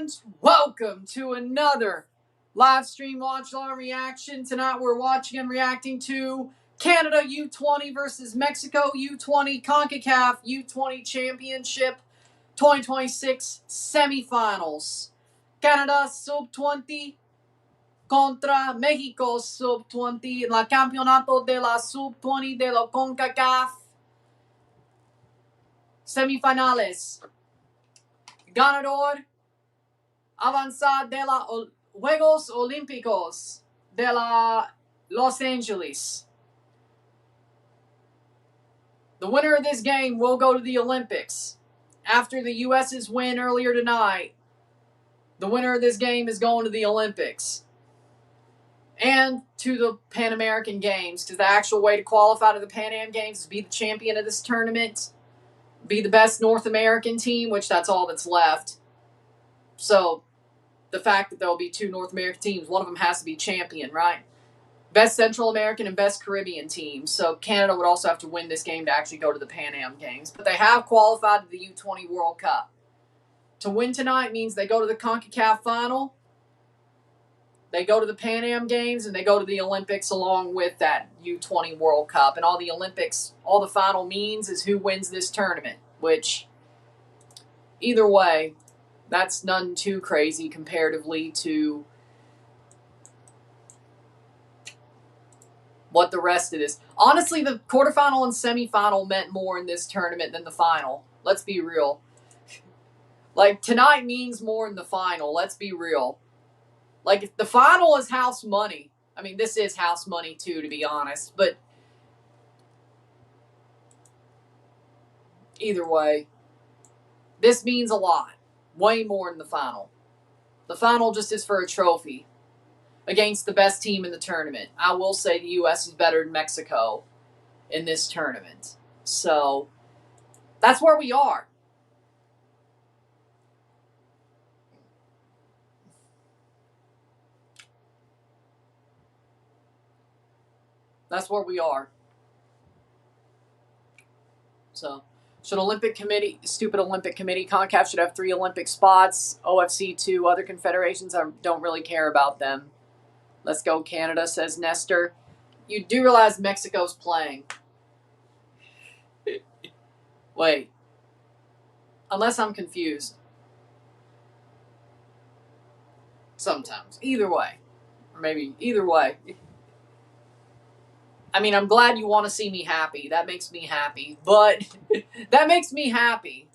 And welcome to another live stream Watchalong reaction. Tonight we're watching and reacting to Canada U20 versus Mexico U20 CONCACAF U20 Championship 2026 Semifinals. Canada Sub-20 contra México Sub-20 en la Campeonato de la Sub-20 de la CONCACAF Semifinales. Ganador avanzar de los Juegos Olímpicos de Los Angeles. The winner of this game will go to the Olympics. After the U.S.'s win earlier tonight, the winner of this game is going to the Olympics. And to the Pan American Games, because the actual way to qualify to the Pan Am Games is be the champion of this tournament, be the best North American team, which that's all that's left. So, the fact that there will be two North American teams, one of them has to be champion, right? Best Central American and best Caribbean teams. So, Canada would also have to win this game to actually go to the Pan Am Games. But they have qualified to the U20 World Cup. To win tonight means they go to the CONCACAF final, they go to the Pan Am Games, and they go to the Olympics along with that U20 World Cup. And all the Olympics, all the final means is who wins this tournament, which, either way, that's none too crazy comparatively to what the rest of this. Honestly, the quarterfinal and semifinal meant more in this tournament than the final. Let's be real. Like, tonight means more than the final. Let's be real. Like, the final is house money. I mean, this is house money too, to be honest. But either way, this means a lot. Way more than the final. The final just is for a trophy against the best team in the tournament. I will say the U.S. is better than Mexico in this tournament. So, that's where we are. That's where we are. So, should Olympic Committee, stupid Olympic Committee, CONCACAF should have 3 Olympic spots, OFC 2, other confederations, I don't really care about them. Let's go Canada, says Nestor. You do realize Mexico's playing. Wait. Unless I'm confused. Sometimes. Either way. Or maybe either way. I mean, I'm glad you want to see me happy. That makes me happy. But that makes me happy.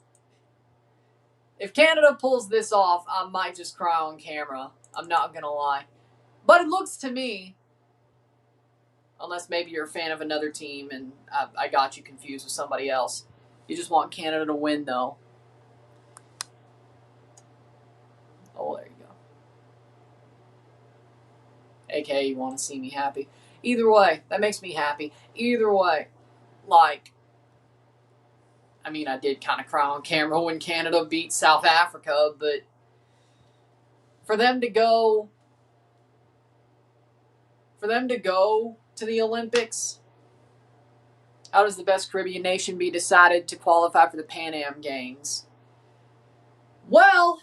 If Canada pulls this off, I might just cry on camera. I'm not going to lie. But it looks to me, unless maybe you're a fan of another team and I got you confused with somebody else. You just want Canada to win, though. Oh, there you go. AKA, you want to see me happy. Either way, that makes me happy. Either way, like, I mean, I did kind of cry on camera when Canada beat South Africa, but for them to go to the Olympics, how does the best Caribbean nation be decided to qualify for the Pan Am Games? Well,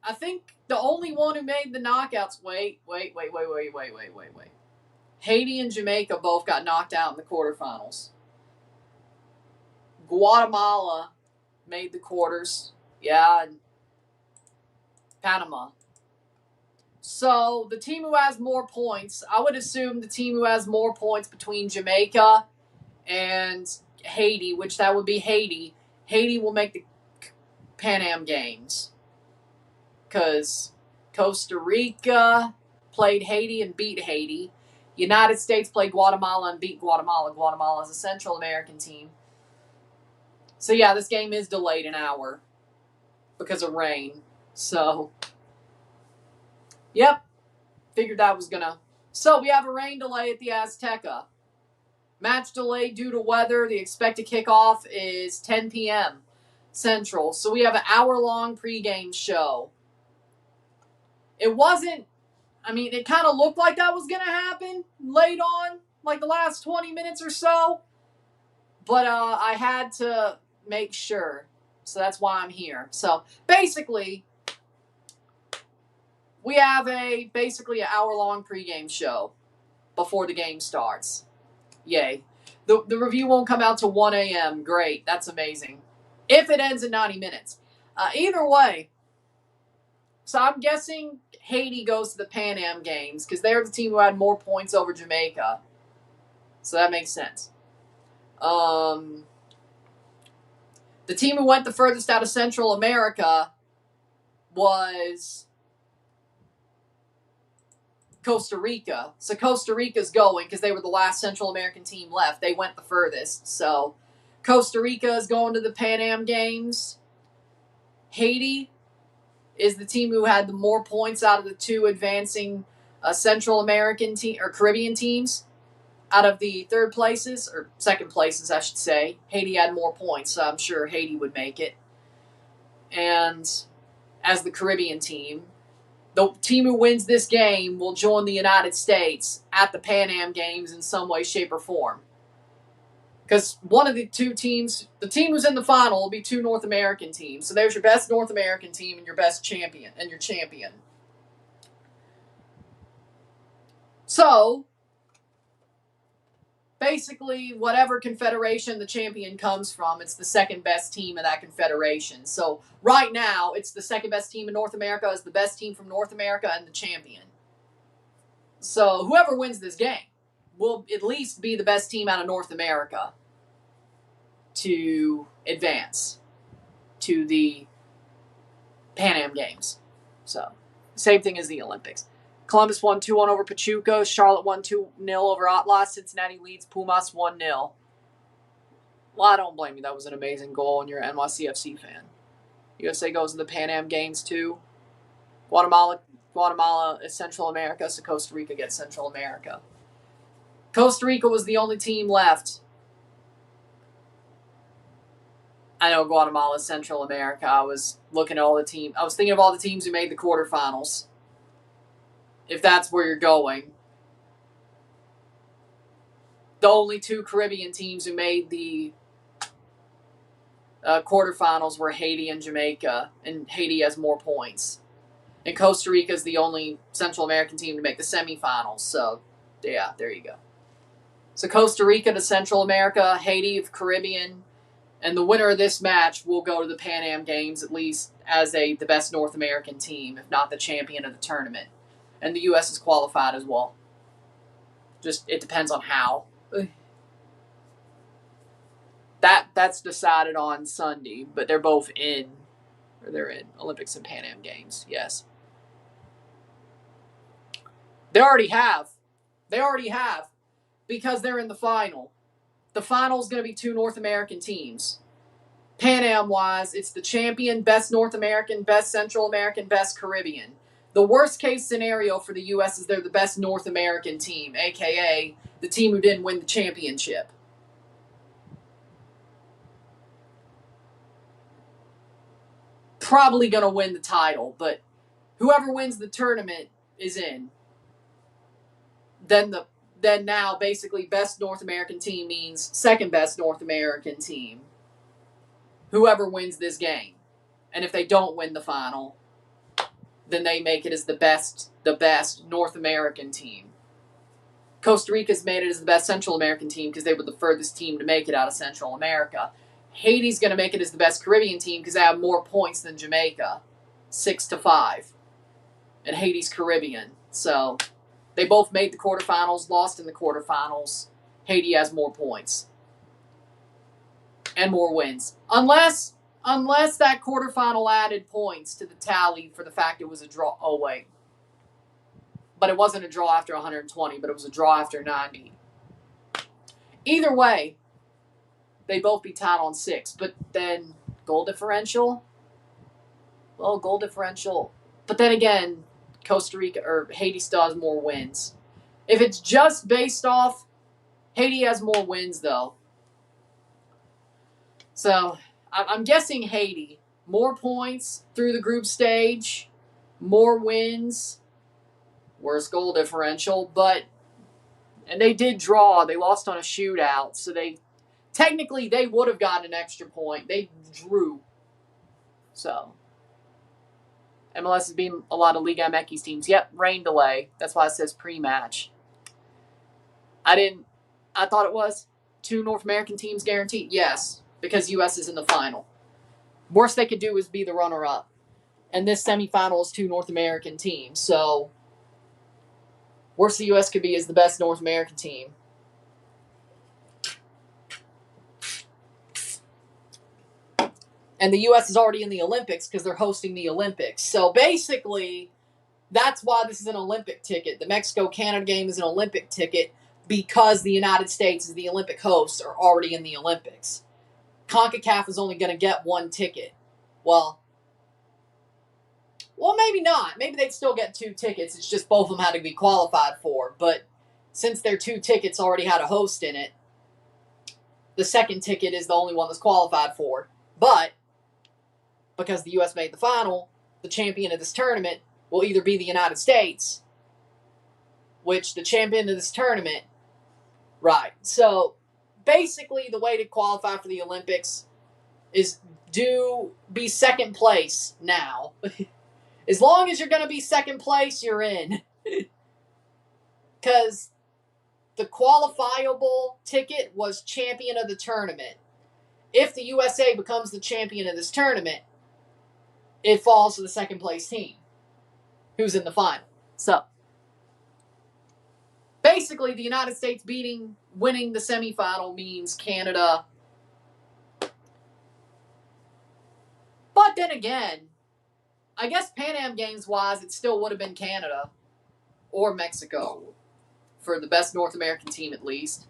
I think the only one who made the knockouts, wait. Haiti and Jamaica both got knocked out in the quarterfinals. Guatemala made the quarters. Yeah, and Panama. So, the team who has more points, I would assume the team who has more points between Jamaica and Haiti, which that would be Haiti, Haiti will make the Pan Am Games. Because Costa Rica played Haiti and beat Haiti. United States played Guatemala and beat Guatemala. Guatemala is a Central American team. So, yeah, this game is delayed an hour because of rain. So, yep, figured that was going to. So, we have a rain delay at the Azteca. Match delay due to weather. The expected kickoff is 10 p.m. Central. So, we have an hour-long pregame show. It wasn't. I mean, it kind of looked like that was going to happen late on, like the last 20 minutes or so. But I had to make sure. So that's why I'm here. So basically, we have basically an hour-long pregame show before the game starts. Yay. The review won't come out till 1 a.m. Great. That's amazing. If it ends in 90 minutes. Either way, so I'm guessing Haiti goes to the Pan Am Games because they're the team who had more points over Jamaica. So that makes sense. The team who went the furthest out of Central America was Costa Rica. So Costa Rica's going because they were the last Central American team left. They went the furthest. So Costa Rica is going to the Pan Am Games. Haiti is the team who had the more points out of the two advancing Central American or Caribbean teams. Out of the third places, or second places, I should say, Haiti had more points, so I'm sure Haiti would make it. And as the Caribbean team, the team who wins this game will join the United States at the Pan Am Games in some way, shape, or form. Because one of the two teams, the team who's in the final will be two North American teams. So there's your best North American team and your best champion, and your champion. So basically, whatever confederation the champion comes from, it's the second best team of that confederation. So right now, it's the second best team in North America is the best team from North America and the champion. So whoever wins this game will at least be the best team out of North America to advance to the Pan Am Games. So same thing as the Olympics. Columbus won 2-1 over Pachuca. Charlotte won 2-0 over Atlas. Cincinnati leads Pumas 1-0. Well, I don't blame you. That was an amazing goal, and you're an NYCFC fan. USA goes to the Pan Am Games, too. Guatemala is Central America, so Costa Rica gets Central America. Costa Rica was the only team left. I know Guatemala is Central America. I was looking at all the teams. I was thinking of all the teams who made the quarterfinals. If that's where you're going. The only two Caribbean teams who made the quarterfinals were Haiti and Jamaica, and Haiti has more points. And Costa Rica is the only Central American team to make the semifinals. So, yeah, there you go. So Costa Rica to Central America, Haiti of Caribbean, and the winner of this match will go to the Pan Am Games at least as the best North American team, if not the champion of the tournament. And the U.S. is qualified as well. Just, it depends on how. That's decided on Sunday, but they're both in, or they're in Olympics and Pan Am Games, yes. They already have, because they're in the final. The final is going to be two North American teams. Pan Am-wise, it's the champion, best North American, best Central American, best Caribbean. The worst case scenario for the U.S. is they're the best North American team, a.k.a. the team who didn't win the championship. Probably going to win the title, but whoever wins the tournament is in. Then now basically best North American team means second best North American team. Whoever wins this game. And if they don't win the final, then they make it as the best North American team. Costa Rica's made it as the best Central American team because they were the furthest team to make it out of Central America. Haiti's going to make it as the best Caribbean team because they have more points than Jamaica, 6-5. And Haiti's Caribbean. So they both made the quarterfinals, lost in the quarterfinals. Haiti has more points. And more wins. Unless that quarterfinal added points to the tally for the fact it was a draw. Oh, wait. But it wasn't a draw after 120, but it was a draw after 90. Either way, they both be tied on 6. But then, goal differential? Well, goal differential. But then again, Costa Rica or Haiti still has more wins. If it's just based off, Haiti has more wins, though. So, I'm guessing Haiti. More points through the group stage. More wins. Worse goal differential. And they did draw. They lost on a shootout. So technically, they would have gotten an extra point. They drew. So, MLS is beating a lot of Liga MX teams. Yep, rain delay. That's why it says pre-match. I thought it was 2 North American teams guaranteed. Yes, because U.S. is in the final. Worst they could do is be the runner-up. And this semifinal is 2 North American teams. So, worst the U.S. could be is the best North American team. And the U.S. is already in the Olympics because they're hosting the Olympics. So, basically, that's why this is an Olympic ticket. The Mexico-Canada game is an Olympic ticket because the United States, as the Olympic hosts, are already in the Olympics. CONCACAF is only going to get 1 ticket. Well, maybe not. Maybe they'd still get 2 tickets. It's just both of them had to be qualified for. But since their 2 tickets already had a host in it, the second ticket is the only one that's qualified for. But because the U.S. made the final, the champion of this tournament will either be the United States, which the champion of this tournament, right. So basically the way to qualify for the Olympics is be second place now. As long as you're going to be second place, you're in. Because the qualifiable ticket was champion of the tournament. If the USA becomes the champion of this tournament, it falls to the second place team, who's in the final. So, basically, the United States winning the semifinal means Canada. But then again, I guess Pan Am Games-wise, it still would have been Canada or Mexico for the best North American team, at least.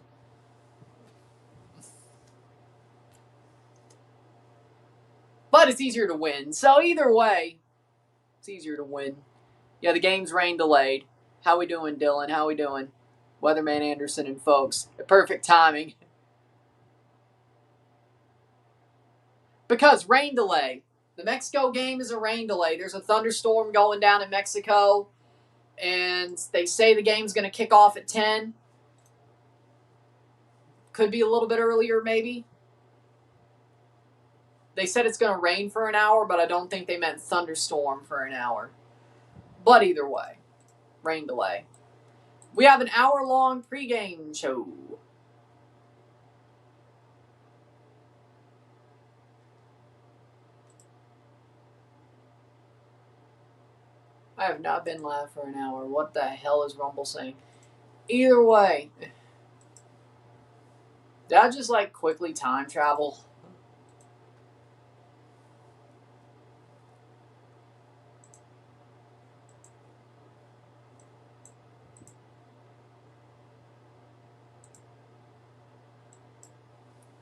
But it's easier to win. So either way, it's easier to win. Yeah, the game's rain delayed. How we doing, Dillon? How we doing? Weatherman Anderson and folks. Perfect timing. Because rain delay. The Mexico game is a rain delay. There's a thunderstorm going down in Mexico. And they say the game's going to kick off at 10. Could be a little bit earlier, maybe. They said it's going to rain for an hour, but I don't think they meant thunderstorm for an hour. But either way, rain delay. We have an hour-long pregame show. I have not been live for an hour. What the hell is Rumble saying? Either way. Did I just, quickly time travel?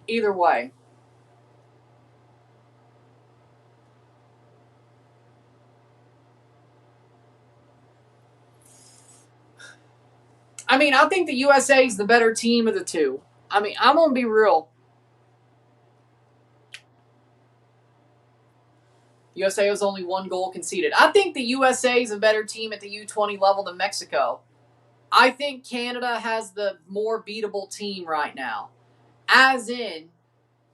Either way. I mean, I think the USA is the better team of the two. I mean, I'm going to be real. USA was only 1 goal conceded. I think the USA is a better team at the U20 level than Mexico. I think Canada has the more beatable team right now. As in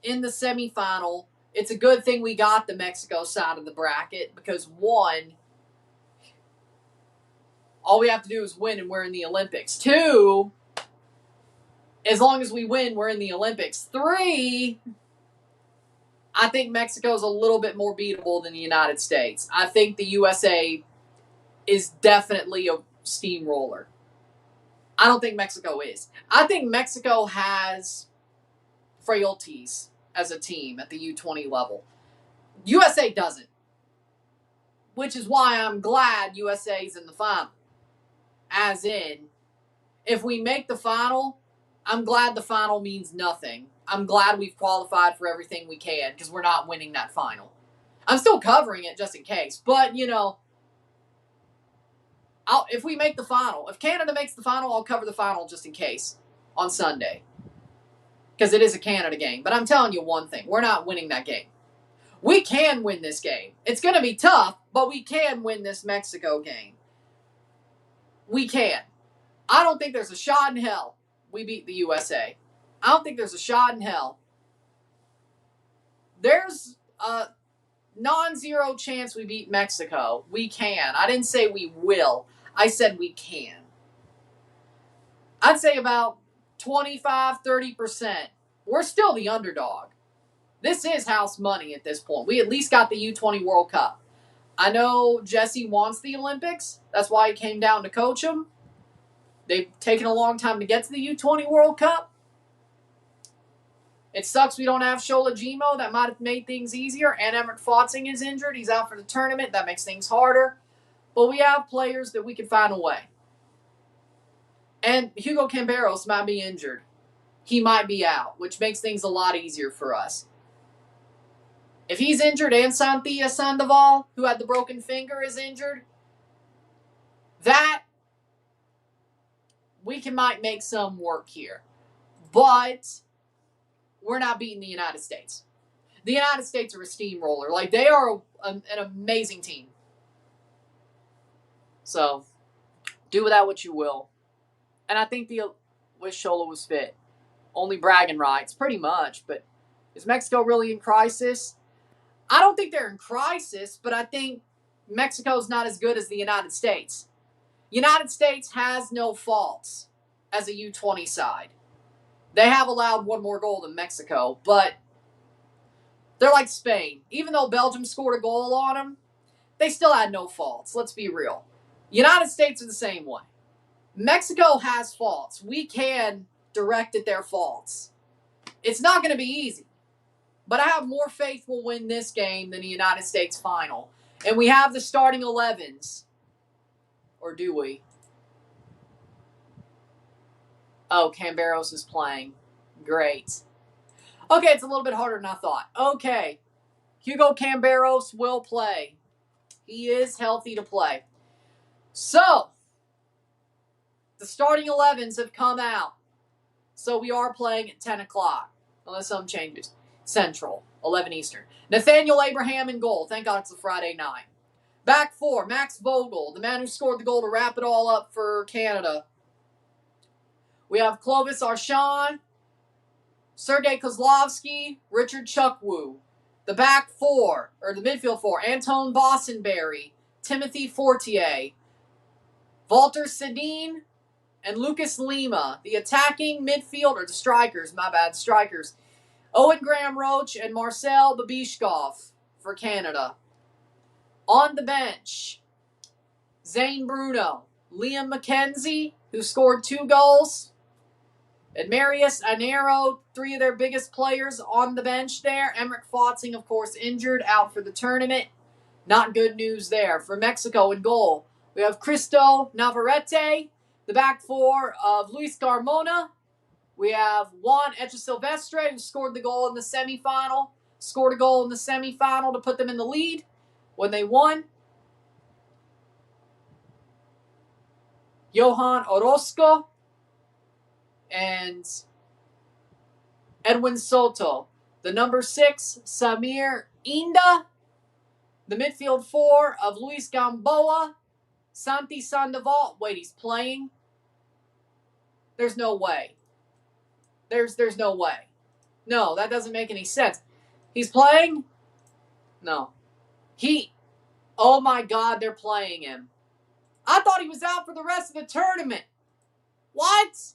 the semifinal, it's a good thing we got the Mexico side of the bracket because 1, all we have to do is win and we're in the Olympics. 2, as long as we win, we're in the Olympics. 3, I think Mexico is a little bit more beatable than the United States. I think the USA is definitely a steamroller. I don't think Mexico is. I think Mexico has frailties as a team at the U20 level. USA doesn't. Which is why I'm glad USA's in the final. As in, if we make the final, I'm glad the final means nothing. I'm glad we've qualified for everything we can because we're not winning that final. I'm still covering it just in case. But, if we make the final, if Canada makes the final, I'll cover the final just in case on Sunday. Because it is a Canada game. But I'm telling you one thing. We're not winning that game. We can win this game. It's going to be tough, but we can win this Mexico game. We can. I don't think there's a shot in hell we beat the USA. I don't think there's a shot in hell. There's non-zero chance we beat Mexico. We can. I didn't say we will. I said we can. I'd say about 25, 30%. We're still the underdog. This is house money at this point. We at least got the U20 World Cup. I know Jesse wants the Olympics. That's why he came down to coach him. They've taken a long time to get to the U20 World Cup. It sucks we don't have Shola Jimo. That might have made things easier. And Emmerich Fotzing is injured. He's out for the tournament. That makes things harder. But we have players that we can find a way. And Hugo Camberos might be injured. He might be out, which makes things a lot easier for us. If he's injured and Santia Sandoval, who had the broken finger, is injured, that we might make some work here. But we're not beating the United States. The United States are a steamroller. Like, they are an amazing team. So, do with that what you will. And I think the wish Shola was fit. Only bragging rights, pretty much. But is Mexico really in crisis? I don't think they're in crisis, but I think Mexico's not as good as the United States. United States has no faults as a U20 side. They have allowed one more goal than Mexico, but they're like Spain. Even though Belgium scored a goal on them, they still had no faults. Let's be real. United States are the same way. Mexico has faults. We can direct at their faults. It's not going to be easy. But I have more faith we'll win this game than the United States final. And we have the starting 11s. Or do we? Oh, Camberos is playing. Great. Okay, it's a little bit harder than I thought. Okay. Hugo Camberos will play. He is healthy to play. So, the starting 11s have come out. So we are playing at 10 o'clock. Unless something changes. Central, 11 Eastern. Nathaniel Abraham in goal. Thank God it's a Friday night. Back four, Max Vogel, the man who scored the goal to wrap it all up for Canada. We have Clovis Archon, Sergei Kozlovsky, Richard Chukwu. The back four, or the midfield four, Anton Bossenberry, Timothy Fortier, Walter Sedin, and Lucas Lima. The attacking midfield, or the strikers, strikers. Owen Graham Roach and Marcel Babishkov for Canada. On the bench, Zane Bruno, Liam McKenzie, who scored 2 goals, and Marius Anero, 3 of their biggest players on the bench there. Emmerich Fotzing, of course, injured, out for the tournament. Not good news there. For Mexico in goal, we have Cristo Navarrete, the back four of Luis Carmona. We have Juan Echesilvestre, who scored the goal in the semifinal. Scored a goal in the semifinal to put them in the lead when they won. Johan Orozco and Edwin Soto. The number 6, Samir Inda. The midfield 4 of Luis Gamboa, Santi Sandoval. Wait, he's playing? There's no way. There's no way. No, that doesn't make any sense. He's playing? No. Oh my God, they're playing him. I thought he was out for the rest of the tournament. What?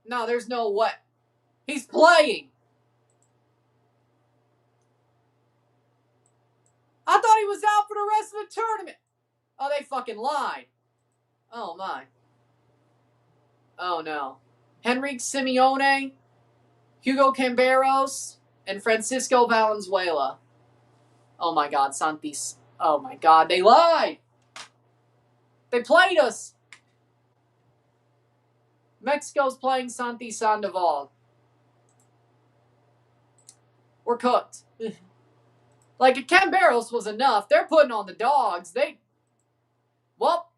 No, there's no way. He's playing. I thought he was out for the rest of the tournament. Oh, they fucking lied. Oh my. Oh no. Henrique Simeone, Hugo Camberos, and Francisco Valenzuela. Oh my God, Santis. Oh my God, they lied. They played us. Mexico's playing Santi Sandoval. We're cooked. Like, if Camberos was enough, they're putting on the dogs. Well,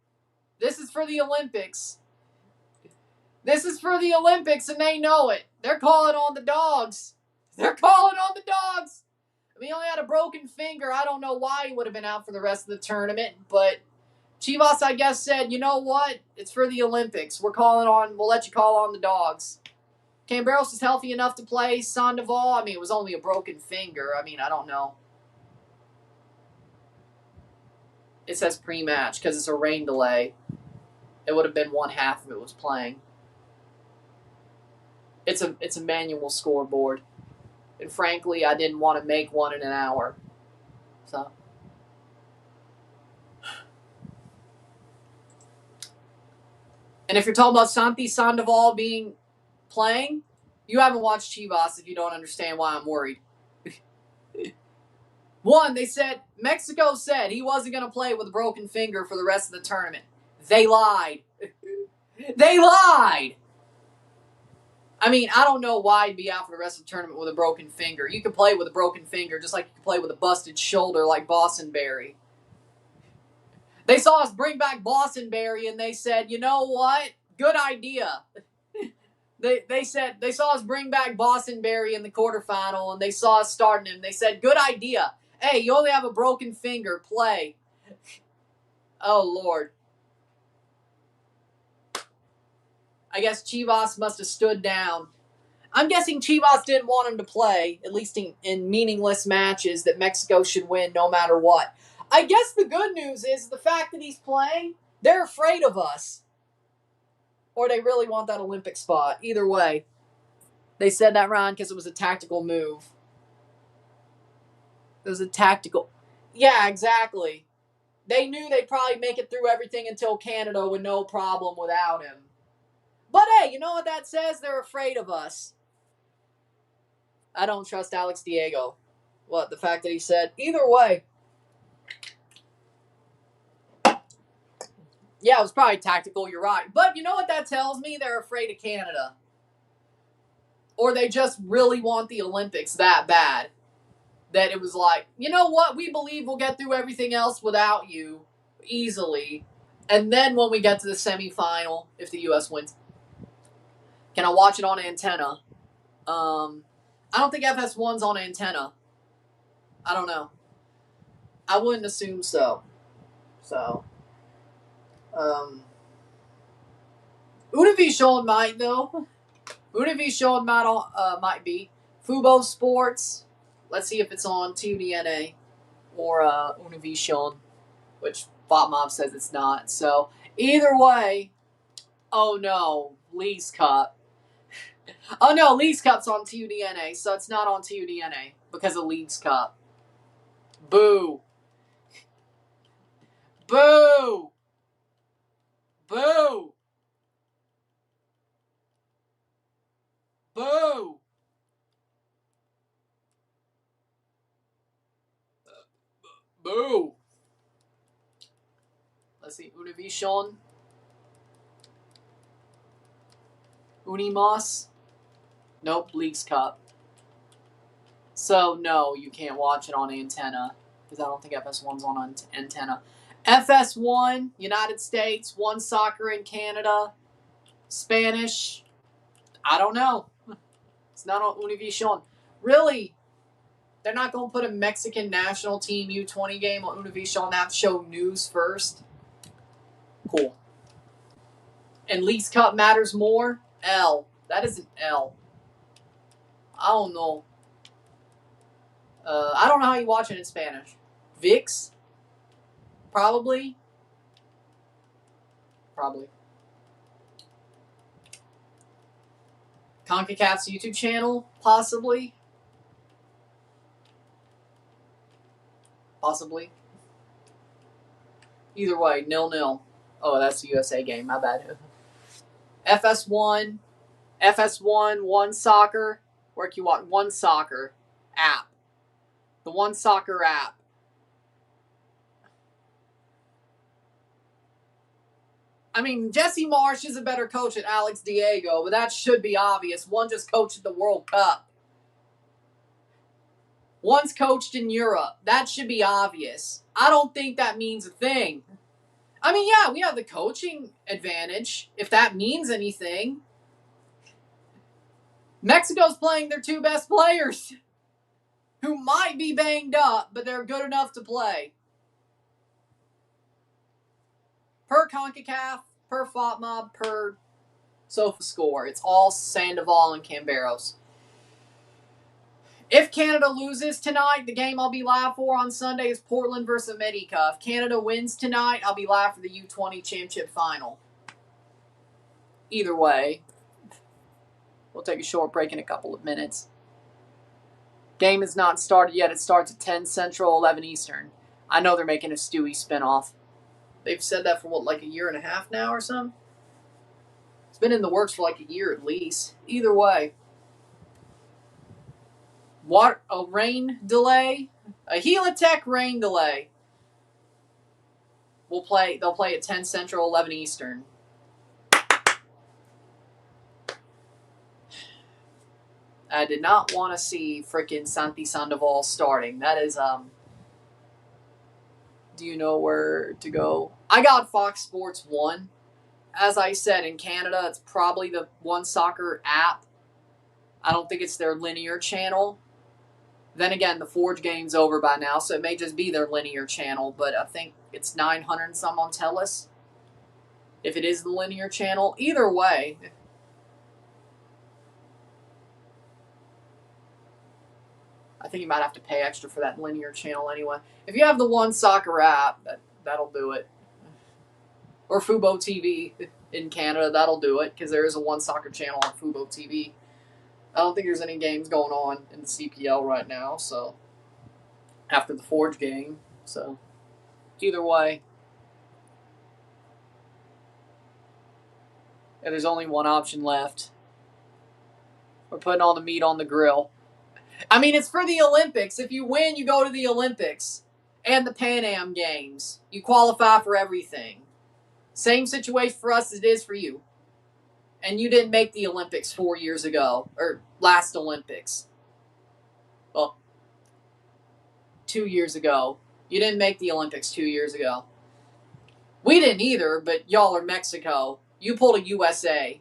this is for the Olympics. This is for the Olympics, and they know it. They're calling on the dogs. They're calling on the dogs. I mean, he only had a broken finger. I don't know why he would have been out for the rest of the tournament, but Chivas, I guess, said, you know what? It's for the Olympics. We'll let you call on the dogs. Camberos is healthy enough to play. Sandoval, I mean, it was only a broken finger. I mean, I don't know. It says pre-match because it's a rain delay. It would have been 1/2 if it was playing. It's a manual scoreboard. And frankly, I didn't want to make one in an hour. So. And if you're talking about Santi Sandoval playing, you haven't watched Chivas if you don't understand why I'm worried. One, Mexico said he wasn't going to play with a broken finger for the rest of the tournament. They lied. They lied. I mean, I don't know why he'd be out for the rest of the tournament with a broken finger. You can play with a broken finger just like you can play with a busted shoulder like Bostonberry. They saw us bring back Bostonberry and they said, you know what? Good idea. They saw us bring back Bostonberry in the quarterfinal and they saw us starting him. They said, good idea. Hey, you only have a broken finger. Play. Oh, Lord. I guess Chivas must have stood down. I'm guessing Chivas didn't want him to play, at least in meaningless matches that Mexico should win no matter what. I guess the good news is the fact that he's playing, they're afraid of us. Or they really want that Olympic spot. Either way. They said that, Ron, because it was a tactical move. It was a tactical. Yeah, exactly. They knew they'd probably make it through everything until Canada with no problem without him. But hey, you know what that says? They're afraid of us. I don't trust Alex Diego. What, the fact that he said, either way. Yeah, it was probably tactical, you're right. But you know what that tells me? They're afraid of Canada. Or they just really want the Olympics that bad. That it was like, you know what? We believe we'll get through everything else without you easily. And then when we get to the semifinal, if the U.S. wins, can I watch it on antenna? I don't think FS1's on antenna. I don't know. I wouldn't assume so. So, Univision might, though. Univision might be. Fubo Sports. Let's see if it's on TUDNA or Univision, which Botmob says it's not. So, either way, oh no, Leagues Cup. Oh no, Leagues Cup's on TUDNA, so it's not on TUDNA because of Leagues Cup. Boo. Boo. Boo. Boo. Boo. Let's see, Univision. Unimos. Nope, Leagues Cup. So, no, you can't watch it on antenna because I don't think FS1's on antenna. FS1, United States, One Soccer in Canada, Spanish, I don't know. It's not on Univision. Really, they're not going to put a Mexican national team U20 game on Univision and have to show news first? Cool. And Leagues Cup matters more? L. That is an L. I don't know. I don't know how you watch it in Spanish. VIX? Probably. CONCACAF's YouTube channel? Possibly. Either way, 0-0. Oh, that's the USA game. My bad. FS1, One Soccer. Where can you watch? One Soccer app. The One Soccer app. I mean, Jesse Marsch is a better coach than Alex Diego, but that should be obvious. One just coached at the World Cup. One's coached in Europe. That should be obvious. I don't think that means a thing. I mean, yeah, we have the coaching advantage, if that means anything. Mexico's playing their two best players, who might be banged up, but they're good enough to play. Per CONCACAF, per FOTMOB, per SofaScore. It's all Sandoval and Camberos. If Canada loses tonight, the game I'll be live for on Sunday is Portland versus America. If Canada wins tonight, I'll be live for the U20 Championship Final. Either way, we'll take a short break in a couple of minutes. Game has not started yet. It starts at 10 Central, 11 Eastern. I know they're making a Stewie spinoff. They've said that for, like a year and a half now or something? It's been in the works for like a year at least. Either way. A rain delay? A Helitech rain delay. They'll play at 10 Central, 11 Eastern. I did not want to see frickin' Santi Sandoval starting. That is, do you know where to go? I got Fox Sports 1. As I said, in Canada, it's probably the One Soccer app. I don't think it's their linear channel. Then again, the Forge game's over by now, so it may just be their linear channel, but I think it's 900 and some on TELUS. If it is the linear channel. Either way. I think you might have to pay extra for that linear channel anyway. If you have the One Soccer app, that'll do it. Or Fubo TV in Canada, that'll do it, because there is a One Soccer channel on Fubo TV. I don't think there's any games going on in the CPL right now, so after the Forge game, so either way. Yeah, there's only one option left. We're putting all the meat on the grill. I mean, it's for the Olympics. If you win, you go to the Olympics and the Pan Am Games. You qualify for everything. Same situation for us as it is for you. And you didn't make the Olympics 4 years ago, or last Olympics. Well, 2 years ago. You didn't make the Olympics 2 years ago. We didn't either, but y'all are Mexico. You pulled a USA.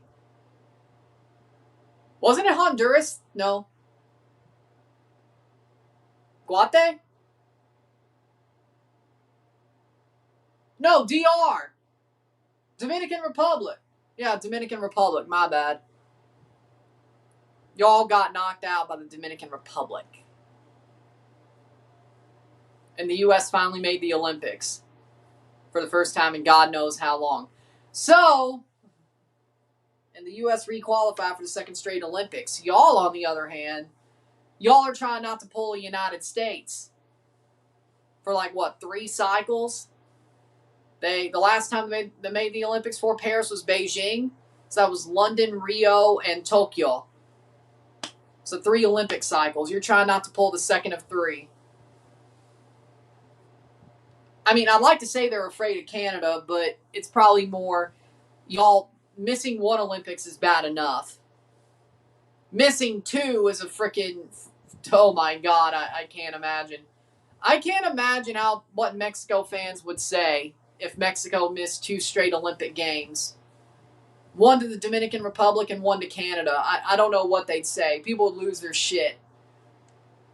Wasn't it Honduras? No. Guate? No, DR. Dominican Republic. Yeah, Dominican Republic. My bad. Y'all got knocked out by the Dominican Republic. And the U.S. finally made the Olympics. For the first time in God knows how long. So, and the U.S. requalified for the second straight Olympics. Y'all, on the other hand, y'all are trying not to pull the United States. For like, what, 3 cycles? The last time they made the Olympics for Paris was Beijing. So that was London, Rio, and Tokyo. So 3 Olympic cycles. You're trying not to pull the second of 3. I mean, I'd like to say they're afraid of Canada, but it's probably more, y'all, missing 1 Olympics is bad enough. Missing 2 is a freaking, oh my God, I can't imagine. I can't imagine what Mexico fans would say if Mexico missed 2 straight Olympic Games. 1 to the Dominican Republic and 1 to Canada. I don't know what they'd say. People would lose their shit.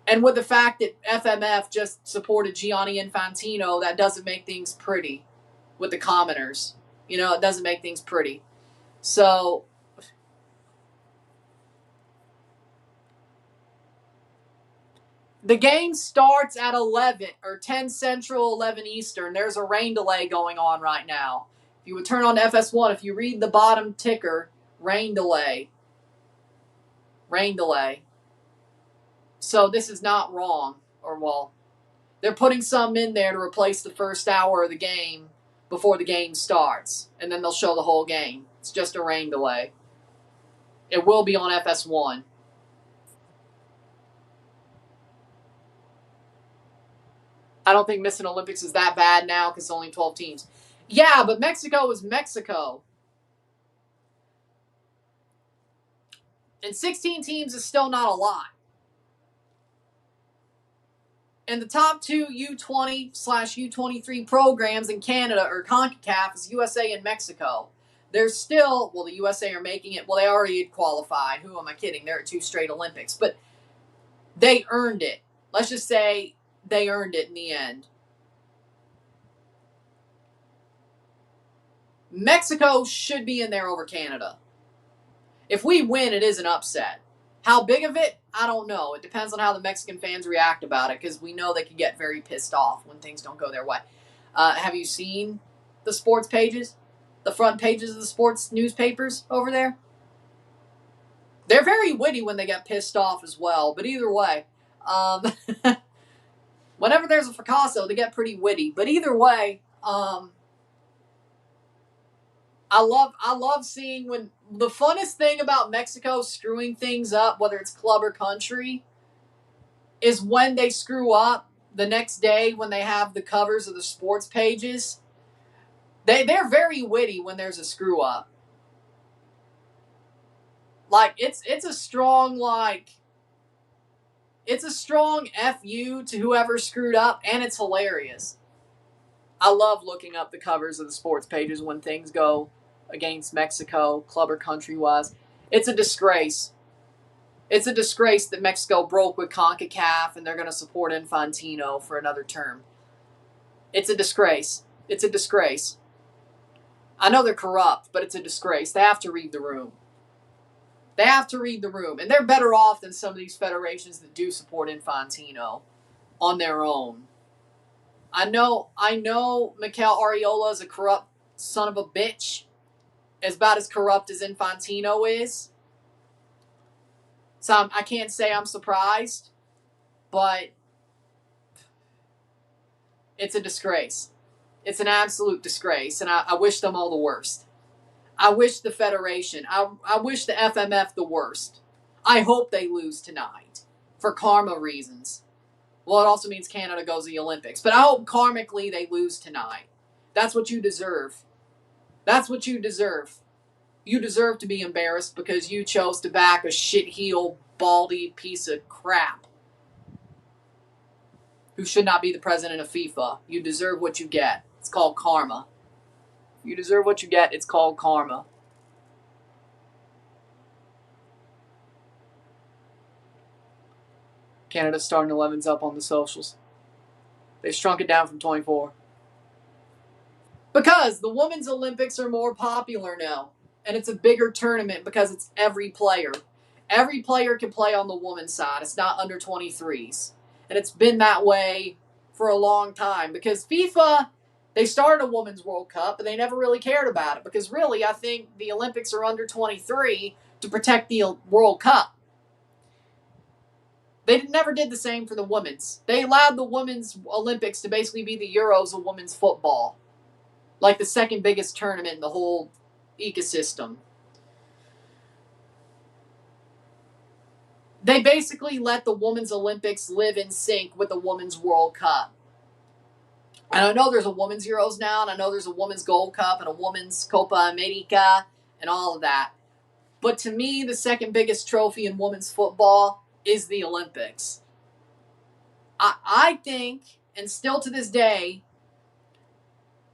And with the fact that FMF just supported Gianni Infantino, that doesn't make things pretty with the commoners. You know, it doesn't make things pretty. So, the game starts at 11, or 10 Central, 11 Eastern. There's a rain delay going on right now. If you would turn on FS1, if you read the bottom ticker, rain delay. Rain delay. So this is not wrong. Or, well, they're putting some in there to replace the first hour of the game before the game starts. And then they'll show the whole game. It's just a rain delay. It will be on FS1. I don't think missing Olympics is that bad now because it's only 12 teams. Yeah, but Mexico is Mexico. And 16 teams is still not a lot. And the top 2 U20/U23 programs in Canada or CONCACAF is USA and Mexico. There's still, well, the USA are making it. Well, they already had qualified. Who am I kidding? They're at 2 straight Olympics. But they earned it. Let's just say they earned it in the end. Mexico should be in there over Canada. If we win, it is an upset. How big of it? I don't know. It depends on how the Mexican fans react about it, because we know they can get very pissed off when things don't go their way. Have you seen the sports pages? The front pages of the sports newspapers over there? They're very witty when they get pissed off as well. But either way, whenever there's a fracasso, they get pretty witty. But either way, I love seeing when the funnest thing about Mexico screwing things up, whether it's club or country, is when they screw up the next day when they have the covers of the sports pages. They're very witty when there's a screw up. Like it's a strong FU to whoever screwed up, and it's hilarious. I love looking up the covers of the sports pages when things go against Mexico, club or country-wise. It's a disgrace. It's a disgrace that Mexico broke with CONCACAF and they're going to support Infantino for another term. It's a disgrace. It's a disgrace. I know they're corrupt, but it's a disgrace. They have to read the room. They have to read the room. And they're better off than some of these federations that do support Infantino on their own. I know Mikel Arriola is a corrupt son of a bitch. As about as corrupt as Infantino is. So I can't say I'm surprised, but it's a disgrace. It's an absolute disgrace, and I wish them all the worst. I wish the Federation, I wish the FMF the worst. I hope they lose tonight for karma reasons. Well, it also means Canada goes to the Olympics, but I hope karmically they lose tonight. That's what you deserve. That's what you deserve. You deserve to be embarrassed because you chose to back a shit-heel, baldy piece of crap who should not be the president of FIFA. You deserve what you get. It's called karma. You deserve what you get. It's called karma. Canada's starting 11's up on the socials. They shrunk it down from 24. Because the Women's Olympics are more popular now. And it's a bigger tournament because it's every player. Every player can play on the women's side. It's not under 23s. And it's been that way for a long time. Because FIFA, they started a Women's World Cup, but they never really cared about it. Because really, I think the Olympics are under 23 to protect the World Cup. They never did the same for the women's. They allowed the Women's Olympics to basically be the Euros of women's football. Like the second biggest tournament in the whole ecosystem. They basically let the Women's Olympics live in sync with the Women's World Cup. And I know there's a Women's Euros now, and I know there's a Women's Gold Cup and a Women's Copa America and all of that. But to me, the second biggest trophy in women's football is the Olympics. I think, and still to this day,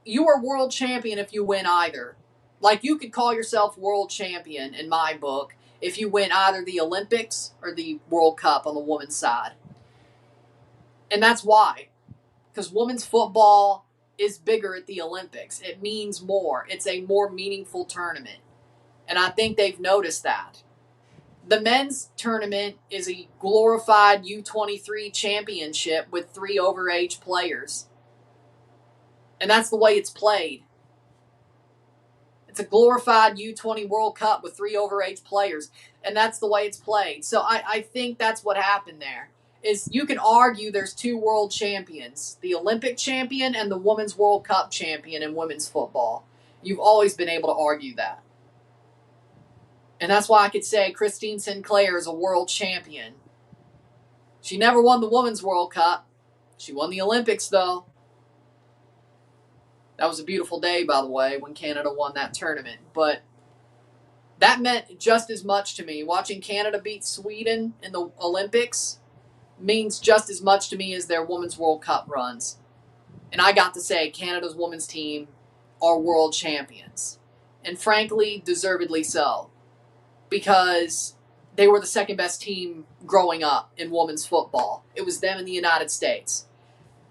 you are world champion if you win either. Like, you could call yourself world champion, in my book, if you win either the Olympics or the World Cup on the women's side. And that's why. Because women's football is bigger at the Olympics. It means more. It's a more meaningful tournament. And I think they've noticed that. The men's tournament is a glorified U23 championship with 3 overage players. And that's the way it's played. It's a glorified U20 World Cup with 3 overage players. And that's the way it's played. So I think that's what happened there. Is you can argue there's 2 world champions. The Olympic champion and the Women's World Cup champion in women's football. You've always been able to argue that. And that's why I could say Christine Sinclair is a world champion. She never won the Women's World Cup. She won the Olympics, though. That was a beautiful day, by the way, when Canada won that tournament. But that meant just as much to me. Watching Canada beat Sweden in the Olympics means just as much to me as their Women's World Cup runs. And I got to say Canada's women's team are world champions. And frankly, deservedly so. Because they were the second best team growing up in women's football. It was them in the United States.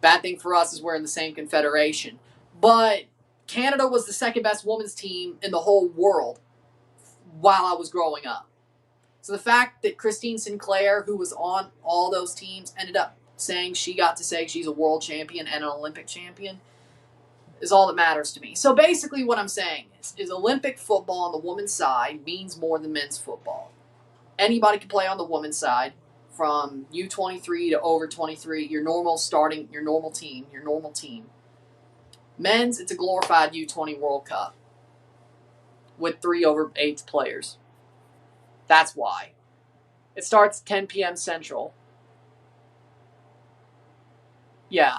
Bad thing for us is we're in the same confederation. But Canada was the second best women's team in the whole world while I was growing up. So the fact that Christine Sinclair, who was on all those teams, ended up saying she got to say she's a world champion and an Olympic champion is all that matters to me. So basically what I'm saying is Olympic football on the women's side means more than men's football. Anybody can play on the women's side from U23 to over 23, your normal team. Men's, it's a glorified U20 World Cup with 3 over age players. That's why. It starts 10 p.m. Central. Yeah.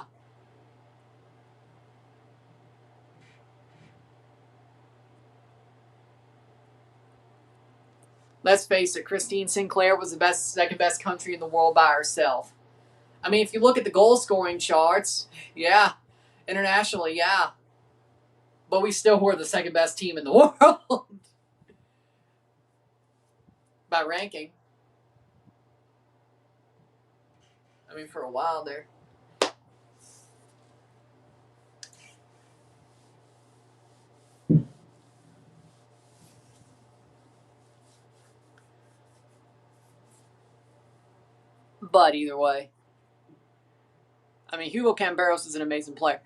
Let's face it, Christine Sinclair was the second best country in the world by herself. I mean, if you look at the goal scoring charts, yeah, internationally, yeah. But we still were the second best team in the world by ranking. I mean, for a while there. But either way, I mean, Hugo Camberos is an amazing player.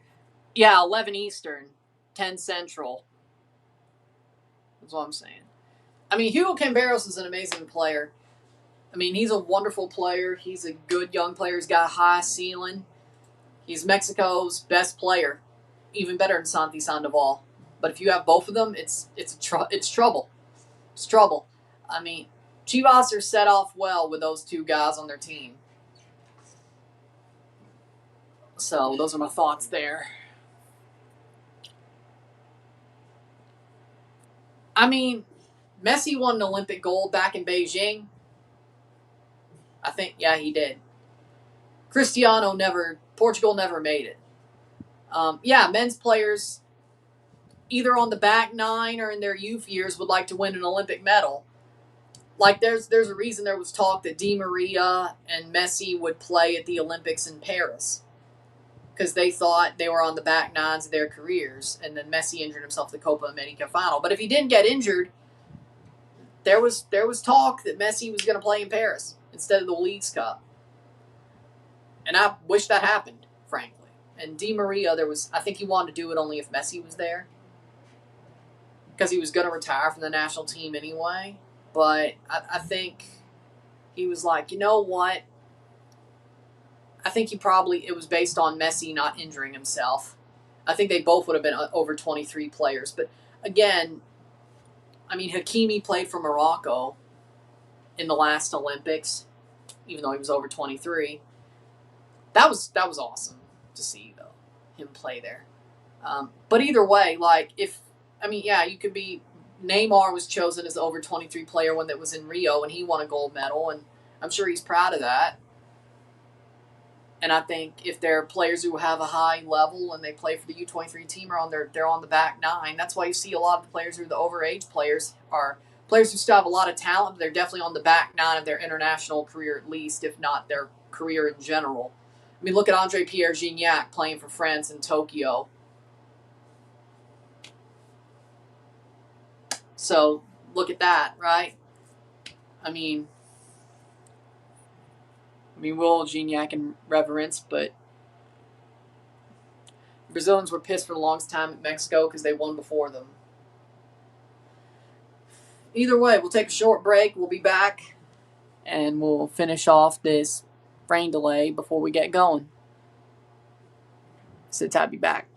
Yeah, 11 Eastern, 10 Central. That's what I'm saying. I mean, Hugo Camberos is an amazing player. I mean, he's a wonderful player. He's a good young player. He's got a high ceiling. He's Mexico's best player, even better than Santi Sandoval. But if you have both of them, it's trouble. It's trouble. I mean, Chivas are set off well with those 2 guys on their team. So those are my thoughts there. I mean, Messi won an Olympic gold back in Beijing. I think, yeah, he did. Portugal never made it. Yeah, men's players, either on the back 9 or in their youth years, would like to win an Olympic medal. Like, there's a reason there was talk that Di Maria and Messi would play at the Olympics in Paris. Because they thought they were on the back 9s of their careers. And then Messi injured himself at the Copa America final. But if he didn't get injured, there was talk that Messi was going to play in Paris instead of the Leagues Cup. And I wish that happened, frankly. And Di Maria, I think he wanted to do it only if Messi was there. Because he was going to retire from the national team anyway. But I think he was like, you know what? I think it was based on Messi not injuring himself. I think they both would have been over 23 players. But again, I mean, Hakimi played for Morocco in the last Olympics, even though he was over 23. That was awesome to see, though, him play there. But either way, you could be. Neymar was chosen as the over 23 player when that was in Rio, and he won a gold medal, and I'm sure he's proud of that. And I think if they're players who have a high level and they play for the U23 team they're on the back 9. That's why you see a lot of the players who are the overage players are players who still have a lot of talent, but they're definitely on the back 9 of their international career at least, if not their career in general. I mean, look at Andre Pierre Gignac playing for France in Tokyo. So look at that, right? I mean, we'll Gignac in reverence, but Brazilians were pissed for the longest time at Mexico because they won before them. Either way, we'll take a short break. We'll be back, and we'll finish off this rain delay before we get going. Since I'll be back.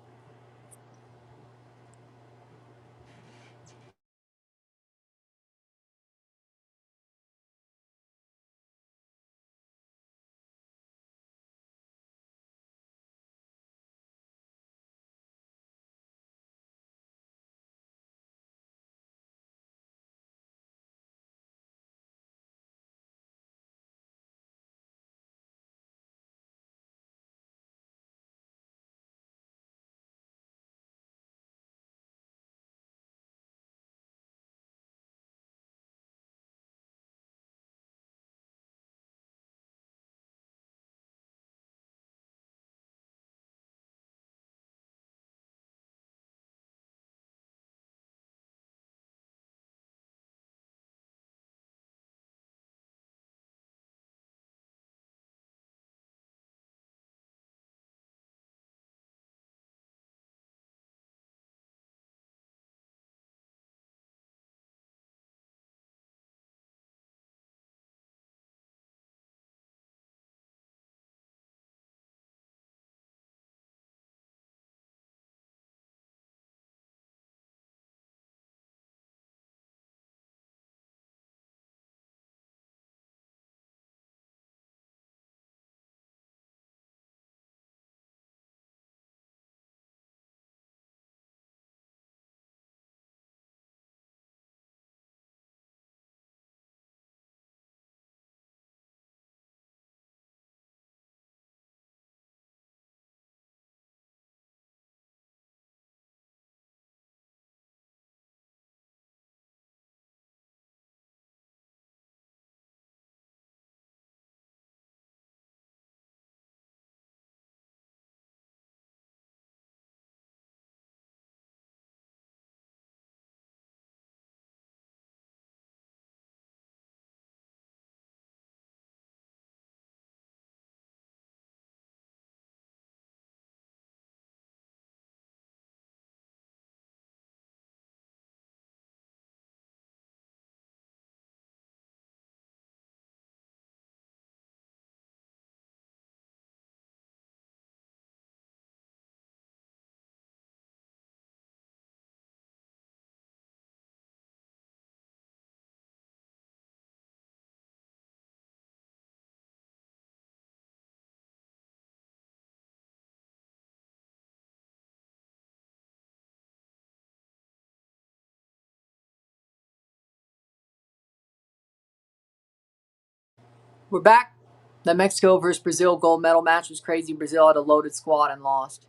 We're back. The Mexico versus Brazil gold medal match was crazy. Brazil had a loaded squad and lost.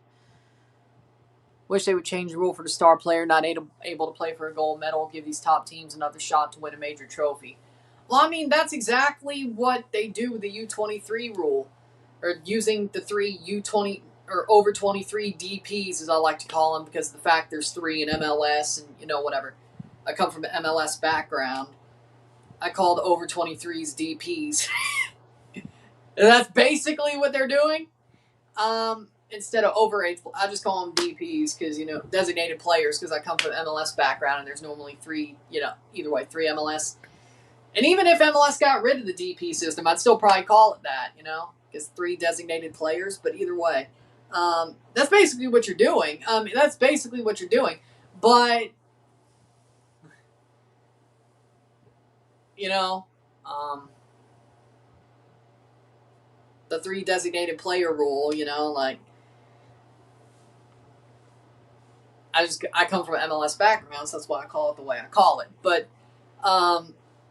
Wish they would change the rule for the star player not able to play for a gold medal, give these top teams another shot to win a major trophy. Well, I mean, that's exactly what they do with the U23 rule, or using the three U20 or over 23 DPs, as I like to call them, because of the fact there's three in MLS and, whatever. I come from an MLS background. I call the over 23s DPs. And that's basically what they're doing. Instead of overage, I just call them DPs because, designated players, because I come from an MLS background and there's normally three, either way, three MLS. And even if MLS got rid of the DP system, I'd still probably call it that, because three designated players, but either way. That's basically what you're doing. But, the three designated player rule, I come from an MLS background, so that's why I call it the way I call it. But,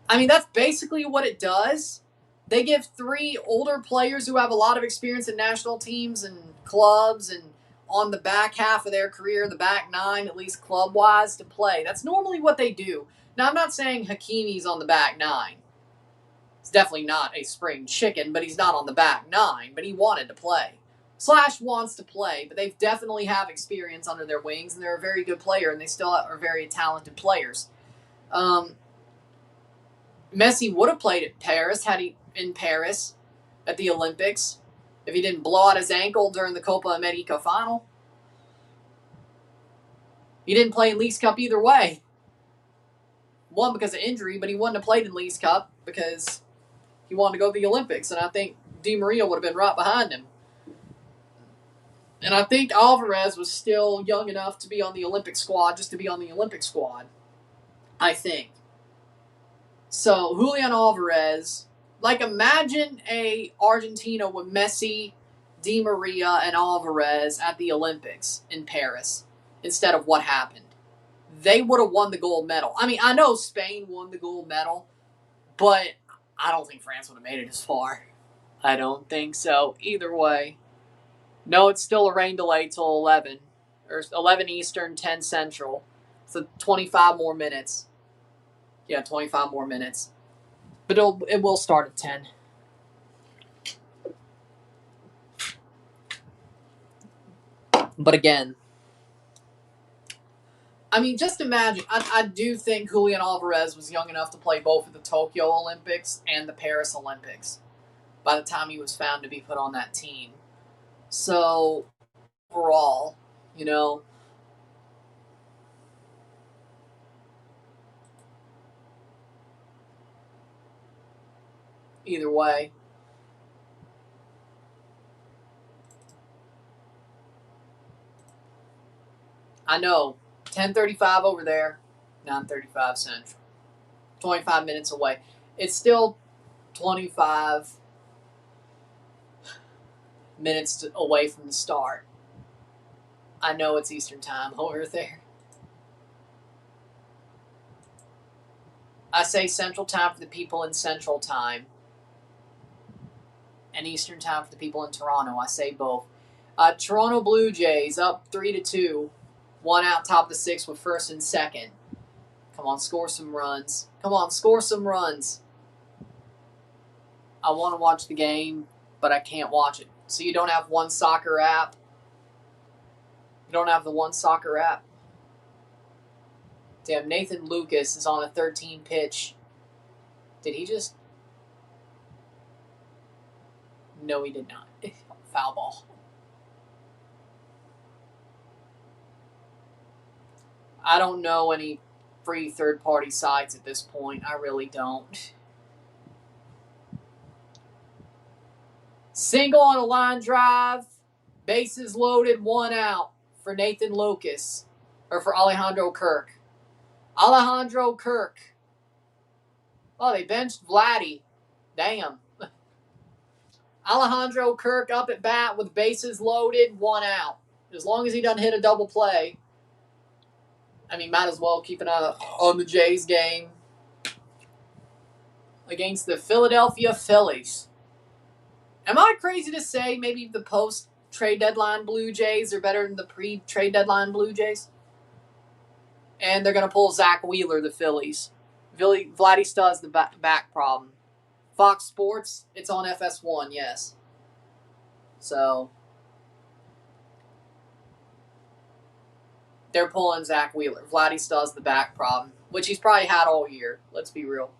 that's basically what it does. They give three older players who have a lot of experience in national teams and clubs and on the back half of their career, the back nine, at least club-wise, to play. That's normally what they do. Now, I'm not saying Hakimi's on the back nine. He's definitely not a spring chicken, but he's not on the back nine. But he wanted to play. / wants to play, but they definitely have experience under their wings, and they're a very good player, and they still are very talented players. Messi would have played at Paris in Paris at the Olympics if he didn't blow out his ankle during the Copa America final. He didn't play in Leagues Cup either way. One, because of injury, but he wouldn't have played in Leagues Cup because he wanted to go to the Olympics, and I think Di Maria would have been right behind him. And I think Alvarez was still young enough to be on the Olympic squad, just to be on the Olympic squad. I think. So, Julian Alvarez, imagine a Argentina with Messi, Di Maria, and Alvarez at the Olympics in Paris instead of what happened. They would have won the gold medal. I mean, I know Spain won the gold medal, but I don't think France would have made it as far. I don't think so. Either way. No, it's still a rain delay till 11. Or 11 Eastern, 10 Central. So 25 more minutes. Yeah, 25 more minutes. But it will start at 10. But again, just imagine. I do think Julian Alvarez was young enough to play both at the Tokyo Olympics and the Paris Olympics by the time he was found to be put on that team. So, overall, either way. I know, 10:35 over there, 9:35 Central. 25 minutes away. It's still 25 minutes away from the start. I know it's Eastern time over there. I say Central time for the people in Central time. And Eastern time for the people in Toronto. I say both. Toronto Blue Jays up 3-2. One out top of the sixth with first and second. Come on, score some runs. Come on, score some runs. I want to watch the game, but I can't watch it. So you don't have One Soccer app? You don't have the One Soccer app? Damn, Nathan Lucas is on a 13 pitch. Did he just... No, he did not. Foul ball. I don't know any free third-party sites at this point. I really don't. Single on a line drive. Bases loaded, one out for Nathan Lucas. Or for Alejandro Kirk. Alejandro Kirk. Oh, they benched Vladdy. Damn. Alejandro Kirk up at bat with bases loaded, one out. As long as he doesn't hit a double play. Might as well keep an eye on the Jays game. against the Philadelphia Phillies. Am I crazy to say maybe the post-trade deadline Blue Jays are better than the pre-trade deadline Blue Jays? And they're going to pull Zach Wheeler, the Phillies. Vladdy Stud's the back problem. Fox Sports, it's on FS1, yes. So, they're pulling Zach Wheeler. Vladdy Stud's the back problem, which he's probably had all year. Let's be real.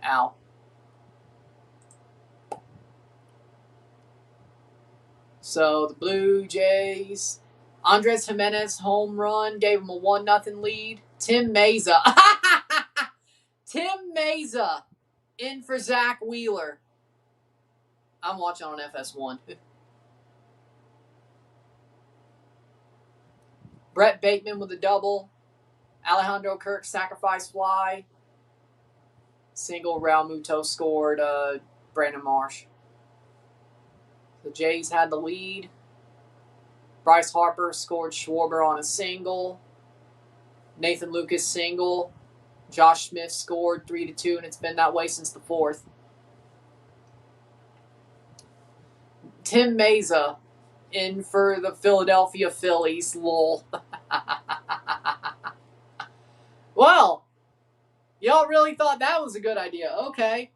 Ow. So, the Blue Jays, Andres Jimenez home run, gave him a 1-0 lead. Tim Meza. Tim Meza in for Zach Wheeler. I'm watching on FS1. Brett Bateman with a double. Alejandro Kirk sacrifice fly. Single. Raul Muto scored. Brandon Marsh. The Jays had the lead. Bryce Harper scored Schwarber on a single. Nathan Lucas single. Josh Smith scored 3-2, and it's been that way since the fourth. Tim Meza in for the Philadelphia Phillies. Lol. Well, y'all really thought that was a good idea. Okay.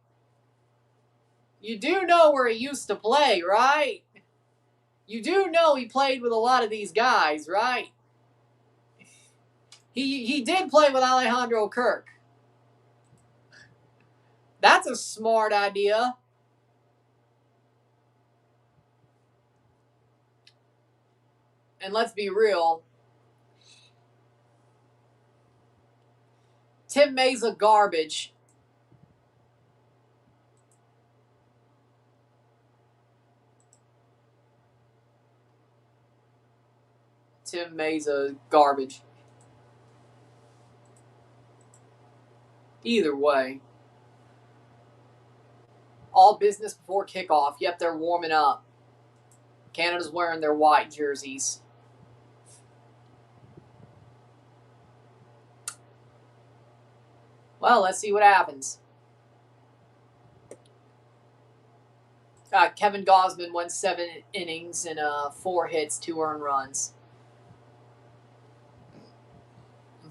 You do know where he used to play, right? You do know he played with a lot of these guys, right? He did play with Alejandro Kirk. That's a smart idea. And let's be real. Tim Meza garbage. Tim Meza garbage. Either way. All business before kickoff. Yep, they're warming up. Canada's wearing their white jerseys. Well, let's see what happens. Kevin Gausman went 7 innings and 4 hits, 2 earned runs.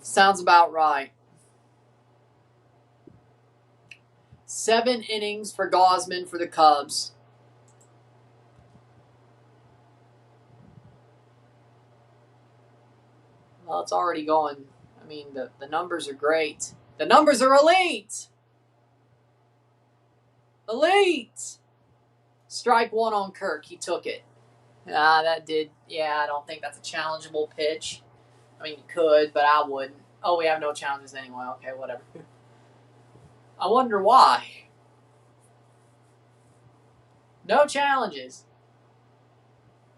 Sounds about right. 7 innings for Gausman for the Cubs. Well, it's already going. I mean, the numbers are great. The numbers are elite! Elite! Strike 1 on Kirk. He took it. That did. Yeah, I don't think that's a challengeable pitch. I mean, you could, but I wouldn't. Oh, we have no challenges anyway. Okay, whatever. I wonder why. No challenges.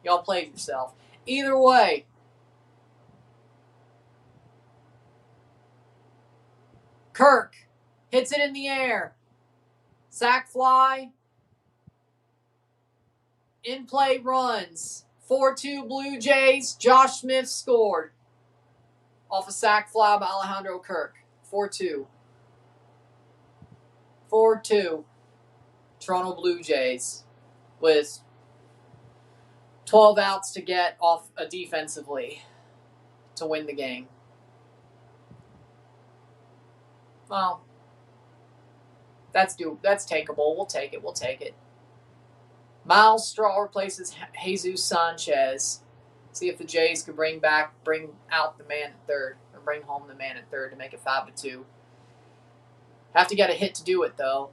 Y'all played yourself. Either way. Kirk hits it in the air. Sack fly. In play runs. 4-2 Blue Jays. Josh Smith scored. Off a sack fly by Alejandro Kirk. 4-2. 4-2. Toronto Blue Jays. With 12 outs to get off defensively to win the game. Well, that's takeable. We'll take it. Miles Straw replaces Jesus Sanchez. See if the Jays could bring out the man at third, or bring home the man at third to make it 5-2. Have to get a hit to do it, though.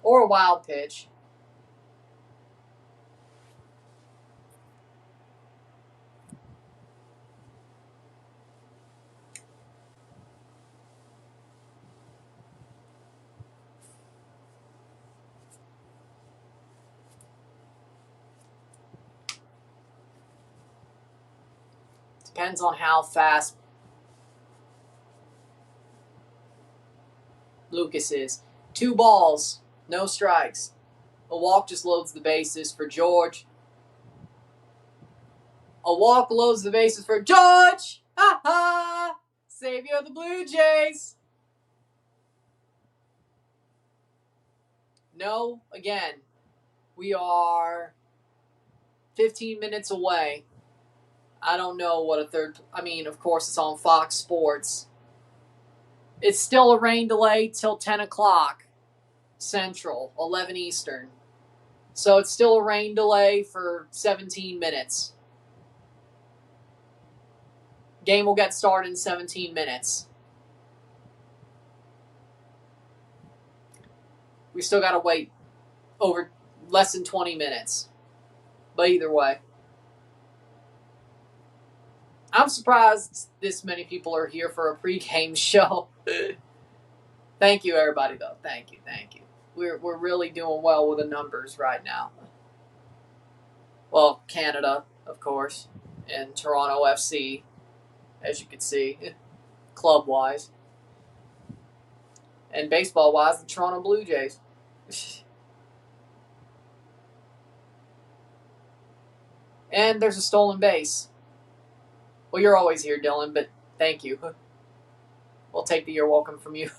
Or a wild pitch. Depends on how fast Lucas is. 2 balls, no strikes. A walk just loads the bases for George. A walk loads the bases for George. Ha ha! Savior of the Blue Jays. No, again, we are 15 minutes away. I don't know what a third... I mean, of course, it's on Fox Sports. It's still a rain delay till 10 o'clock Central, 11 Eastern. So it's still a rain delay for 17 minutes. Game will get started in 17 minutes. We still got to wait over less than 20 minutes. But either way. I'm surprised this many people are here for a pregame show. Thank you, everybody, though. Thank you. We're really doing well with the numbers right now. Well, Canada, of course, and Toronto FC, as you can see, club-wise. And baseball-wise, the Toronto Blue Jays. And there's a stolen base. Well, you're always here, Dillon, but thank you. We'll take the you're welcome from you.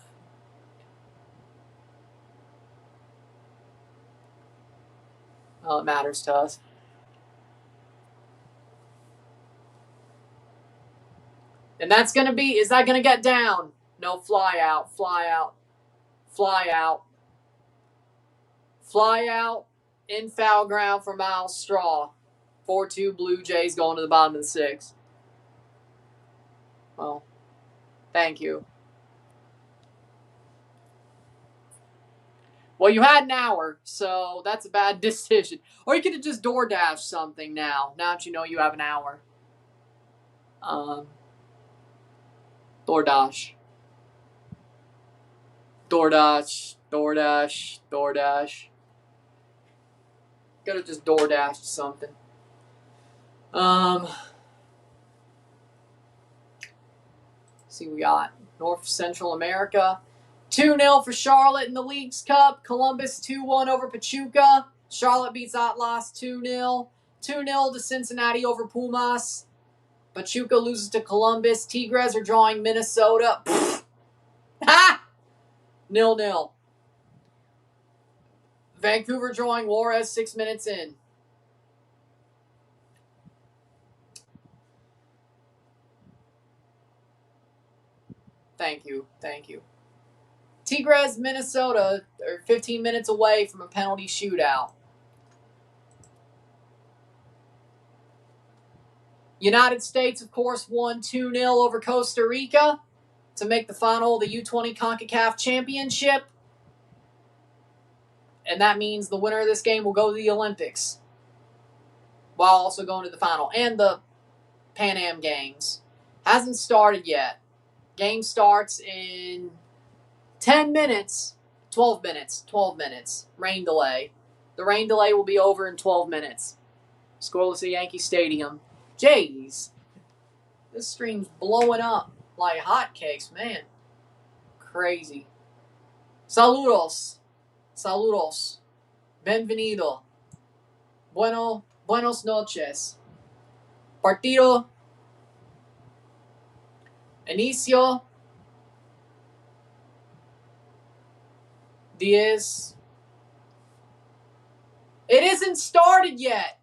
Well, it matters to us. And that's going to be, is that going to get down? No, fly out. Fly out in foul ground for Miles Straw. 4-2 Blue Jays going to the bottom of the sixth. Well, thank you. Well, you had an hour, so that's a bad decision. Or you could have just DoorDash something now that you know you have an hour. DoorDash. Could have just DoorDashed something. See, we got North Central America. 2-0 for Charlotte in the Leagues Cup. Columbus 2-1 over Pachuca. Charlotte beats Atlas 2-0. 2-0 to Cincinnati over Pumas. Pachuca loses to Columbus. Tigres are drawing Minnesota. Ha! 0-0. Vancouver drawing Juarez 6 minutes in. Thank you. Tigres, Minnesota are 15 minutes away from a penalty shootout. United States, of course, won 2-0 over Costa Rica to make the final of the U20 CONCACAF Championship. And that means the winner of this game will go to the Olympics while also going to the final. And the Pan Am Games. Hasn't started yet. Game starts in 10 minutes. 12 minutes. Rain delay. The rain delay will be over in 12 minutes. Scoreless at Yankee Stadium. Jeez. This stream's blowing up like hotcakes, man. Crazy. Saludos. Bienvenido. Buenos noches. Partido. Inicio. 10. It isn't started yet.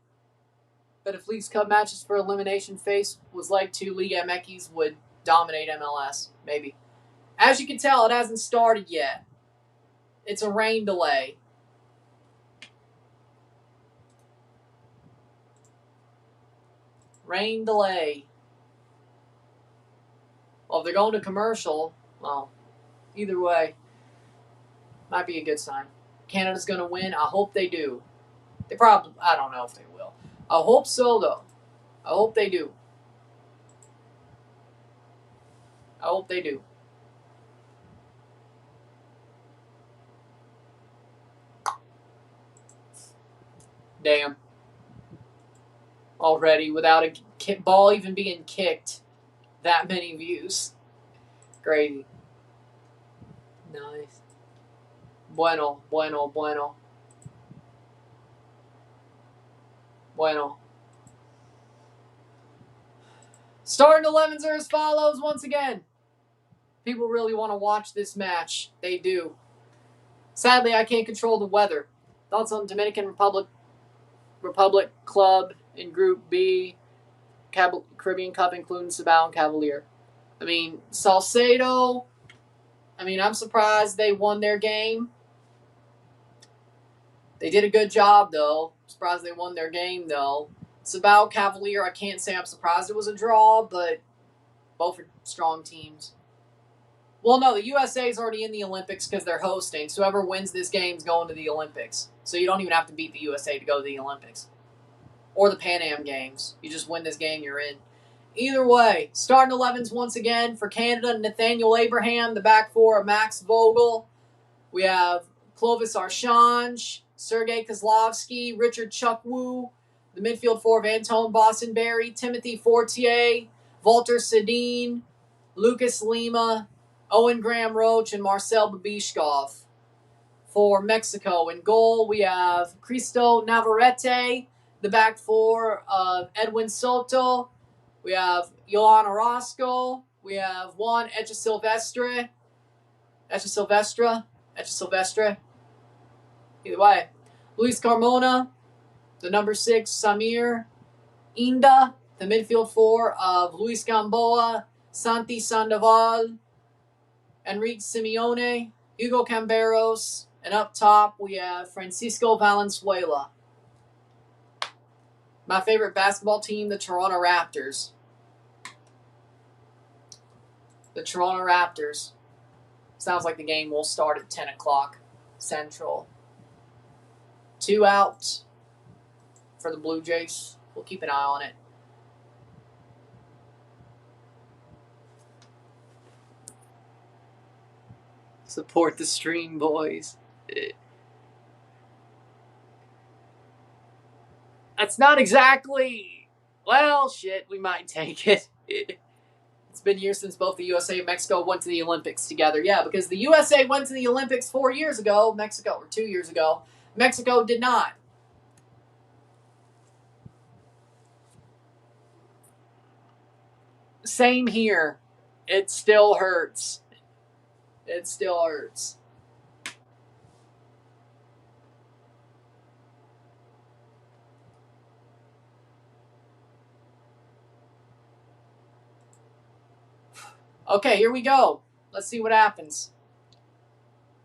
But if Leagues Cup matches for elimination phase was like 2, Liga MX would dominate MLS. Maybe. As you can tell, it hasn't started yet. It's a rain delay. Rain delay. Well, if they're going to commercial, well, either way, might be a good sign. Canada's going to win. I hope they do. They probably, I don't know if they will. I hope so, though. I hope they do. Damn. Already, without a ball even being kicked, that many views. Crazy. Nice. Bueno. Bueno. Starting 11s are as follows once again. People really want to watch this match. They do. Sadly, I can't control the weather. Thoughts on Dominican Republic Club in Group B, Caribbean Cup, including Sabao and Cavalier. I mean, Salcedo, I'm surprised they won their game. They did a good job, though. Surprised they won their game, though. Sabao, Cavalier, I can't say I'm surprised it was a draw, but both are strong teams. Well, no, the USA is already in the Olympics because they're hosting. So whoever wins this game is going to the Olympics. So you don't even have to beat the USA to go to the Olympics. Or the Pan Am Games. You just win this game, you're in. Either way, starting 11s once again for Canada, Nathaniel Abraham, the back four of Max Vogel. We have Clovis Archange, Sergei Kozlovsky, Richard Chukwu, the midfield four of Anton Bossenberry, Timothy Fortier, Walter Sedin, Lucas Lima, Owen Graham Roach, and Marcel Babishkov. For Mexico, in goal, we have Cristo Navarrete, the back four of Edwin Soto. We have Johan Orozco. We have Juan Echesilvestre. Either way. Luis Carmona, the number 6, Samir Inda, the midfield four of Luis Gamboa, Santi Sandoval, Enrique Simeone, Hugo Camberos, and up top we have Francisco Valenzuela. My favorite basketball team, the Toronto Raptors. The Toronto Raptors. Sounds like the game will start at 10 o'clock Central. 2 out for the Blue Jays. We'll keep an eye on it. Support the stream, boys. That's not exactly... Well, shit, we might take it. It's been years since both the USA and Mexico went to the Olympics together. Yeah, because the USA went to the Olympics 4 years ago. 2 years ago. Mexico did not. Same here. It still hurts. It still hurts. Okay, here we go. Let's see what happens.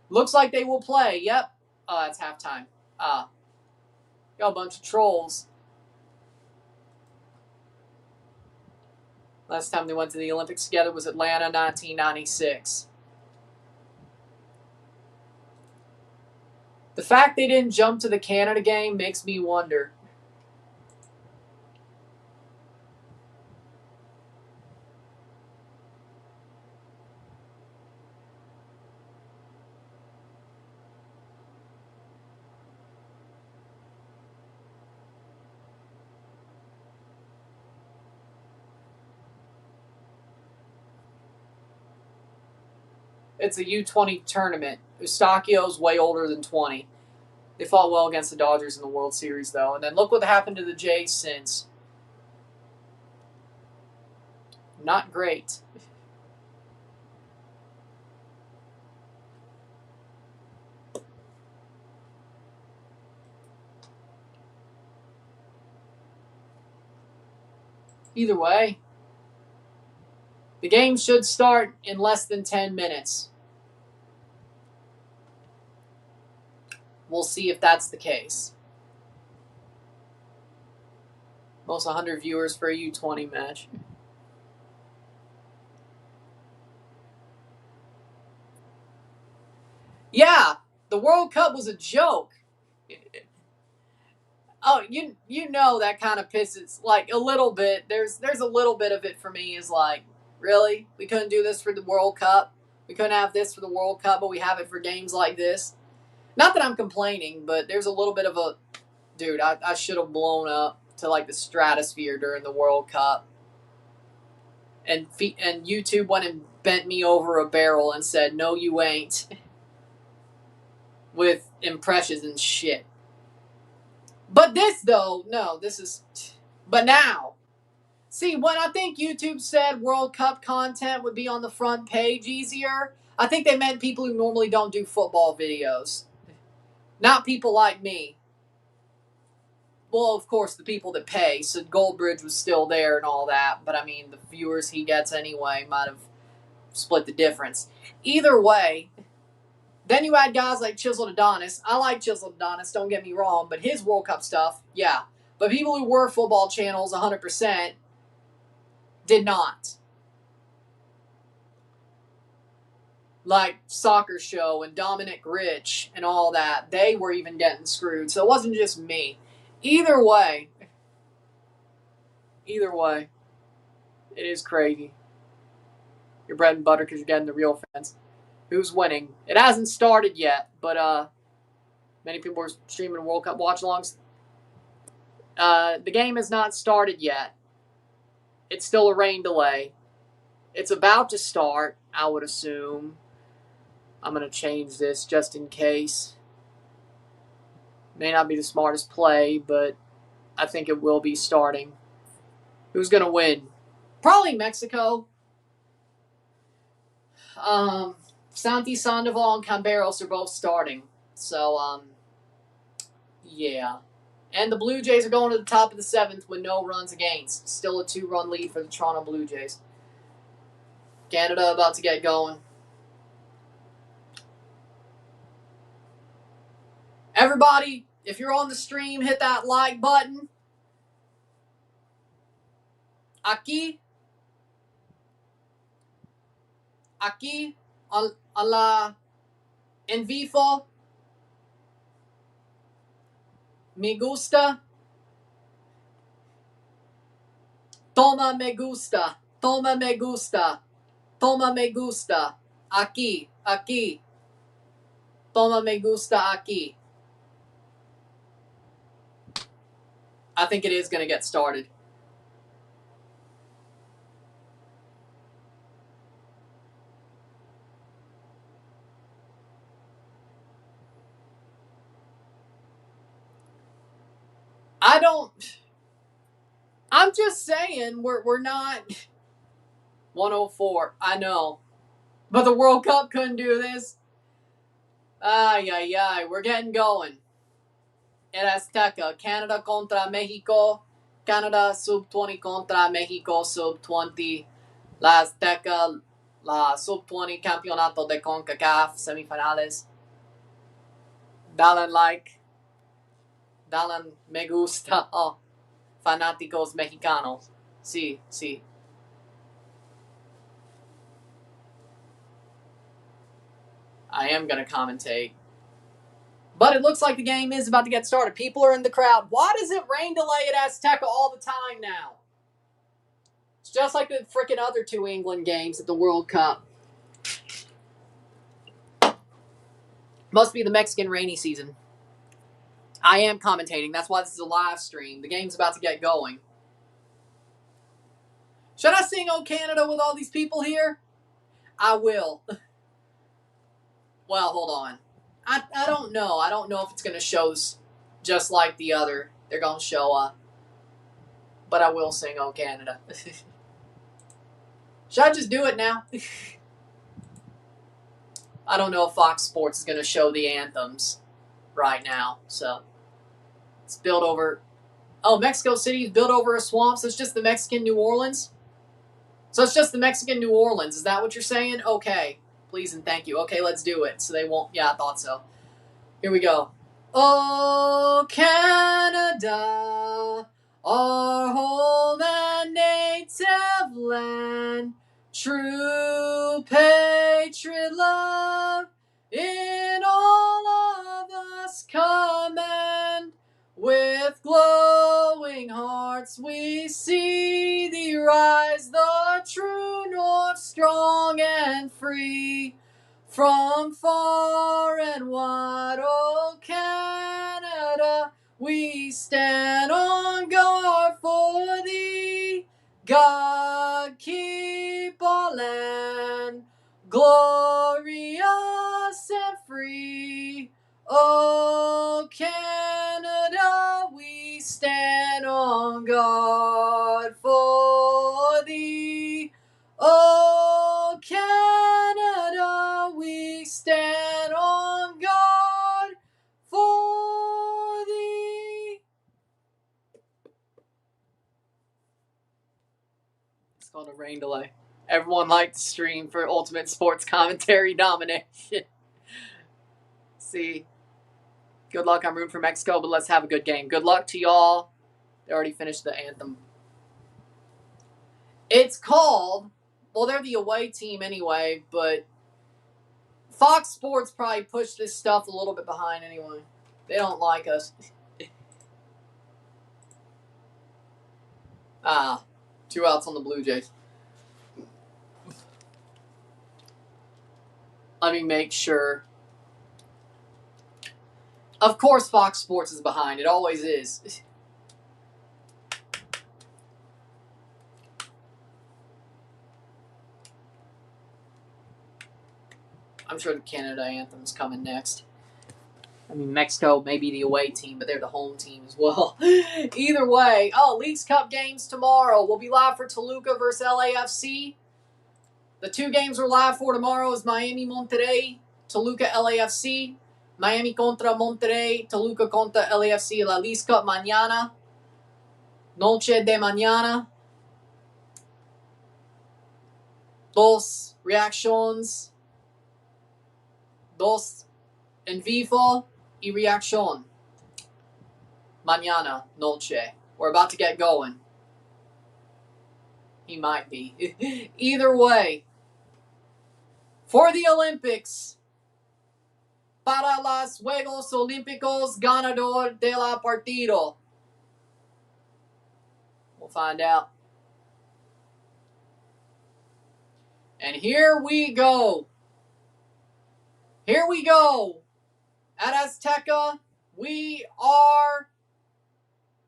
Looks like they will play. Yep. Oh, that's halftime. Got a bunch of trolls. Last time they went to the Olympics together was Atlanta, 1996. The fact they didn't jump to the Canada game makes me wonder. It's a U20 tournament. Eustachio's way older than 20. They fought well against the Dodgers in the World Series, though. And then look what happened to the Jays since. Not great. Either way, the game should start in less than 10 minutes. We'll see if that's the case. Most 100 viewers for a U20 match. Yeah, the World Cup was a joke. Oh, you know that kind of pisses, like, a little bit. There's a little bit of it for me is like, really? We couldn't do this for the World Cup? We couldn't have this for the World Cup, but we have it for games like this? Not that I'm complaining, but there's a little bit of a... Dude, I should have blown up to, like, the stratosphere during the World Cup. And YouTube went and bent me over a barrel and said, no, you ain't. With impressions and shit. But this, though, no, this is... But now... See, when I think YouTube said World Cup content would be on the front page easier, I think they meant people who normally don't do football videos. Not people like me. Well, of course, the people that pay. So Goldbridge was still there and all that. But, I mean, the viewers he gets anyway might have split the difference. Either way, then you had guys like Chiseled Adonis. I like Chiseled Adonis, don't get me wrong. But his World Cup stuff, yeah. But people who were football channels 100% did not. Like Soccer Show and Dominic Rich and all that. They were even getting screwed. So it wasn't just me. Either way, it is crazy. Your bread and butter because you're getting the real fans. Who's winning? It hasn't started yet, but many people are streaming World Cup watch-alongs. The game has not started yet. It's still a rain delay. It's about to start, I would assume. I'm going to change this just in case. May not be the smartest play, but I think it will be starting. Who's going to win? Probably Mexico. Santi Sandoval and Camberos are both starting. So, yeah. And the Blue Jays are going to the top of the 7th with no runs against. Still a 2-run lead for the Toronto Blue Jays. Canada about to get going. Everybody, if you're on the stream, hit that like button. Aquí, a la en vivo, me gusta. Toma me gusta, toma me gusta, toma me gusta. Aquí. Toma me gusta aquí. I think it is going to get started. I'm just saying we're not 104. I know. But the World Cup couldn't do this. Ay. We're getting going. El Azteca. Canada contra Mexico. Canada sub-20 contra Mexico sub-20. La Azteca. La sub-20 campeonato de CONCACAF semifinales. Dalen like. Dalen me gusta. Oh. Fanáticos mexicanos. Sí. I am going to commentate. But it looks like the game is about to get started. People are in the crowd. Why does it rain delay at Azteca all the time now? It's just like the freaking other 2 England games at the World Cup. Must be the Mexican rainy season. I am commentating. That's why this is a live stream. The game's about to get going. Should I sing "Oh Canada" with all these people here? I will. Well, hold on. I don't know. I don't know if it's going to show just like the other. They're going to show but I will sing "Oh Canada." Should I just do it now? I don't know if Fox Sports is going to show the anthems right now. So, it's built over... Oh, Mexico City is built over a swamp, so it's just the Mexican New Orleans? So it's just the Mexican New Orleans. Is that what you're saying? Okay. Please and thank you. Okay, let's do it. So they won't... Yeah, I thought so. Here we go. Oh, Canada, our home and native land, true patriot love in all of us commend. With glowing hearts we see thee rise, the true north, strong and free. From far and wide, oh Canada, we stand on guard for thee. God keep our land glorious and free. Oh Canada, we on guard for thee. Oh, Canada, we stand on guard for thee. It's called a rain delay. Everyone liked the stream for Ultimate Sports Commentary nomination. See, good luck. I'm rooting for Mexico, but let's have a good game. Good luck to y'all. They already finished the anthem. It's called, well, they're the away team anyway, but Fox Sports probably pushed this stuff a little bit behind anyway. They don't like us. 2 outs on the Blue Jays. Let me make sure. Of course Fox Sports is behind. It always is. I'm sure the Canada anthem's coming next. I mean, Mexico may be the away team, but they're the home team as well. Either way. Oh, Leagues Cup games tomorrow. We'll be live for Toluca versus LAFC. The 2 games we're live for tomorrow is Miami-Monterrey, Toluca-LAFC. Miami contra Monterrey, Toluca contra LAFC. La Leagues Cup mañana. Noche de mañana. Dos reacciones. Dos en vivo y reacción. Mañana, noche. We're about to get going. He might be. Either way. For the Olympics. Para los Juegos Olímpicos, ganador de la partido. We'll find out. And here we go. Here we go. At Azteca, we are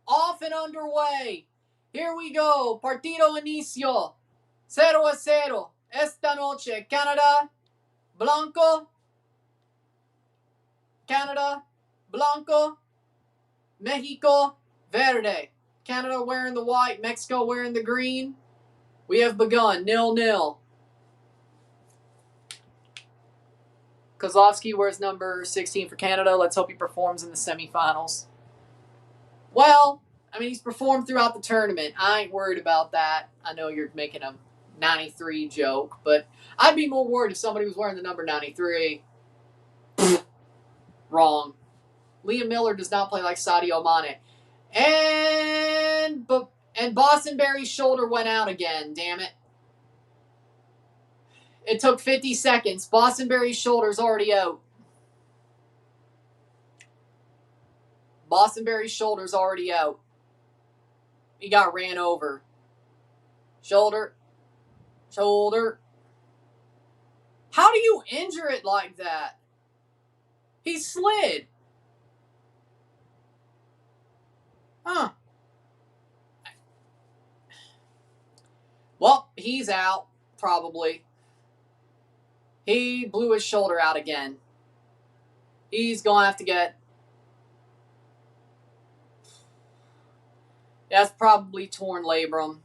off and underway. Here we go. Partido inicio. 0-0. Esta noche. Canada, blanco. Canada, blanco. Mexico, verde. Canada wearing the white. Mexico wearing the green. We have begun. 0-0. Kozlowski wears number 16 for Canada. Let's hope he performs in the semifinals. Well, I mean, he's performed throughout the tournament. I ain't worried about that. I know you're making a 93 joke, but I'd be more worried if somebody was wearing the number 93. Wrong. Liam Miller does not play like Sadio Mane. And Bostonberry's shoulder went out again, damn it. It took 50 seconds. Bostonberry's shoulder's already out. Bostonberry's shoulder's already out. He got ran over. Shoulder. Shoulder. How do you injure it like that? He slid. Huh. Well, he's out, probably. He blew his shoulder out again. He's going to have to get... That's probably torn labrum.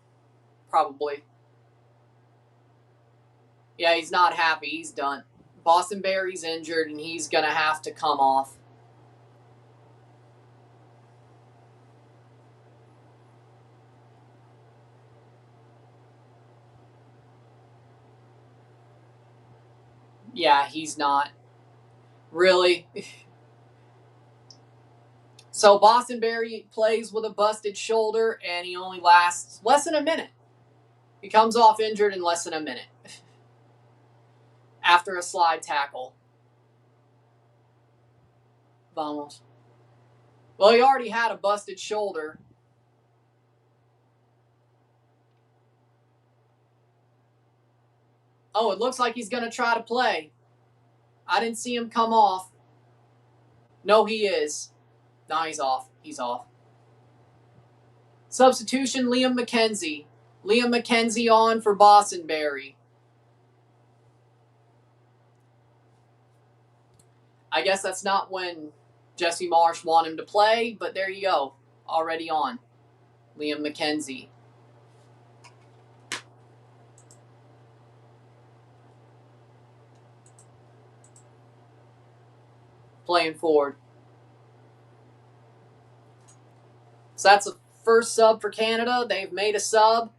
Probably. Yeah, he's not happy. He's done. Bostonberry's injured, and he's going to have to come off. Yeah, he's not. Really? So Bostonberry plays with a busted shoulder, and he only lasts less than a minute. He comes off injured in less than a minute. After a slide tackle. Vamos. Well, he already had a busted shoulder. Oh, it looks like he's going to try to play. I didn't see him come off. No, he is. No, he's off. He's off. Substitution, Liam McKenzie. Liam McKenzie on for Bostonberry. I guess that's not when Jesse Marsh wanted him to play, but there you go. Already on. Liam McKenzie. Playing forward. So that's the first sub for Canada. They've made a sub.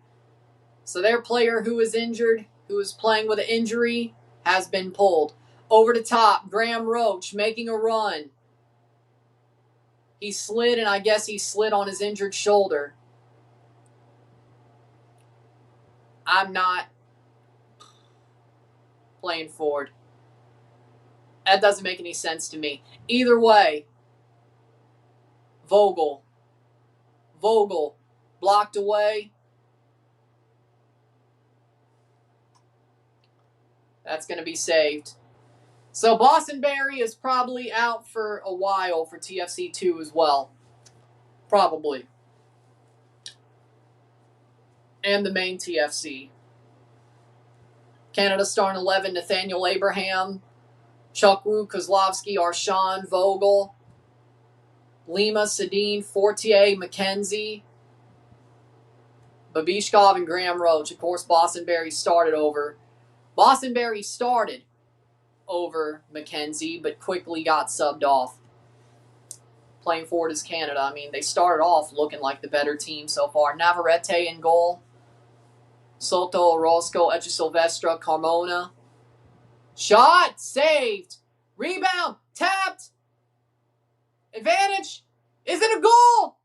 So their player who is injured, who is playing with an injury, has been pulled. Over the top, Graham Roach making a run. He slid, and I guess he slid on his injured shoulder. I'm not playing forward. That doesn't make any sense to me. Either way, Vogel, blocked away. That's going to be saved. So Bostonberry is probably out for a while for TFC2 as well. Probably. And the main TFC. Canada starting 11, Nathaniel Abraham, Chukwu, Kozlowski, Arshawn, Vogel, Lima, Sedin, Fortier, McKenzie, Babishkov, and Graham Roach. Of course, Bostonberry started over McKenzie, but quickly got subbed off. Playing forward is Canada. I mean, they started off looking like the better team so far. Navarrete in goal. Soto, Orozco, Echesilvestre, Carmona. Shot! Saved! Rebound! Tapped! Advantage! Is it a goal?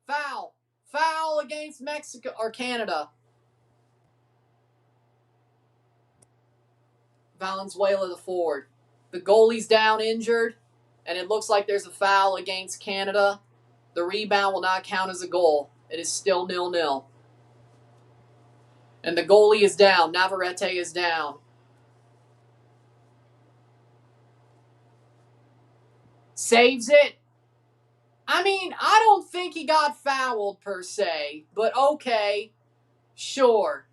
Foul. Foul against Mexico or Canada. Valenzuela the forward. The goalie's down injured, and it looks like there's a foul against Canada. The rebound will not count as a goal. It is still 0-0. And the goalie is down. Navarrete is down. Saves it. I mean, I don't think he got fouled per se, but okay. Sure.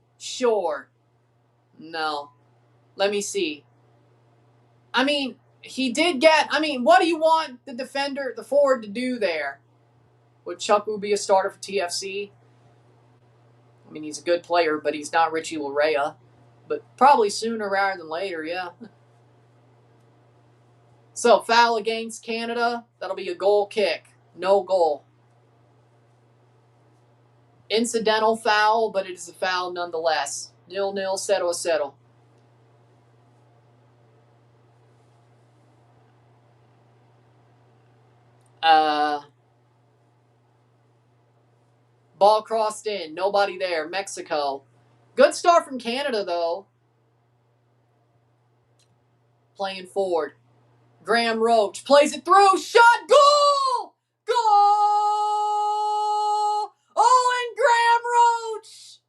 No. Let me see. I mean, he did get... I mean, what do you want the forward to do there? Would Chukwu be a starter for TFC? I mean, he's a good player, but he's not Richie Larea. But probably sooner rather than later, yeah. So, foul against Canada. That'll be a goal kick. No goal. Incidental foul, but it is a foul nonetheless. 0-0, 0-0. Ball crossed in. Nobody there. Mexico. Good start from Canada, though. Playing forward. Graham Roach plays it through. Shot. Goal! Goal! Oh, and Graham Roach.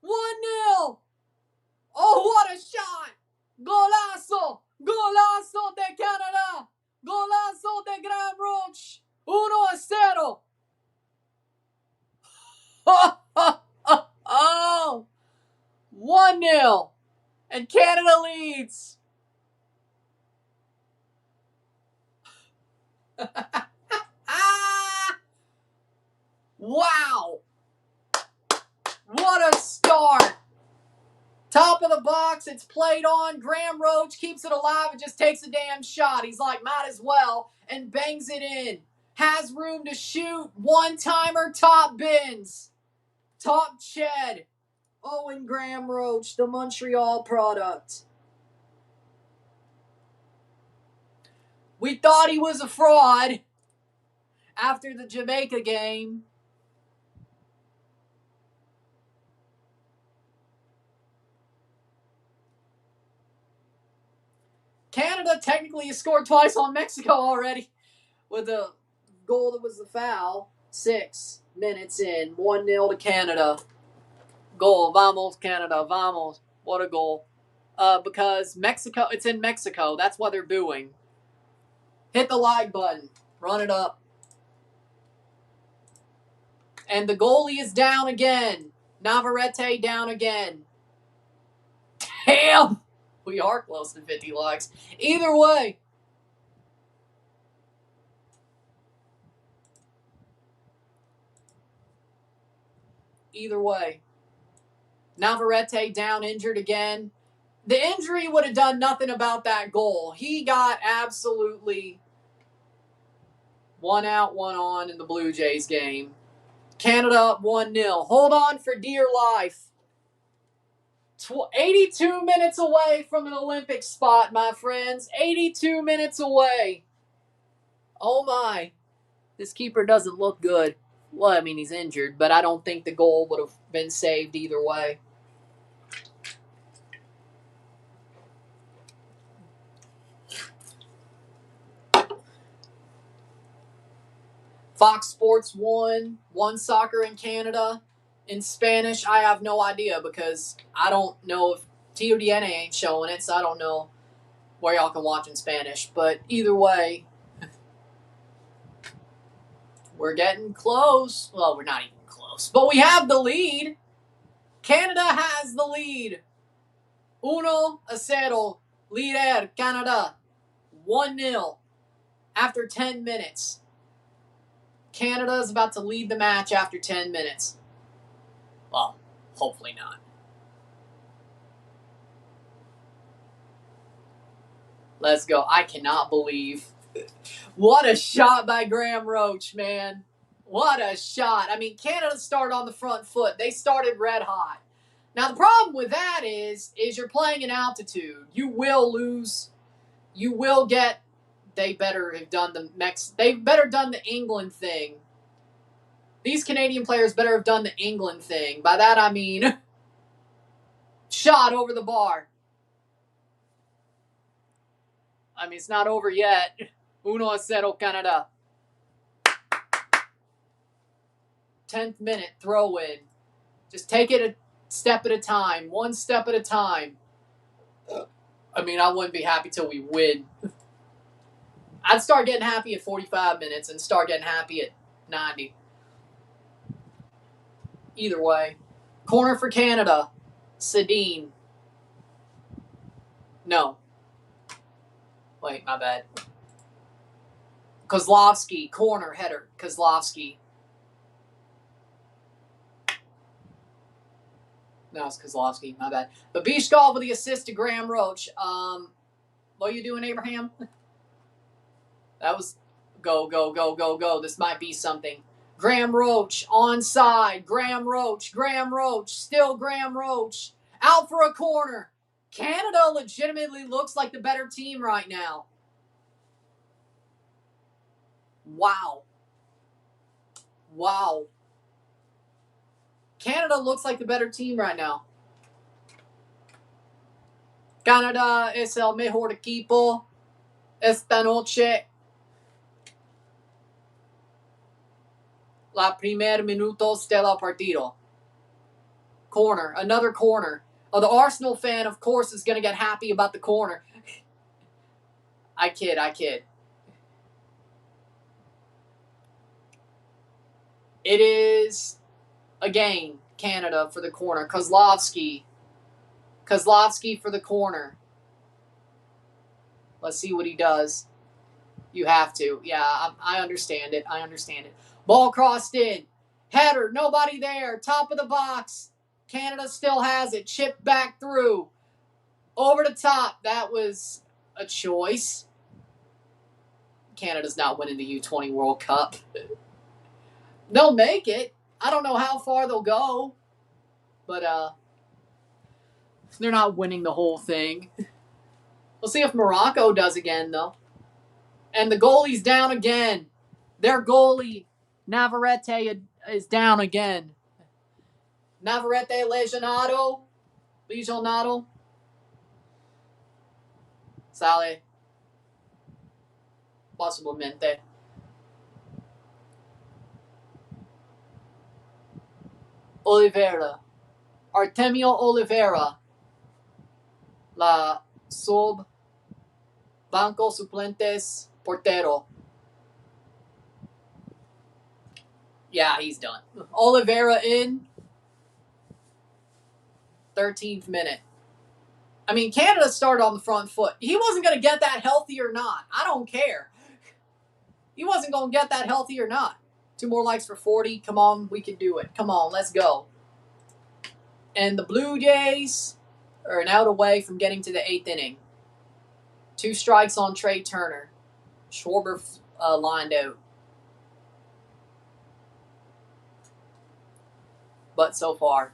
1-0. Oh, what a shot. Golazo. Golazo de Canada. Golazo de Graham Roach. 1-0. Oh, 1-0. And Canada leads. Wow. What a start. Top of the box. It's played on. Graham Roach keeps it alive and just takes a damn shot. He's like, might as well. And bangs it in. Has room to shoot. One-timer, top bins. Top Ched. Owen Graham Roach, the Montreal product. We thought he was a fraud after the Jamaica game. Canada technically has scored twice on Mexico already with a goal that was the foul. 6 minutes in. 1-0 to Canada. Goal. Vamos, Canada. Vamos. What a goal. Because Mexico, it's in Mexico. That's why they're booing. Hit the like button. Run it up. And the goalie is down again. Navarrete down again. Damn! We are close to 50 likes. Either way. Either way. Navarrete down injured again. The injury would have done nothing about that goal. He got absolutely one out, one on in the Blue Jays game. Canada up 1-0. Hold on for dear life. 82 minutes away from an Olympic spot, my friends. 82 minutes away. Oh my. This keeper doesn't look good. Well, I mean, he's injured, but I don't think the goal would have been saved either way. Fox Sports 1, One Soccer in Canada. In Spanish, I have no idea because I don't know if TODNA ain't showing it, so I don't know where y'all can watch in Spanish. But either way, we're getting close. Well, we're not even close, but we have the lead. Canada has the lead. 1-0, líder Canada. 1-0 after 10 minutes. Canada is about to lead the match after 10 minutes. Well, hopefully not. Let's go. I cannot believe. What a shot by Graham Roach, man. What a shot. I mean, Canada started on the front foot. They started red hot. Now, the problem with that is you're playing in altitude. You will lose. You will get. They better have done the England thing. These Canadian players better have done the England thing. By that I mean shot over the bar. I mean, it's not over yet. 1-0 Canada. 10th minute throw in. Just take it a step at a time. One step at a time. I mean, I wouldn't be happy till we win. I'd start getting happy at 45 minutes and start getting happy at 90. Either way. Corner for Canada. Sedin. No. Wait, my bad. Kozlowski. Corner header. Kozlowski. No, it's Kozlowski. My bad. But Bishkov with the assist to Graham Roach. What are you doing, Abraham? That was go, go, go, go, go. This might be something. Graham Roach onside. Graham Roach. Still Graham Roach. Out for a corner. Canada legitimately looks like the better team right now. Wow. Canada looks like the better team right now. Canada es el mejor equipo esta noche. La primer minutos del partido. Corner. Another corner. Oh, the Arsenal fan, of course, is going to get happy about the corner. I kid. It is, again, Canada for the corner. Kozlowski for the corner. Let's see what he does. You have to. Yeah, I understand it. Ball crossed in. Header, nobody there. Top of the box. Canada still has it. Chipped back through. Over the top. That was a choice. Canada's not winning the U20 World Cup. They'll make it. I don't know how far they'll go. But they're not winning the whole thing. We'll see if Morocco does again, though. And the goalie's down again. Their goalie, Navarrete, is down again. Navarrete lesionado. Sale. Possiblemente. Oliveira. Artemio Oliveira. La sub banco suplentes portero. Yeah, he's done. Oliveira in. 13th minute. I mean, Canada started on the front foot. He wasn't going to get that healthy or not. I don't care. He wasn't going to get that healthy or not. 2 more likes for 40. Come on, we can do it. Come on, let's go. And the Blue Jays are an out away from getting to the 8th inning. 2 strikes on Trey Turner. Schwarber lined out. But so far.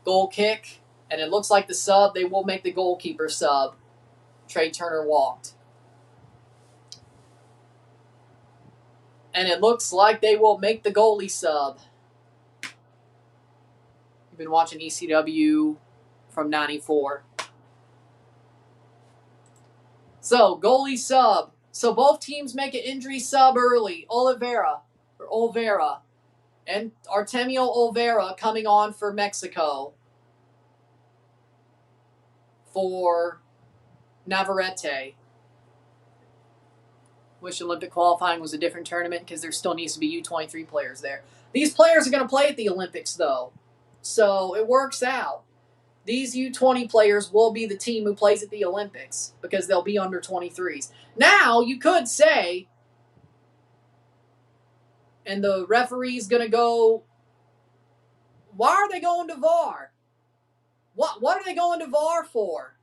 Goal kick. And it looks like the sub, they will make the goalkeeper sub. Trey Turner walked. And it looks like they will make the goalie sub. You've been watching ECW from 94. So, goalie sub. So, both teams make an injury sub early. Olvera. And Artemio Olvera coming on for Mexico. For Navarrete. Wish Olympic qualifying was a different tournament because there still needs to be U23 players there. These players are going to play at the Olympics, though. So it works out. These U20 players will be the team who plays at the Olympics because they'll be under 23s. Now, you could say, and the referee's going to go, why are they going to VAR? What are they going to VAR for?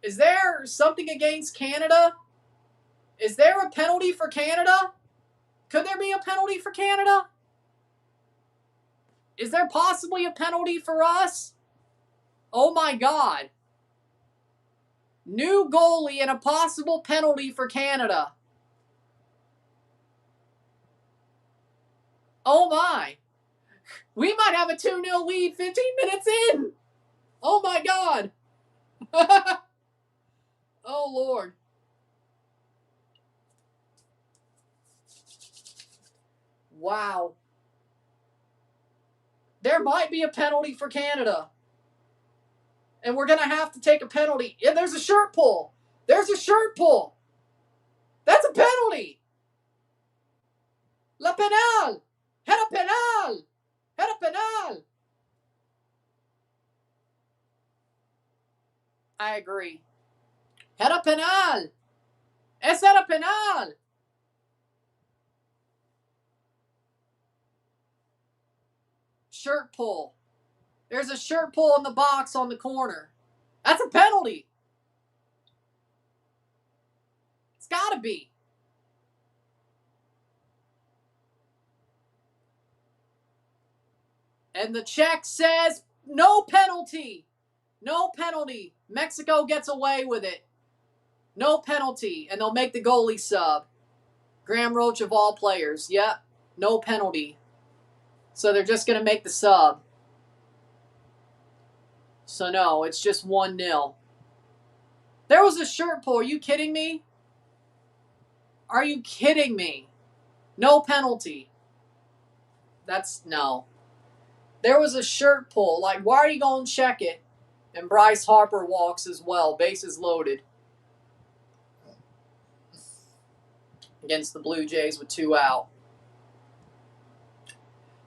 Is there something against Canada? Is there a penalty for Canada? Could there be a penalty for Canada? Is there possibly a penalty for us? Oh my God. New goalie and a possible penalty for Canada. Oh my. We might have a 2-0 lead 15 minutes in. Oh my God. Oh Lord. Wow. There might be a penalty for Canada. And we're going to have to take a penalty. Yeah, there's a shirt pull. There's a shirt pull. That's a penalty. La penal. Era penal. Era penal. I agree. Era penal. Es era penal. Shirt pull. There's a shirt pull in the box on the corner. That's a penalty. It's got to be. And the check says no penalty. No penalty. Mexico gets away with it. No penalty. And they'll make the goalie sub. Graham Roach of all players. Yep. No penalty. So they're just going to make the sub. So no, it's just 1-0. There was a shirt pull. Are you kidding me? Are you kidding me? No penalty. That's no. There was a shirt pull. Like, why are you going to check it? And Bryce Harper walks as well. Bases loaded. Against the Blue Jays with 2 out.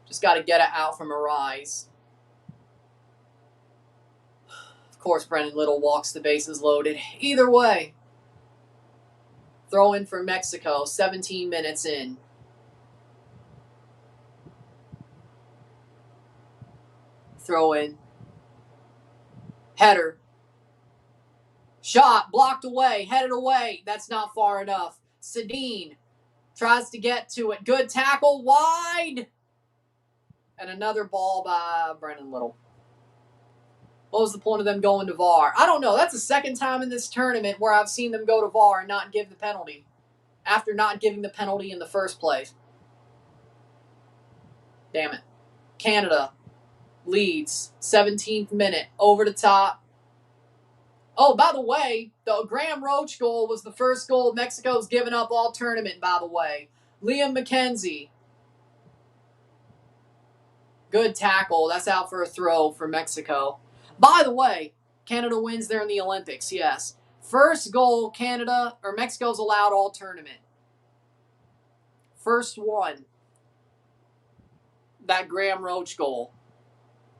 Just got to get it out from Arise. Of course, Brendan Little walks the bases loaded. Either way. Throw in for Mexico. 17 minutes in. Throw in. Header. Shot. Blocked away. Headed away. That's not far enough. Sedin tries to get to it. Good tackle. Wide. And another ball by Brendan Little. What was the point of them going to VAR? I don't know. That's the second time in this tournament where I've seen them go to VAR and not give the penalty. After not giving the penalty in the first place. Damn it. Canada leads. 17th minute. Over the top. Oh, by the way, the Graham Roach goal was the first goal Mexico's given up all tournament, by the way. Liam McKenzie. Good tackle. That's out for a throw for Mexico. By the way, Canada wins there in the Olympics, yes. First goal, Canada, or Mexico's allowed all tournament. First one. That Graham Roach goal.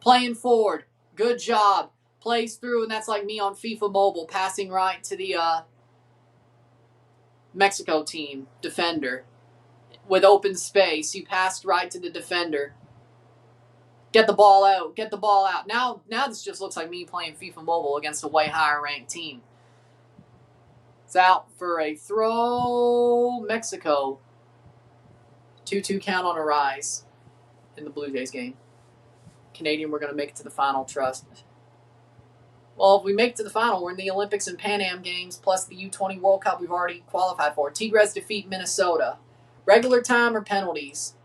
Playing forward. Good job. Plays through, and that's like me on FIFA Mobile, passing right to the Mexico team defender. with open space. You passed right to the defender. Get the ball out. Get the ball out. Now this just looks like me playing FIFA Mobile against a way higher ranked team. It's out for a throw. Mexico. 2-2 count on a rise in the Blue Jays game. Canadian, we're going to make it to the final, trust. Well, if we make it to the final, we're in the Olympics and Pan Am Games, plus the U20 World Cup we've already qualified for. Tigres defeat Minnesota. Regular time or penalties?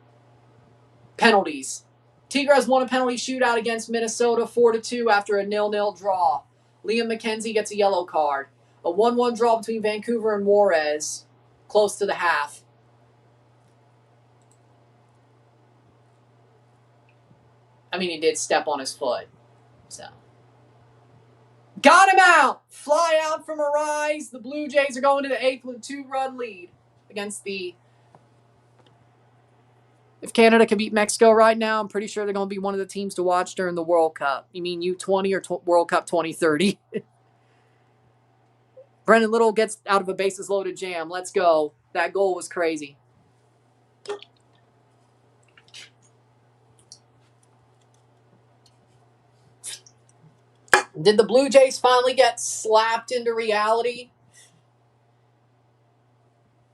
Penalties. Tigres won a penalty shootout against Minnesota 4-2 after a 0-0 draw. Liam McKenzie gets a yellow card. A 1-1 draw between Vancouver and Juarez, close to the half. I mean, he did step on his foot. So. Got him out! Fly out from a rise. The Blue Jays are going to the 8th with a 2-run lead against the... If Canada can beat Mexico right now, I'm pretty sure they're going to be one of the teams to watch during the World Cup. You mean U20 or World Cup 2030? Brendan Little gets out of a bases-loaded jam. Let's go. That goal was crazy. Did the Blue Jays finally get slapped into reality?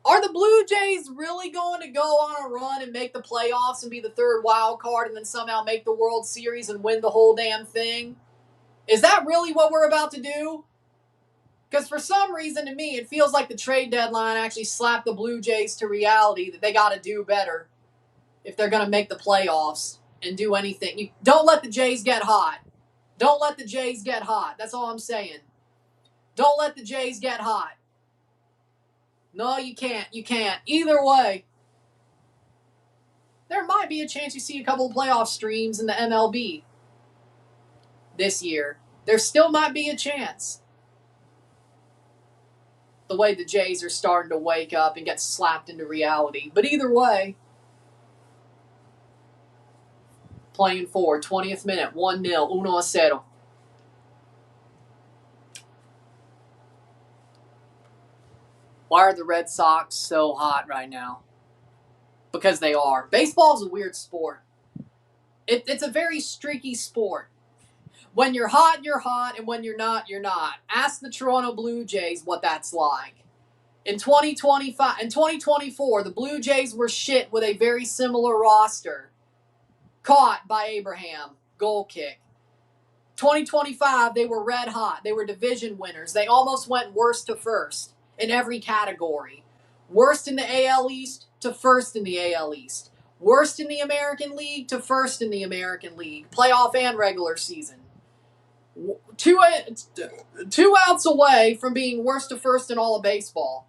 Are the Blue Jays really going to go on a run and make the playoffs and be the 3rd wild card and then somehow make the World Series and win the whole damn thing? Is that really what we're about to do? Because for some reason to me, it feels like the trade deadline actually slapped the Blue Jays to reality that they got to do better if they're going to make the playoffs and do anything. Don't let the Jays get hot. Don't let the Jays get hot. That's all I'm saying. Don't let the Jays get hot. No, you can't. You can't. Either way, there might be a chance you see a couple of playoff streams in the MLB this year. There still might be a chance. The way the Jays are starting to wake up and get slapped into reality. But either way, playing forward, 20th minute, 1-0, 1-0. Why are the Red Sox so hot right now? Because they are. Baseball is a weird sport. It's a very streaky sport. When you're hot, and when you're not, you're not. Ask the Toronto Blue Jays what that's like. In 2024, the Blue Jays were shit with a very similar roster. Caught by Abraham. Goal kick. 2025, they were red hot. They were division winners. They almost went worst to first in every category. Worst in the AL East to first in the AL East. Worst in the American League to first in the American League. Playoff and regular season. Two outs away from being worst to first in all of baseball.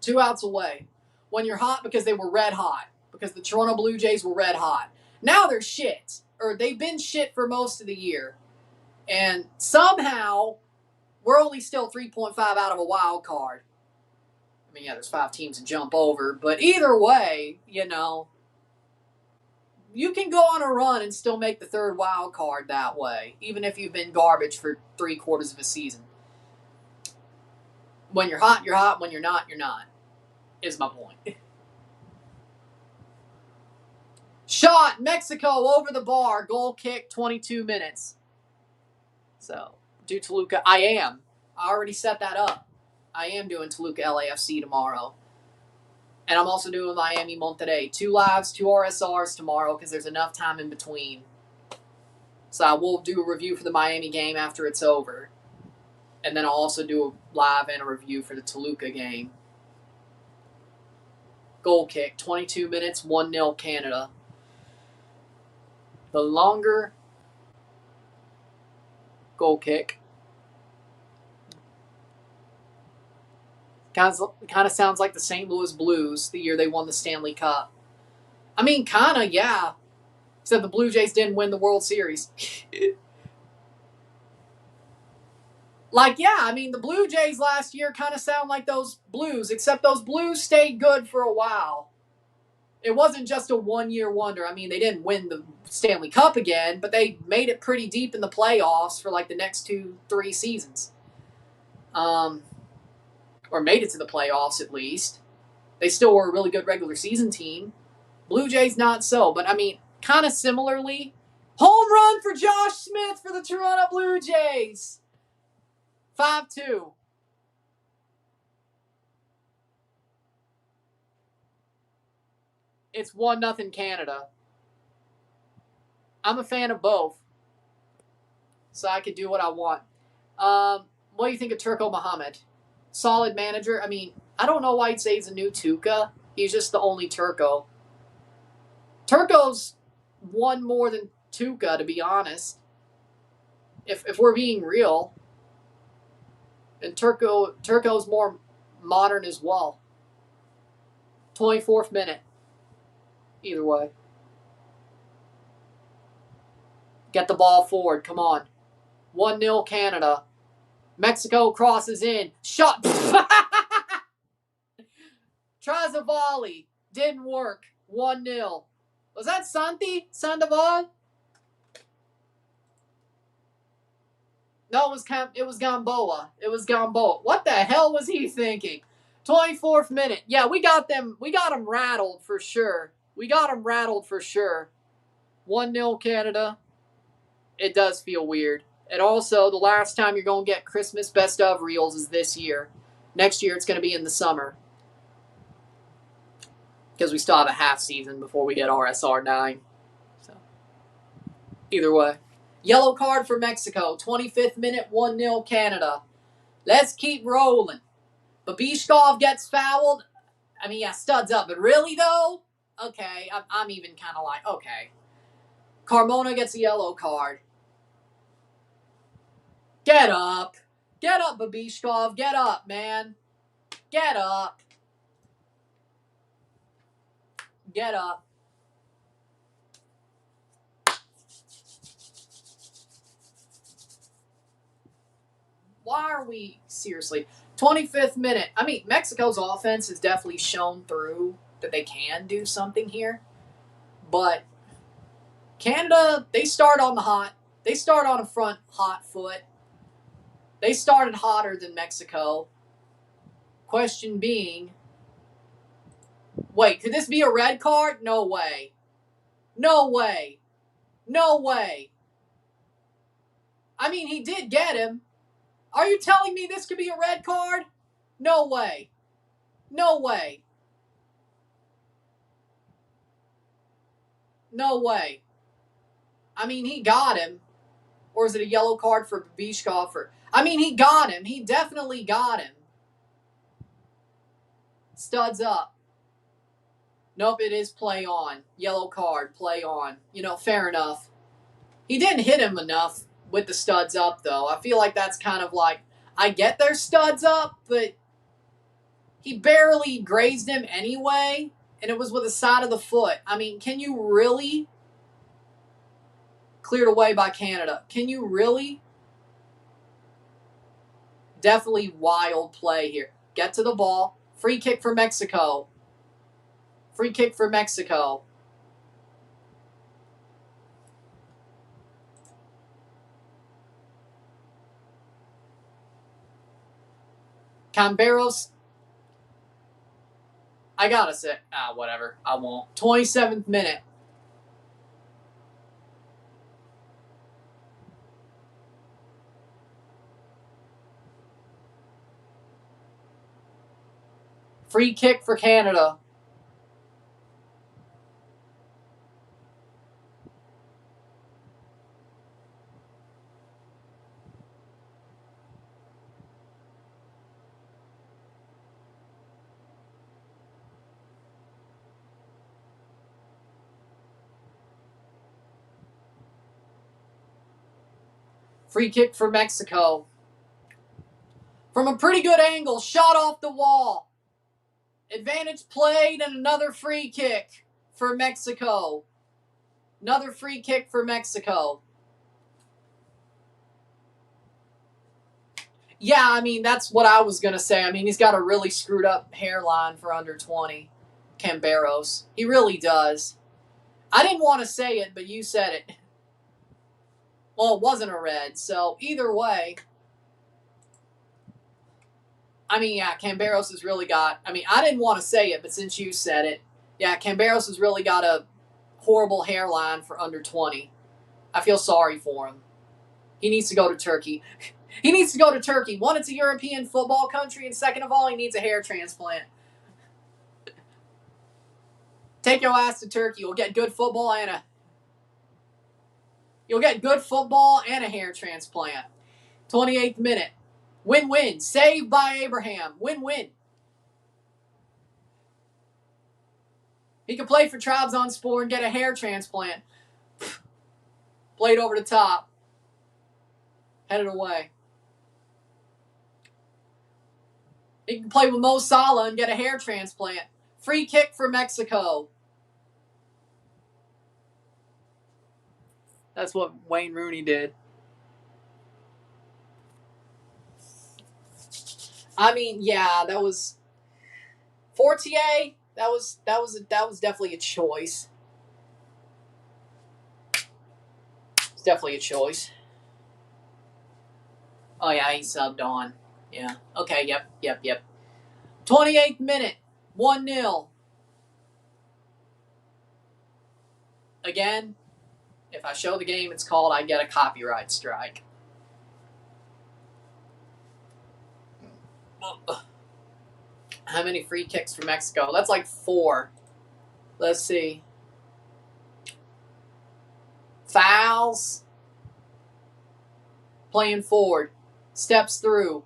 2 outs away. When you're hot because they were red hot. Because the Toronto Blue Jays were red hot. Now they're shit. Or they've been shit for most of the year. And somehow, we're only still 3.5 out of a wild card. I mean, yeah, there's 5 teams to jump over. But either way, you can go on a run and still make the 3rd wild card that way. Even if you've been garbage for 3/4 of a season. When you're hot, you're hot. When you're not, you're not. Is my point. Shot, Mexico over the bar. Goal kick, 22 minutes. So, do Toluca. I already set that up. I am doing Toluca LAFC tomorrow. And I'm also doing Miami Monterrey. 2 lives, 2 RSRs tomorrow because there's enough time in between. So I will do a review for the Miami game after it's over. And then I'll also do a live and a review for the Toluca game. Goal kick, 22 minutes, 1-0 Canada. The longer goal kick. Kind of sounds like the St. Louis Blues the year they won the Stanley Cup. I mean, kind of, yeah. Except the Blue Jays didn't win the World Series. The Blue Jays last year kind of sound like those Blues, except those Blues stayed good for a while. It wasn't just a one-year wonder. I mean, they didn't win the Stanley Cup again, but they made it pretty deep in the playoffs for like the next 2-3 seasons. Or made it to the playoffs at least. They still were a really good regular season team. Blue Jays not so, but I mean, kind of similarly. Home run for Josh Smith for the Toronto Blue Jays. 5-2. It's 1-0 Canada. I'm a fan of both, so I can do what I want. What do you think of Turco Muhammad? Solid manager. I mean, I don't know why you'd say he's a new Tuca. He's just the only Turco. Turco's won more than Tuca, to be honest. If we're being real. And Turco's more modern as well. 24th minute. Either way. Get the ball forward. Come on. 1-0 Canada. Mexico crosses in. Shot. Tries a volley. Didn't work. 1-0. Was that Sandoval? No, it was Gamboa. It was Gamboa. What the hell was he thinking? 24th minute. Yeah, we got them rattled for sure. 1-0 Canada. It does feel weird. And also, the last time you're going to get Christmas best of reels is this year. Next year, it's going to be in the summer. Because we still have a half season before we get RSR 9. So, either way. Yellow card for Mexico. 25th minute, 1-0 Canada. Let's keep rolling. Babishkov gets fouled. I mean, yeah, studs up. But really, though? Okay, I'm even kind of like, okay. Carmona gets a yellow card. Get up. Get up, Babishkov. Get up, man. Get up. Get up. Why are we... Seriously. 25th minute. I mean, Mexico's offense has definitely shown through that they can do something here. But Canada, they start on a front hot foot. They started hotter than Mexico. Question being, wait, could this be a red card? No way. No way. No way. I mean, he did get him. Are you telling me this could be a red card? No way. No way. No way. I mean, he got him. Or is it a yellow card for Babishkov? I mean, he got him. He definitely got him. Studs up. Nope, it is play on. Yellow card, play on. You know, fair enough. He didn't hit him enough with the studs up, though. I feel like that's kind of like, I get their studs up, but he barely grazed him anyway, and it was with the side of the foot. I mean, can you really? Cleared away by Canada. Can you really? Definitely wild play here. Get to the ball. Free kick for Mexico. Free kick for Mexico. Camberos. I gotta say. Whatever. I won't. 27th minute. Free kick for Canada. Free kick for Mexico. From a pretty good angle, shot off the wall. Advantage played and another free kick for Mexico. Another free kick for Mexico. Yeah, I mean, that's what I was going to say. I mean, he's got a really screwed up hairline for under 20. Camberos. He really does. I didn't want to say it, but you said it. Well, it wasn't a red, so either way. I mean, yeah, Camberos has really got... I mean, I didn't want to say it, but since you said it, yeah, Camberos has really got a horrible hairline for under 20. I feel sorry for him. He needs to go to Turkey. He needs to go to Turkey. One, it's a European football country, and second of all, he needs a hair transplant. Take your ass to Turkey. You'll get good football and a... You'll get good football and a hair transplant. 28th minute. Win-win. Saved by Abraham. Win-win. He could play for Trabzonspor and get a hair transplant. Played over the top. Headed away. He can play with Mo Salah and get a hair transplant. Free kick for Mexico. That's what Wayne Rooney did. I mean, yeah, that was Fortier. That was definitely a choice. It's definitely a choice. Oh yeah, he subbed on. Yeah. Okay. Yep. 28th minute. 1-0. Again, if I show the game it's called, I get a copyright strike. How many free kicks for Mexico? That's like 4. Let's see. Fouls. Playing forward. Steps through.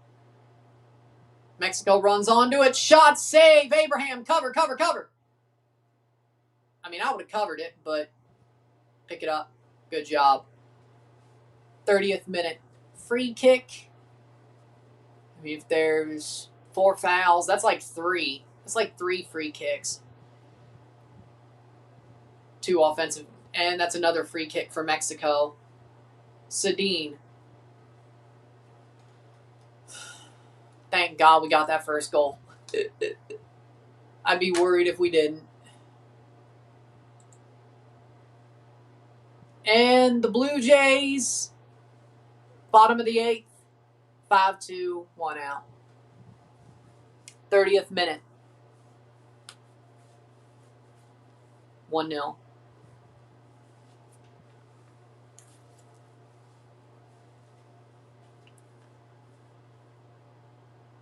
Mexico runs onto it. Shot, save. Abraham, cover. I mean, I would have covered it, but pick it up. Good job. 30th minute. Free kick. I mean, if there's 4 fouls, that's like 3. That's like 3 free kicks. 2 offensive. And that's another free kick for Mexico. Sedin. Thank God we got that first goal. I'd be worried if we didn't. And the Blue Jays, bottom of the 8th, 5-2, 1 out. 30th minute. 1-0.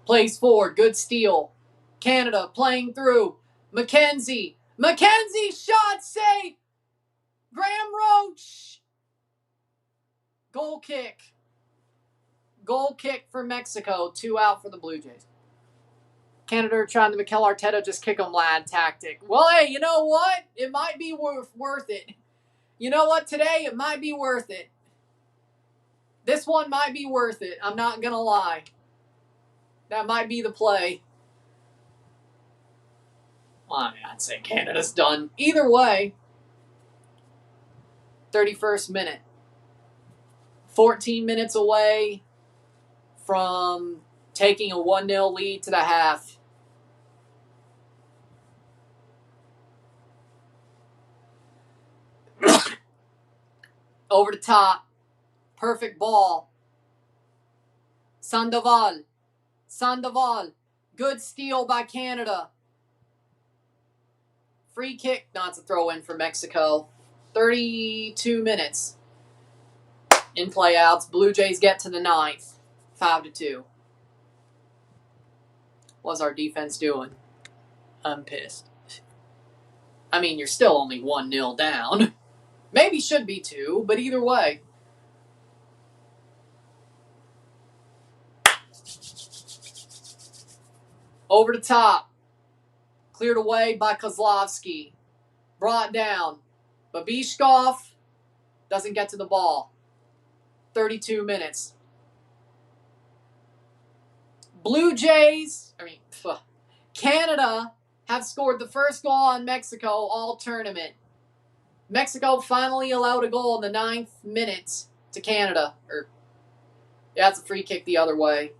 Plays forward. Good steal. Canada playing through. McKenzie. Shot save. Graham Roach. Goal kick. Goal kick for Mexico. 2 out for the Blue Jays. Canada are trying the Mikel Arteta just kick 'em lad tactic. Well, hey, you know what? It might be worth it. You know what? Today, it might be worth it. This one might be worth it. I'm not going to lie. That might be the play. Well, I mean, I'd say Canada's done. Either way, 31st minute. 14 minutes away from taking a 1-0 lead to the half. Over the top. Perfect ball. Sandoval. Good steal by Canada. Free kick. Not to throw in for Mexico. 32 minutes. In play outs. Blue Jays get to the 9th. 5-2. What's our defense doing? I'm pissed. I mean, you're still only 1-0 down. Maybe should be 2, but either way. Over the top. Cleared away by Kozlovsky. Brought down. Babishkov doesn't get to the ball. 32 minutes. Canada have scored the first goal on Mexico all tournament. Mexico finally allowed a goal in the 9th minute to Canada. Yeah, it's a free kick the other way.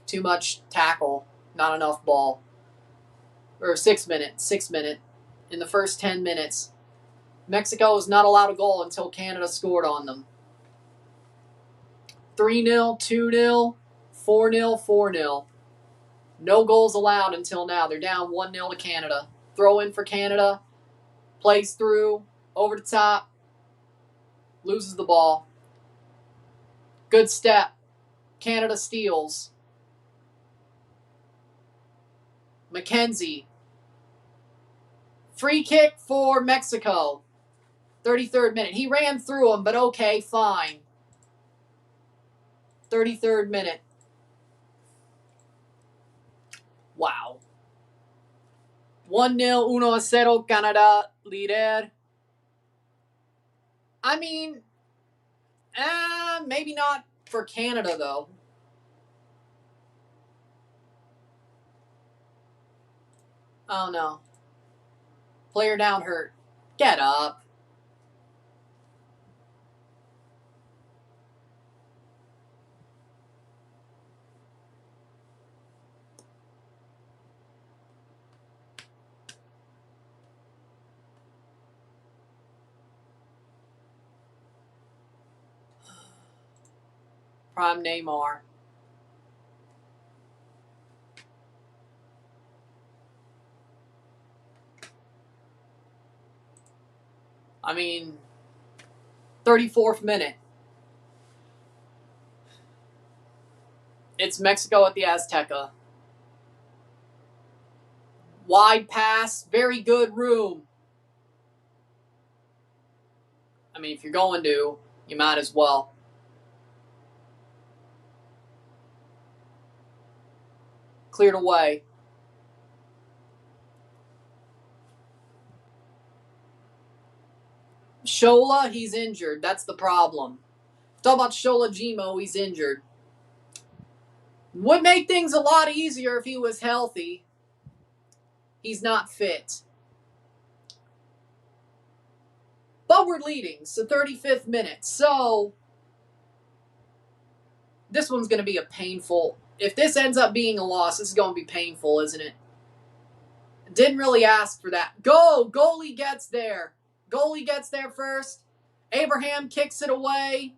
Too much tackle. Not enough ball. Or 6 minute. In the first 10 minutes. Mexico was not allowed a goal until Canada scored on them. 3-0, 2-0, 4-0, 4-0. No goals allowed until now. They're down 1-0 to Canada. Throw in for Canada. Plays through. Over the top. Loses the ball. Good step. Canada steals. McKenzie. Free kick for Mexico. 33rd minute. He ran through him, but okay, fine. 33rd minute. Wow. 1-0, 1-0, Canada, líder. I mean, maybe not for Canada, though. Oh, no. Player down hurt. Get up. Prime Neymar. I mean, 34th minute. It's Mexico at the Azteca. Wide pass, very good room. I mean, if you're going to, you might as well. Cleared away. Shola, he's injured. That's the problem. Talk about Shola Jimo, he's injured. Would make things a lot easier if he was healthy. He's not fit. But we're leading, so 35th minute. So, this one's going to be a painful... If this ends up being a loss, this is going to be painful, isn't it? Didn't really ask for that. Go! Goalie gets there. Goalie gets there first. Abraham kicks it away.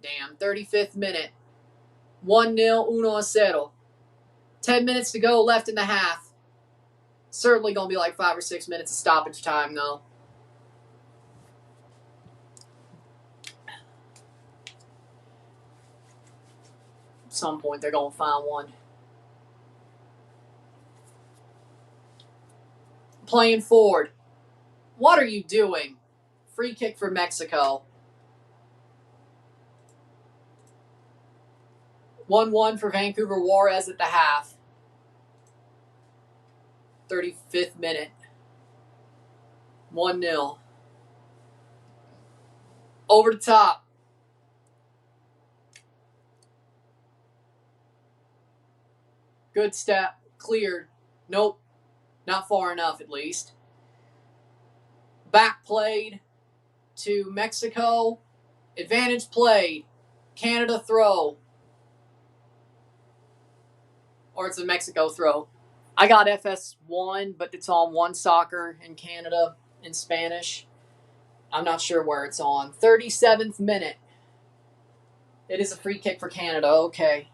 Damn, 35th minute. 1-0, 1-0. 10 minutes to go left in the half. Certainly going to be like 5 or 6 minutes of stoppage time, though. At some point, they're going to find one. Playing forward. What are you doing? Free kick for Mexico. 1-1 for Vancouver Juarez at the half. 35th minute. 1-0. Over the top. Good step. Cleared. Nope. Not far enough, at least. Back played to Mexico. Advantage played. Canada throw. Or it's a Mexico throw. I got FS1, but it's on One Soccer in Canada in Spanish. I'm not sure where it's on. 37th minute. It is a free kick for Canada. Okay.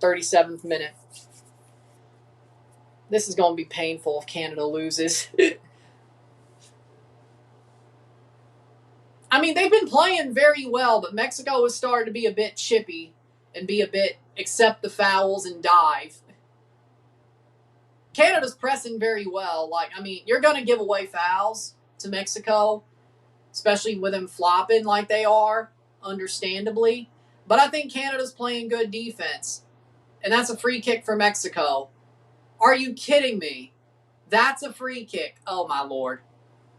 .37th minute. This is going to be painful if Canada loses. I mean, they've been playing very well, but Mexico has started to be a bit chippy and be a bit accept the fouls and dive. Canada's pressing very well. Like, I mean, you're going to give away fouls to Mexico, especially with them flopping like they are, understandably. But I think Canada's playing good defense. And that's a free kick for Mexico. Are you kidding me? That's a free kick. Oh, my Lord.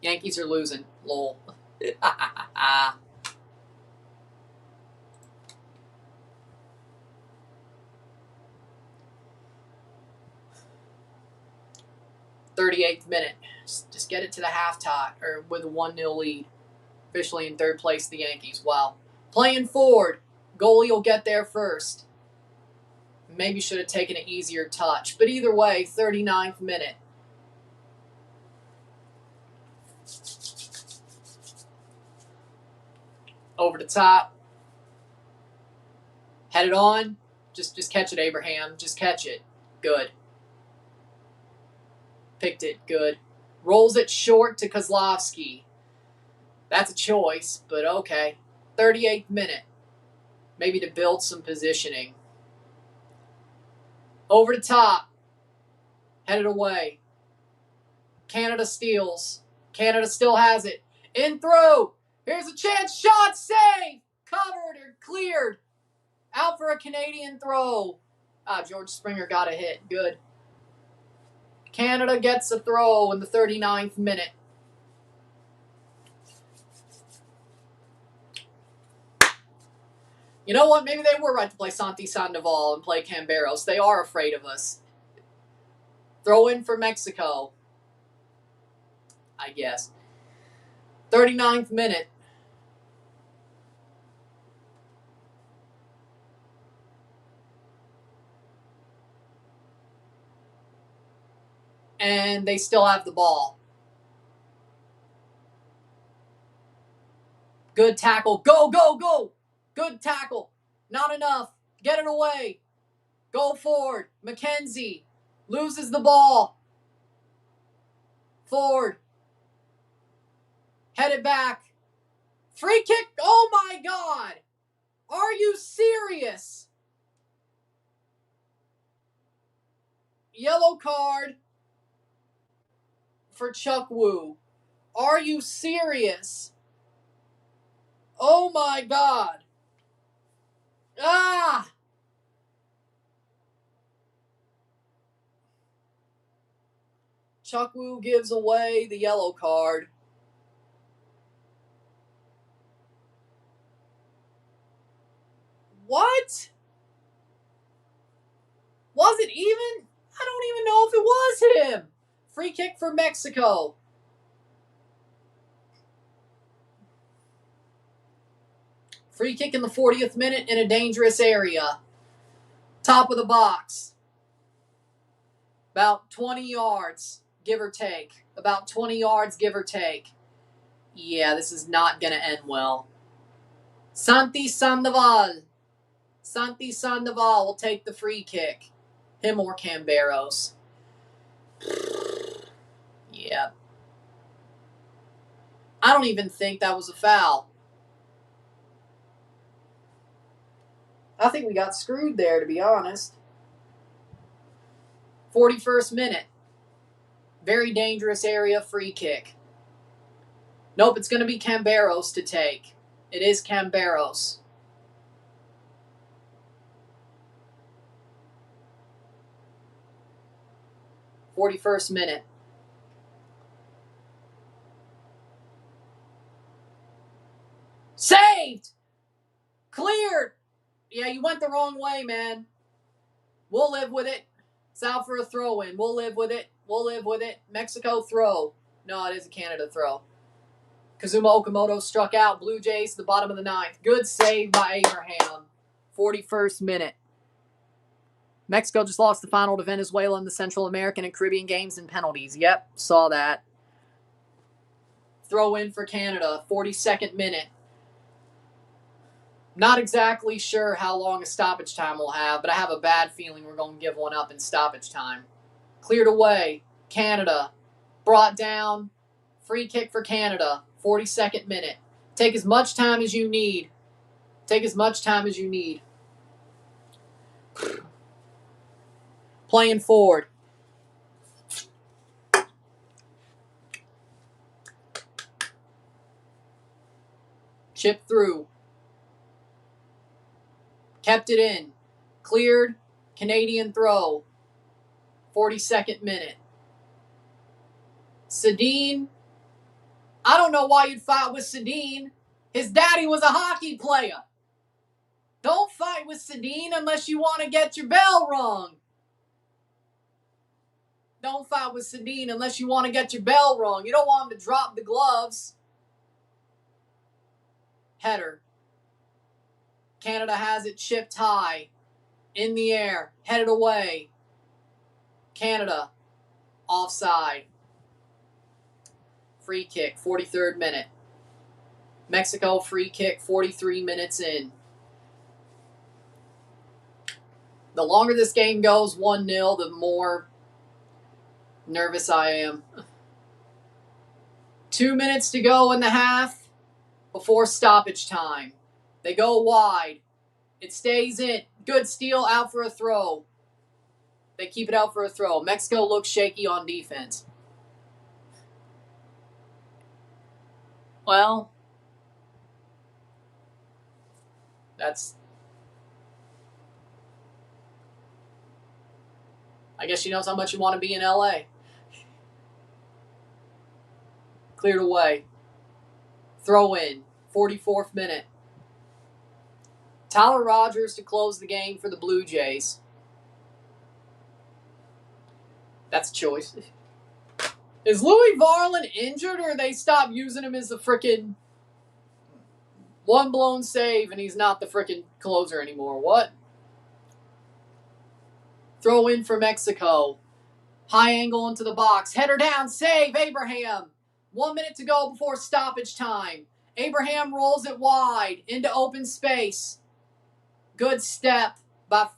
Yankees are losing. Lol. 38th minute. Just get it to the halftime, or with a 1-0 lead. Officially in third place, the Yankees. Wow. Playing forward. Goalie will get there first. Maybe should have taken an easier touch. But either way, 39th minute. Over the top. Head it on. Just catch it, Abraham. Just catch it. Good. Picked it. Good. Rolls it short to Kozlowski. That's a choice, but okay. 38th minute. Maybe to build some positioning. Over the top. Headed away. Canada steals. Canada still has it. In through. Here's a chance. Shot. Save. Covered or cleared. Out for a Canadian throw. George Springer got a hit. Good. Canada gets a throw in the 39th minute. You know what? Maybe they were right to play Santi Sandoval and play Camberos. They are afraid of us. Throw in for Mexico. I guess. 39th minute. And they still have the ball. Good tackle. Go, go, go. Good tackle. Not enough. Get it away. Go forward. McKenzie loses the ball. Forward. Head it back. Free kick. Oh my God. Are you serious? Yellow card for Chuck Wu. Are you serious? Oh my God. Chuck Wu gives away the yellow card. What? Was it even? I don't even know if it was him. Free kick for Mexico. Free kick in the 40th minute in a dangerous area. Top of the box. About 20 yards, give or take. About 20 yards, give or take. Yeah, this is not going to end well. Santi Sandoval. Santi Sandoval will take the free kick. Him or Camberos. Yeah. I don't even think that was a foul. I think we got screwed there, to be honest. 41st minute. Very dangerous area, free kick. Nope, it's going to be Camberos to take. It is Camberos. .41st minute. Saved! Cleared! Yeah, you went the wrong way, man. We'll live with it. It's out for a throw-in. We'll live with it. We'll live with it. Mexico throw. No, it is a Canada throw. Kazuma Okamoto struck out. Blue Jays to the bottom of the 9th. Good save by Abraham. 41st minute. Mexico just lost the final to Venezuela in the Central American and Caribbean games and penalties. Yep, saw that. Throw in for Canada. 42nd minute. Not exactly sure how long a stoppage time we'll have, but I have a bad feeling we're going to give one up in stoppage time. Cleared away. Canada. Brought down. Free kick for Canada. 42nd minute. Take as much time as you need. Take as much time as you need. Playing forward. Chip through. Kept it in. Cleared. Canadian throw. 42nd minute. Sedin. I don't know why you'd fight with Sedin. His daddy was a hockey player. Don't fight with Sedin unless you want to get your bell rung. Don't fight with Sedin unless you want to get your bell rung. You don't want him to drop the gloves. Header. Canada has it chipped high. in the air, headed away. Canada, offside. Free kick, 43rd minute. Mexico free kick, 43 minutes in. The longer this game goes, 1-0, the more nervous I am. 2 minutes to go in the half before stoppage time. They go wide. It stays in. Good steal, out for a throw. They keep it out for a throw. Mexico looks shaky on defense. Well, I guess she knows how much you want to be in LA. Cleared away. Throw in. 44th minute. Tyler Rogers to close the game for the Blue Jays. That's a choice. Is Louis Varland injured, or they stop using him as the frickin' one blown save and he's not the frickin' closer anymore? What? Throw in for Mexico. High angle into the box. Header down. Save. Abraham. 1 minute to go before stoppage time. Abraham rolls it wide into open space. Good step by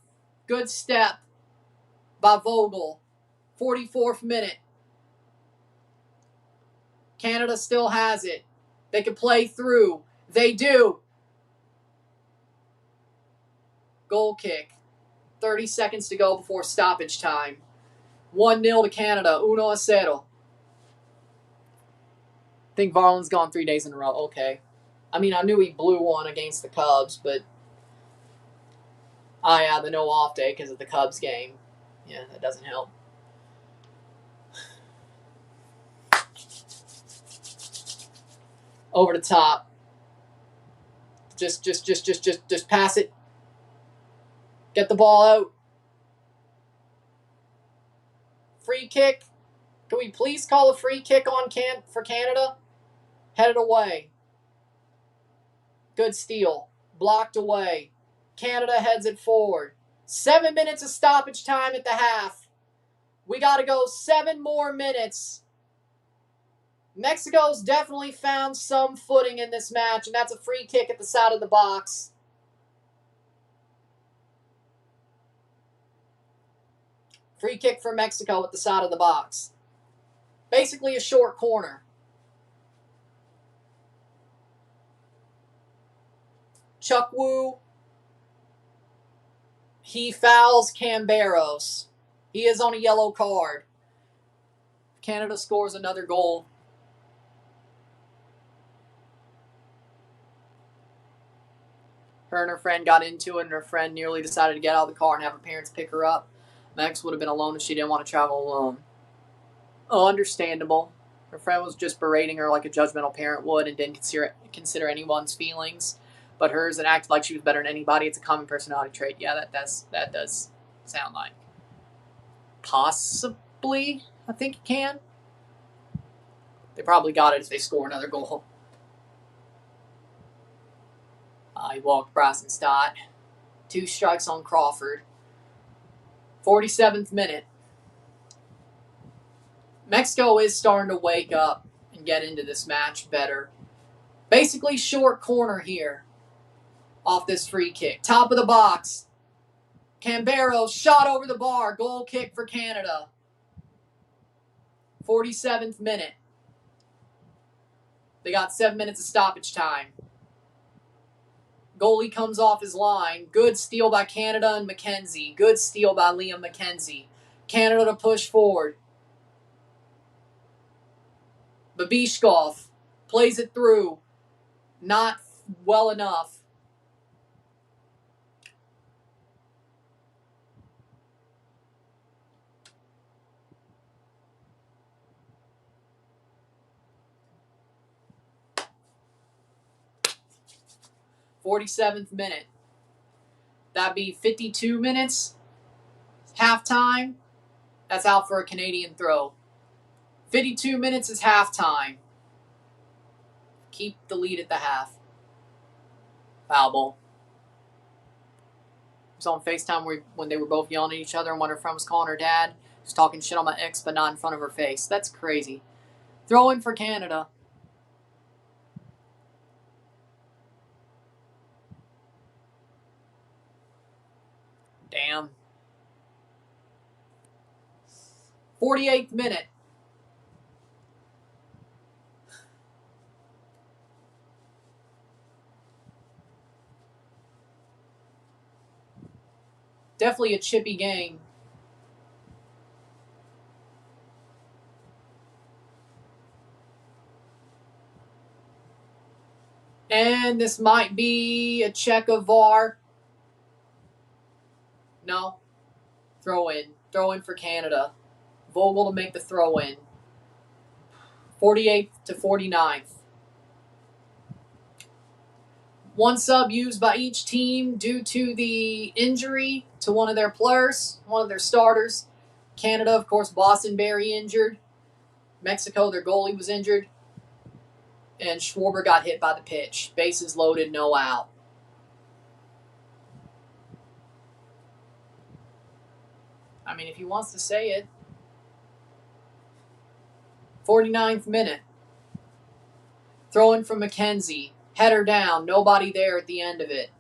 Vogel. 44th minute. Canada still has it. They can play through. They do. Goal kick. 30 seconds to go before stoppage time. 1-0 to Canada. 1-0. I think Varland's gone 3 days in a row. Okay. I mean, I knew he blew one against the Cubs, but yeah, the no off day because of the Cubs game. Yeah, that doesn't help. Over the top. Just pass it. Get the ball out. Free kick. Can we please call a free kick on for Canada? Headed away. Good steal. Blocked away. Canada heads it forward. 7 minutes of stoppage time at the half. We got to go 7 more minutes. Mexico's definitely found some footing in this match, and that's a free kick at the side of the box. Free kick for Mexico at the side of the box. Basically a short corner. Chukwu. He fouls Camberos. He is on a yellow card. Canada scores another goal. Her and her friend got into it, and her friend nearly decided to get out of the car and have her parents pick her up. Max would have been alone if she didn't want to travel alone. Oh, understandable. Her friend was just berating her like a judgmental parent would and didn't consider anyone's feelings. But hers, and acted like she was better than anybody. It's a common personality trait. Yeah, that does sound like. Possibly, I think it can. They probably got it if they score another goal. He walked Brassenstadt. 2 strikes on Crawford. 47th minute. Mexico is starting to wake up and get into this match better. Basically short corner here off this free kick. Top of the box. Camberos shot over the bar. Goal kick for Canada. 47th minute. They got 7 minutes of stoppage time. Goalie comes off his line. Good steal by Canada and McKenzie. Good steal by Liam McKenzie. Canada to push forward. Babishkov plays it through. Not well enough. .47th minute. That'd be 52 minutes. Halftime. That's out for a Canadian throw. 52 minutes is halftime. Keep the lead at the half. Foul ball. was on FaceTime when they were both yelling at each other, and one of her friends was calling her dad. She was talking shit on my ex, but not in front of her face. That's crazy. Throw in for Canada. Damn. 48th minute. Definitely a chippy game. And this might be a check of VAR. No. Throw in. Throw in for Canada. Vogel to make the throw in. 48th to 49th. One sub used by each team due to the injury to one of their players, one of their starters. Canada, of course, Bostonberry injured. Mexico, their goalie was injured. And Schwarber got hit by the pitch. Bases loaded, no out. I mean, if he wants to say it. 49th minute. Throw in from McKenzie. Header down. Nobody there at the end of it.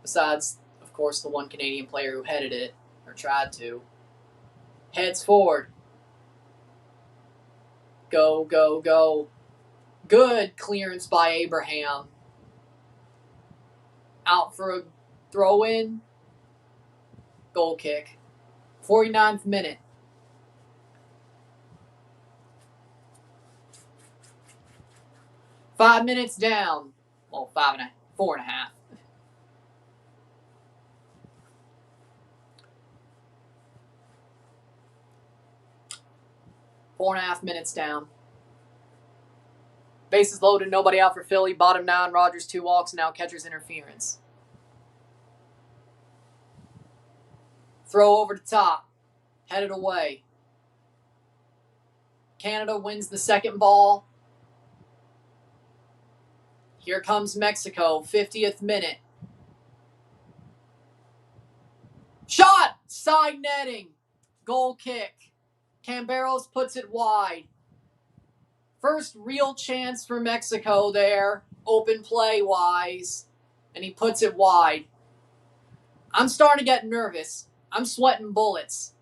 Besides, of course, the one Canadian player who headed it. Or tried to. Heads forward. Go, go, go. Good clearance by Abraham. Out for a throw-in. Goal kick. 49th minute. Five minutes down. Well, 4.5. Four and a half minutes down. Bases loaded, nobody out for Philly. Bottom 9, Rogers 2 walks, now catcher's interference. Throw over the top. Headed away. Canada wins the second ball. Here comes Mexico, 50th minute. Shot! Side netting. Goal kick. Camberos puts it wide. First real chance for Mexico there, open play-wise, and he puts it wide. I'm starting to get nervous. I'm sweating bullets.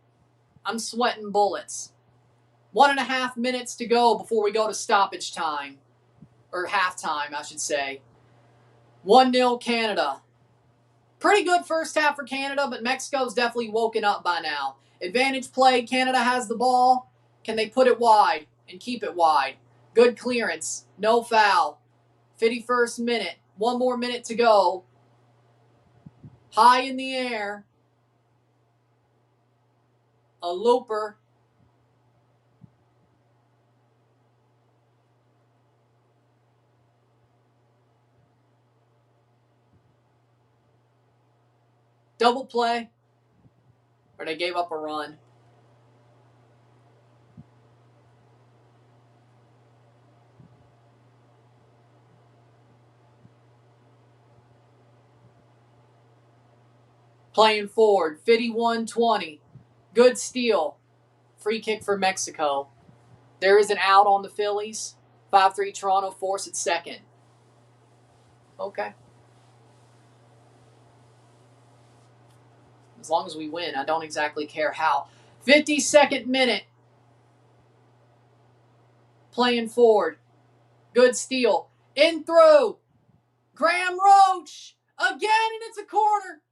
1.5 minutes to go before we go to stoppage time. Or halftime, I should say. 1-0 Canada. Pretty good first half for Canada, but Mexico's definitely woken up by now. Advantage play, Canada has the ball. Can they put it wide and keep it wide? Good clearance. No foul. 51st minute. One more minute to go. High in the air. A looper. Double play. Or they gave up a run. Playing forward. 51-20. Good steal. Free kick for Mexico. There is an out on the Phillies. 5-3 Toronto, force at second. Okay. As long as we win, I don't exactly care how. 52nd minute. Playing forward. Good steal. In through. Graham Roach. Again, and it's a corner.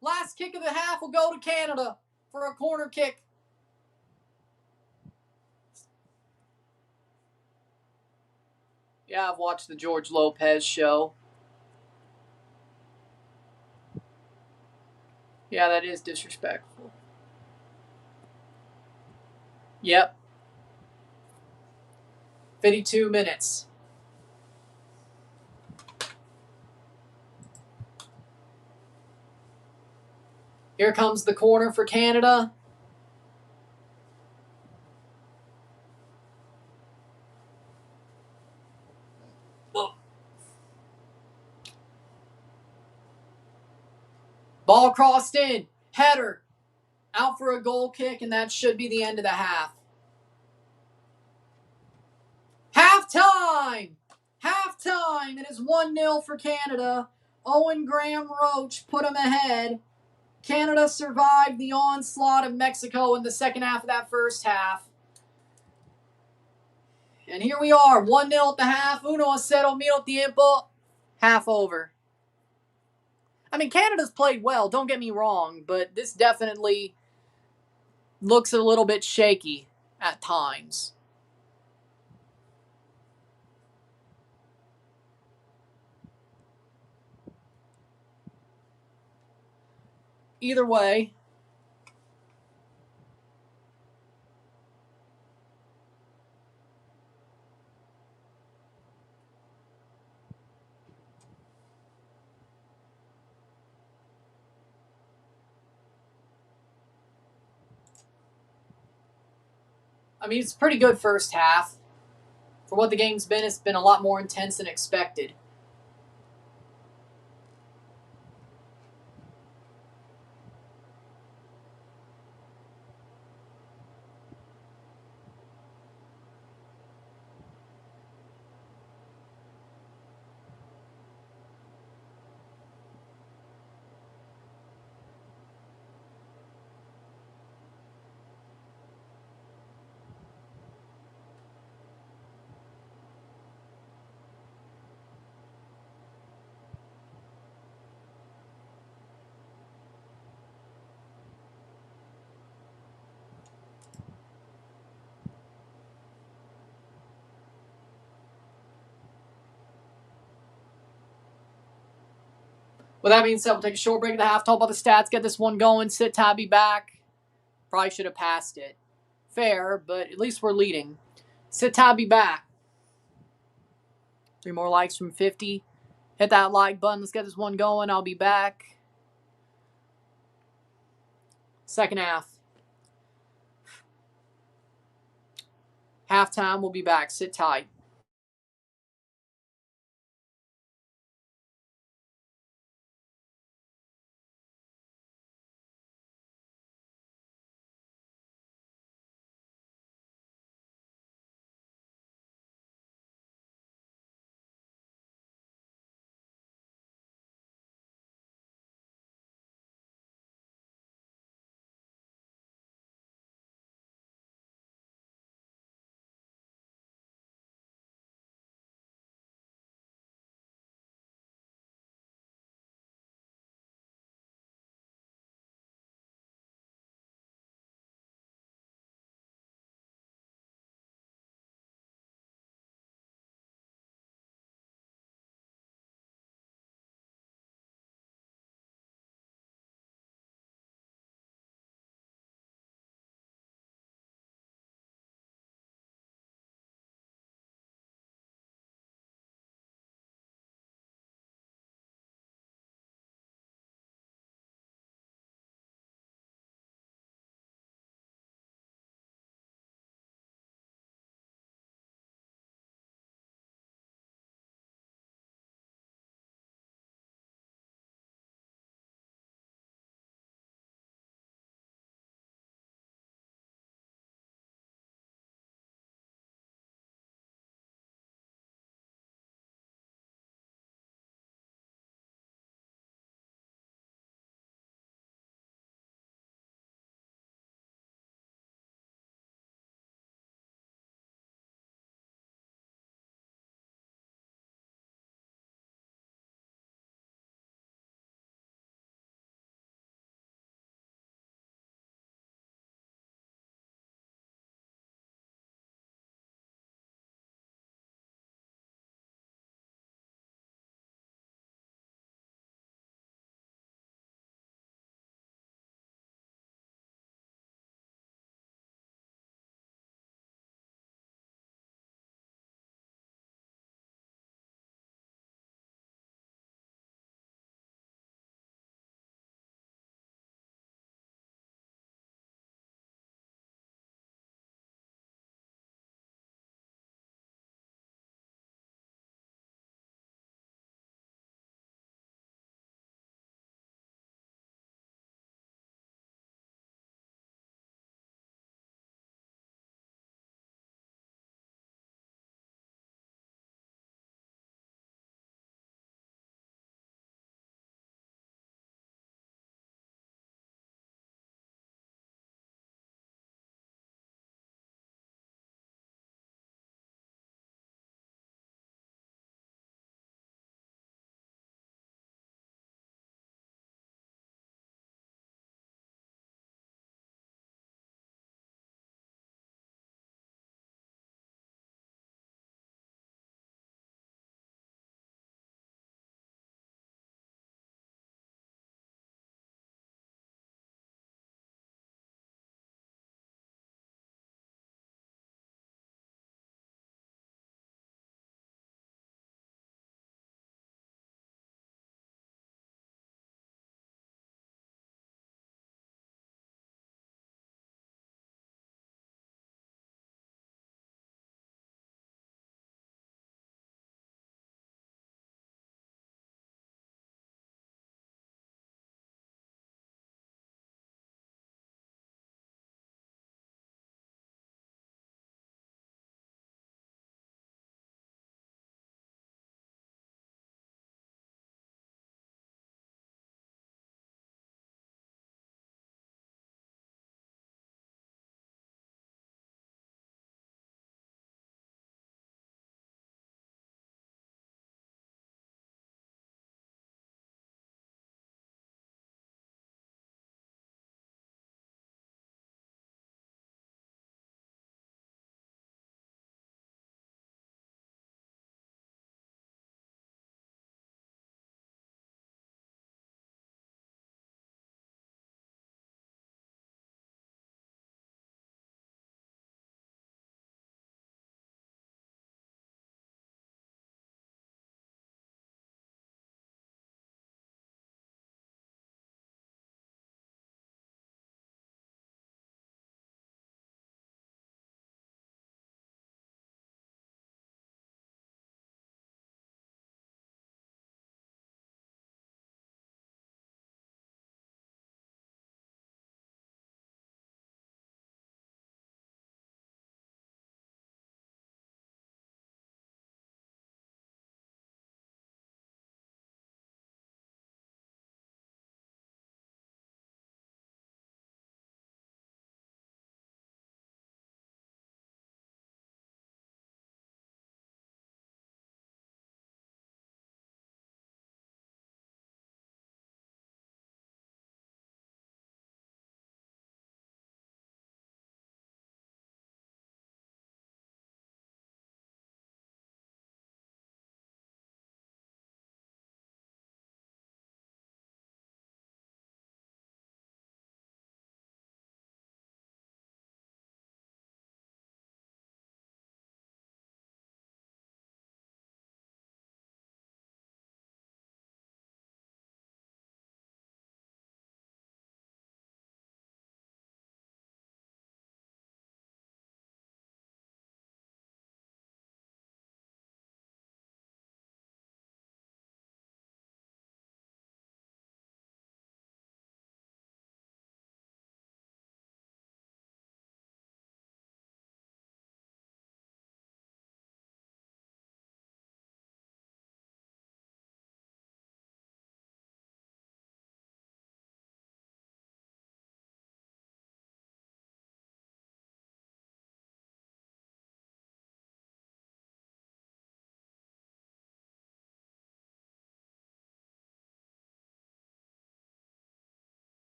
Last kick of the half will go to Canada for a corner kick. Yeah, I've watched the George Lopez show. Yeah, that is disrespectful. Yep. 52 minutes. Here comes the corner for Canada. Ball crossed in. Header. Out for a goal kick, and that should be the end of the half. Halftime! Halftime! It is 1-0 for Canada. Owen Graham-Roach put them ahead. Canada survived the onslaught of Mexico in the second half of that first half. And here we are, 1-0 at the half. 1-0 tiempo. Half over. I mean, Canada's played well, don't get me wrong, but this definitely looks a little bit shaky at times. Either way, I mean, it's a pretty good first half. For what the game's been, it's been a lot more intense than expected. With that being said, we'll take a short break at the half, talk about the stats, get this one going, sit, tab, be back. Probably should have passed it. Fair, but at least we're leading. Sit, tab, be back. 3 more likes from 50. Hit that like button. Let's get this one going. I'll be back. Second half. Halftime, we'll be back. Sit tight.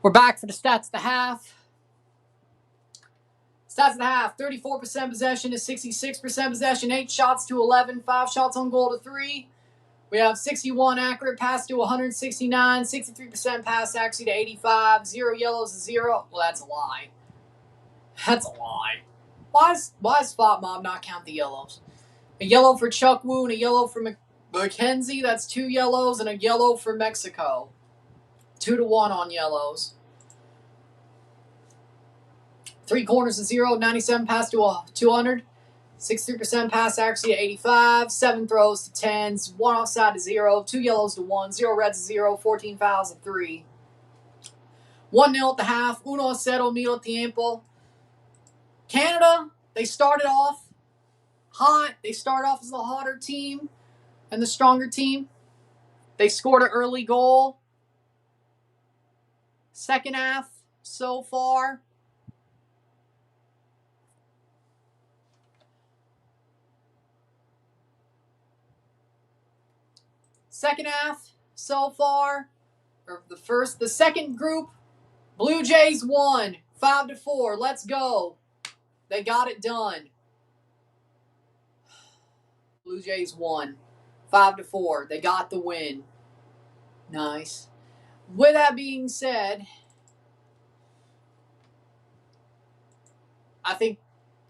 We're back for the stats of the half. Stats of the half, 34% possession to 66% possession, 8 shots to 11, 5 shots on goal to 3. We have 61 accurate pass to 169, 63% pass accuracy to 85, 0 yellows to 0. Well, that's a lie. That's a lie. Why does Spot Mob not count the yellows? A yellow for Chuck Woo and a yellow for McKenzie. That's 2 yellows, and a yellow for Mexico. 2-1 on yellows. 3 corners to 0, 97 pass to 200, 63% pass accuracy to 85, 7 throws to 10s, 1 offside to 0, 2 yellows to 1, 0 reds to 0, 14 fouls to 3. 1-0 at the half. 1-0 medio tiempo. Canada, they started off hot. They started off as the hotter team and the stronger team. They scored an early goal. Second half so far. Second half so far, or the second group, Blue Jays won 5-4. Let's go. They got it done. Blue Jays won 5-4. They got the win. Nice. With that being said, I think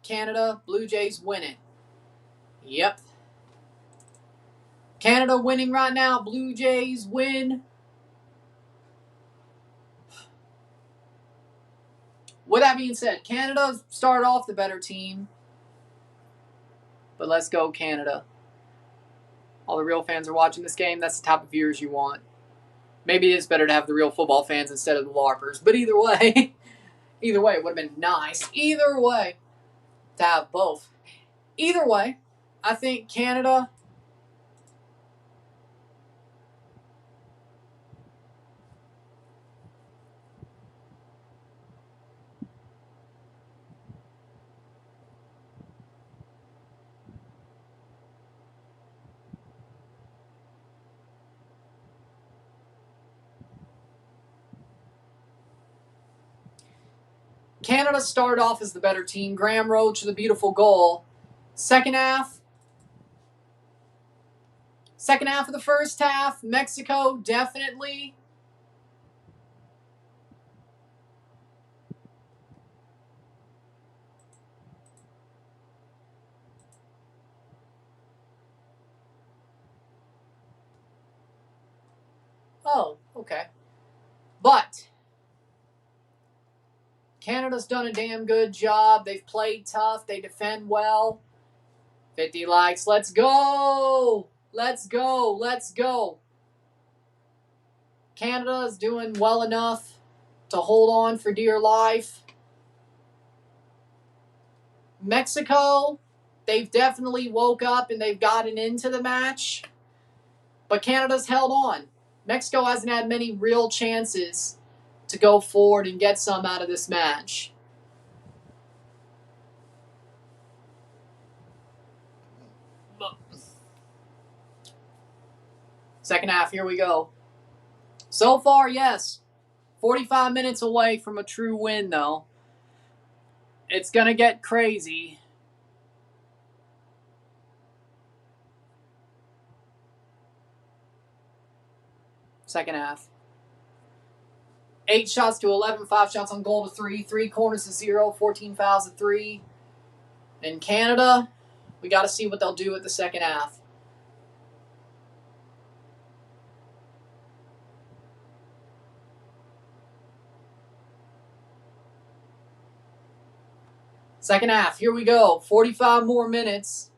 Canada, Blue Jays win it. Yep. Canada winning right now. Blue Jays win. With that being said, Canada started off the better team. But let's go, Canada. All the real fans are watching this game. That's the type of viewers you want. Maybe it's better to have the real football fans instead of the LARPers. But either way, it would have been nice. Either way, to have both. Either way, I think Canada... Canada started off as the better team. Graham Roach with a beautiful goal. Second half of the first half, Mexico definitely. Oh, okay. But Canada's done a damn good job. They've played tough. They defend well. 50 likes. Let's go. Let's go. Let's go. Canada is doing well enough to hold on for dear life. Mexico, they've definitely woke up and they've gotten into the match. But Canada's held on. Mexico hasn't had many real chances to go forward and get some out of this match. Second half, here we go. So far, yes. 45 minutes away from a true win, though. It's going to get crazy. Second half. 8 shots to 11, 5 shots on goal to 3, 3 corners to 0, 14 fouls to 3. In Canada, we got to see what they'll do at the second half. Second half, here we go. 45 more minutes.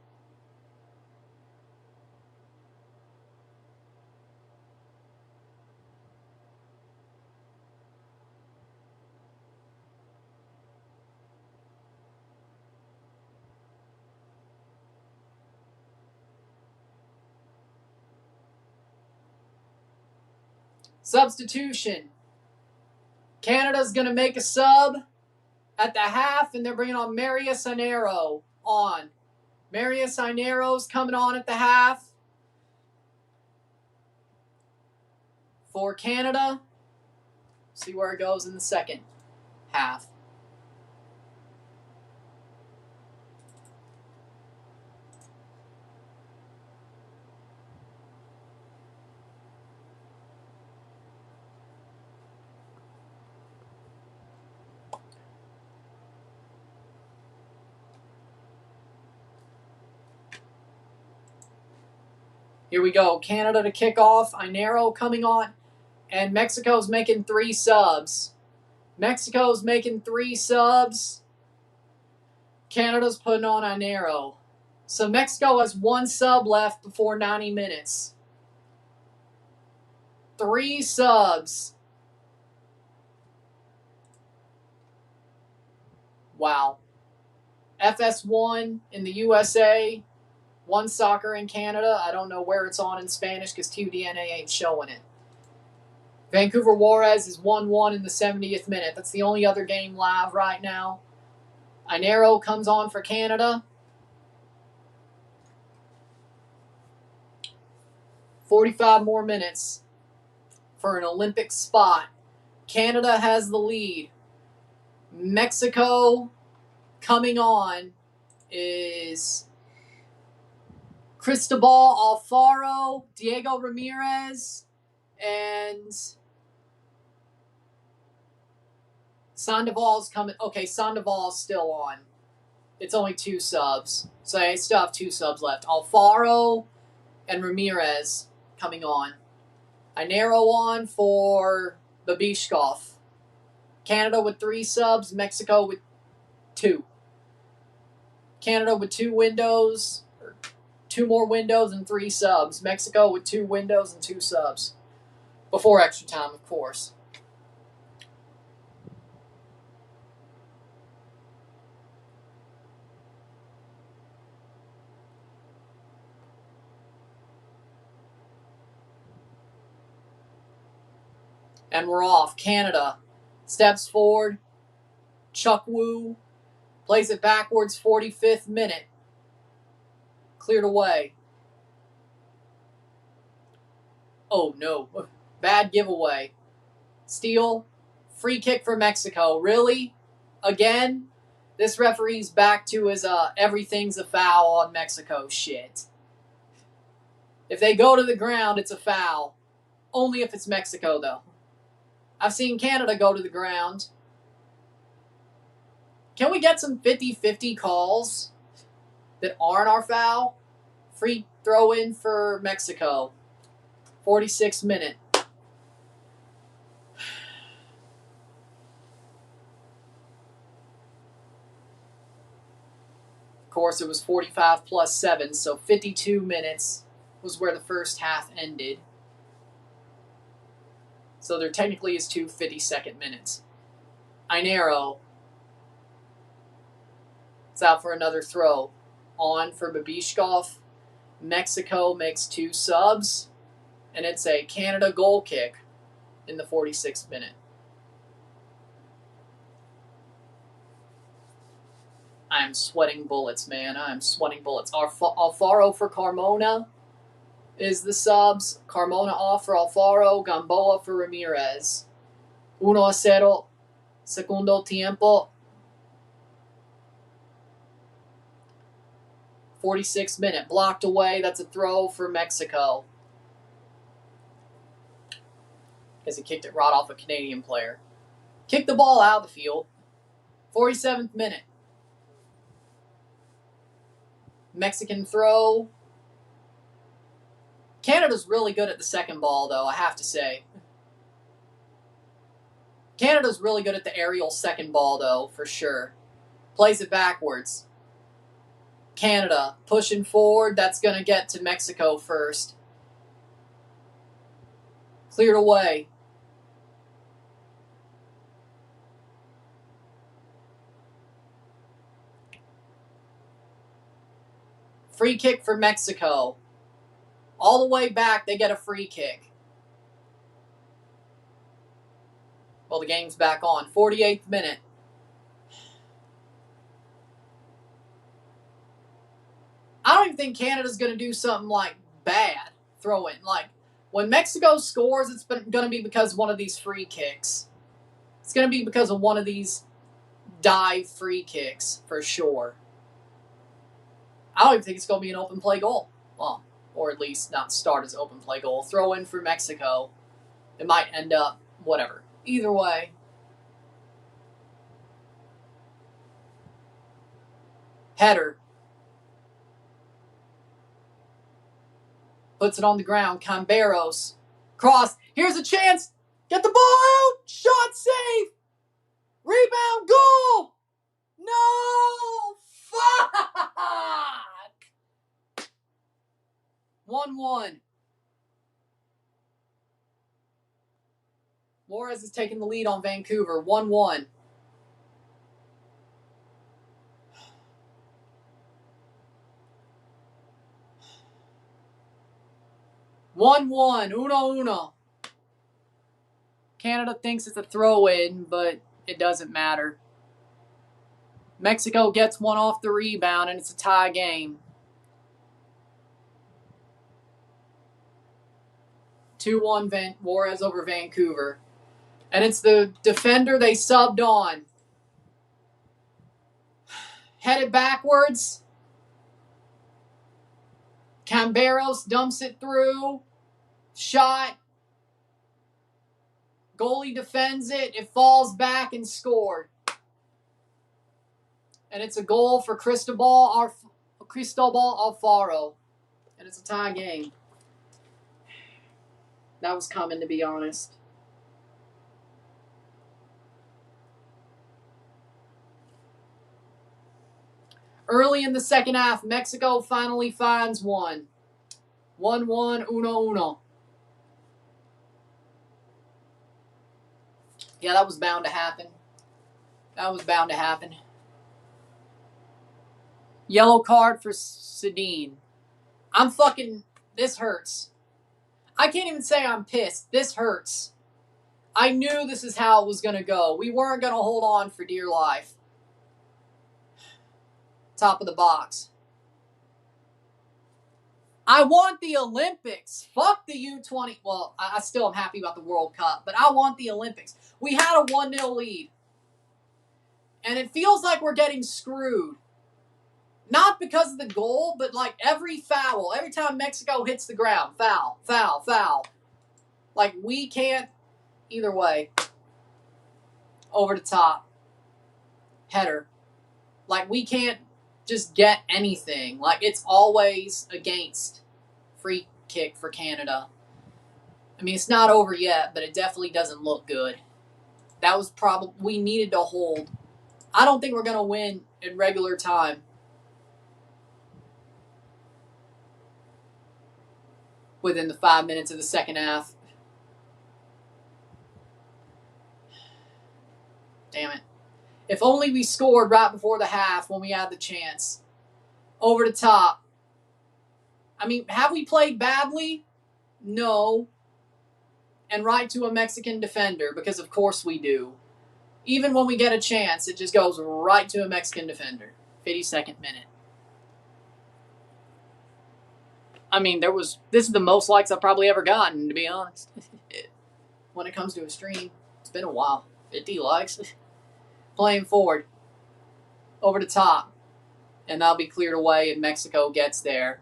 Substitution. Canada's going to make a sub at the half, and they're bringing on Marius Inero on. Marius Inero's coming on at the half for Canada. See where it goes in the second half. Here we go. Canada to kick off. Inero coming on. And Mexico's making 3 subs. Mexico's making 3 subs. Canada's putting on Inero. So Mexico has 1 sub left before 90 minutes. 3 subs. Wow. FS1 in the USA. 1 soccer in Canada. I don't know where it's on in Spanish because TUDNA ain't showing it. Vancouver Juarez is 1-1 in the 70th minute. That's the only other game live right now. Inero comes on for Canada. 45 more minutes for an Olympic spot. Canada has the lead. Mexico coming on is Cristobal Alfaro, Diego Ramirez, and Sandoval's coming. Okay, Sandoval's still on. It's only 2 subs. So I still have 2 subs left. Alfaro and Ramirez coming on. Inero on for Babishkov. Canada with 3 subs. Mexico with 2. Canada with 2 windows. 2 more windows and 3 subs. Mexico with 2 windows and 2 subs. Before extra time, of course. And we're off. Canada steps forward. Chuck Woo plays it backwards, 45th minute. Cleared away. Oh, no. Bad giveaway. Steal. Free kick for Mexico. Really? Again? This referee's back to his everything's a foul on Mexico shit. If they go to the ground, it's a foul. Only if it's Mexico, though. I've seen Canada go to the ground. Can we get some 50-50 calls that aren't our foul? Free throw in for Mexico. 46th minute. Of course, it was 45 plus 7, so 52 minutes was where the first half ended. So there technically is 2 52nd minutes. Inero. It's out for another throw. On for Babishkov. Mexico makes 2 subs. And it's a Canada goal kick in the 46th minute. I'm sweating bullets, man. I'm sweating bullets. Alfaro for Carmona is the subs. Carmona off for Alfaro. Gamboa for Ramirez. 1-0. Segundo tiempo. 46th minute. Blocked away. That's a throw for Mexico. Because he kicked it right off a Canadian player. Kicked the ball out of the field. 47th minute. Mexican throw. Canada's really good at the second ball, though, I have to say. Canada's really good at the aerial second ball, though, for sure. Plays it backwards. Canada pushing forward. That's going to get to Mexico first. Cleared away. Free kick for Mexico. All the way back, they get a free kick. Well, the game's back on. 48th minute. I don't even think Canada's going to do something like bad throwing. Like, when Mexico scores, it's going to be because of one of these free kicks. It's going to be because of one of these dive free kicks for sure. I don't even think it's going to be an open play goal. Well, or at least not start as open play goal. Throw in for Mexico. It might end up whatever. Either way. Header. Puts it on the ground. Contreras. Cross. Here's a chance. Get the ball out. Shot safe. Rebound. Goal. No. Fuck. 1-1. Juarez is taking the lead on Vancouver. 1-1. Uno. Canada thinks it's a throw-in, but it doesn't matter. Mexico gets one off the rebound, and it's a tie game. 2-1 Juarez over Vancouver. And it's the defender they subbed on. Headed backwards. Contreras dumps it through. Shot. Goalie defends it. It falls back and scored. And it's a goal for Cristobal Alfaro. And it's a tie game. That was coming, to be honest. Early in the second half, Mexico finally finds one. 1-1, uno. Yeah, that was bound to happen. Yellow card for Sedin. This hurts. I can't even say I'm pissed. This hurts. I knew this is how it was going to go. We weren't going to hold on for dear life. Top of the box. I want the Olympics. Fuck the U20. Well, I still am happy about the World Cup, but I want the Olympics. We had a 1-0 lead. And it feels like we're getting screwed. Not because of the goal, but like every foul. Every time Mexico hits the ground. Foul. Like we can't. Either way. Over the top. Header. Like we can't just get anything. Like it's always against. Free kick for Canada. I mean, it's not over yet, but it definitely doesn't look good. That was probably, we needed to hold. I don't think we're going to win in regular time. Within the 5 minutes of the second half. Damn it. If only we scored right before the half when we had the chance. Over the top. I mean, have we played badly? No. And right to a Mexican defender, because of course we do. Even when we get a chance, it just goes right to a Mexican defender. 52nd minute. I mean, this is the most likes I've probably ever gotten, to be honest. When it comes to a stream, it's been a while. 50 likes. Playing forward. Over the top. And that'll be cleared away and Mexico gets there.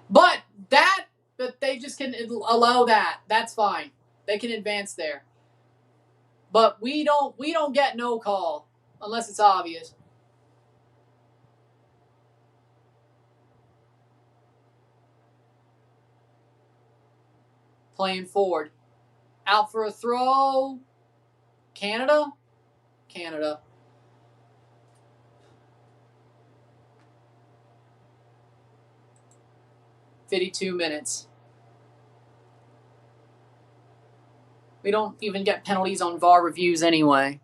But they just can allow that. That's fine. They can advance there. But we don't get no call unless it's obvious. Playing forward. Out for a throw. Canada. 52 minutes. We don't even get penalties on VAR reviews anyway.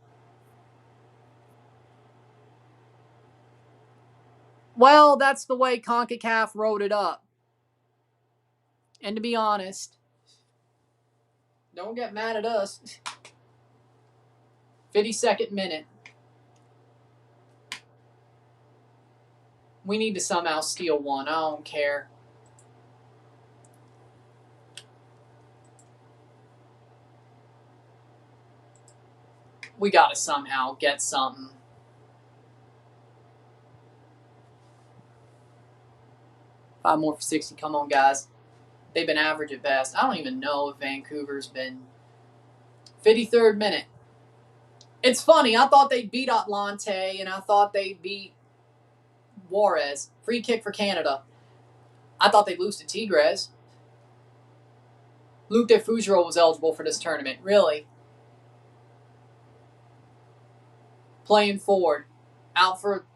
Well, that's the way CONCACAF wrote it up. And to be honest, don't get mad at us. 52nd minute. We need to somehow steal one. I don't care. We got to somehow get something. Five more for 60. Come on, guys. They've been average at best. I don't even know if Vancouver's been 53rd minute. It's funny. I thought they beat Atlante, and I thought they beat Juarez. Free kick for Canada. I thought they'd lose to Tigres. Luc de Fougereau was eligible for this tournament. Really? Playing forward. Out for...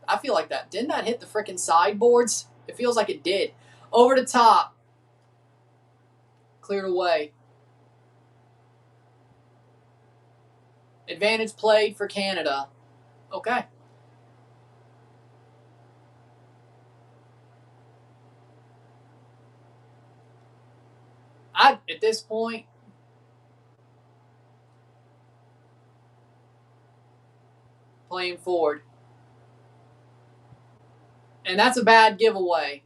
I feel like that. Didn't that hit the frickin' sideboards? It feels like it did. Over the top. Cleared away. Advantage played for Canada. Okay. At this point, playing forward. And that's a bad giveaway.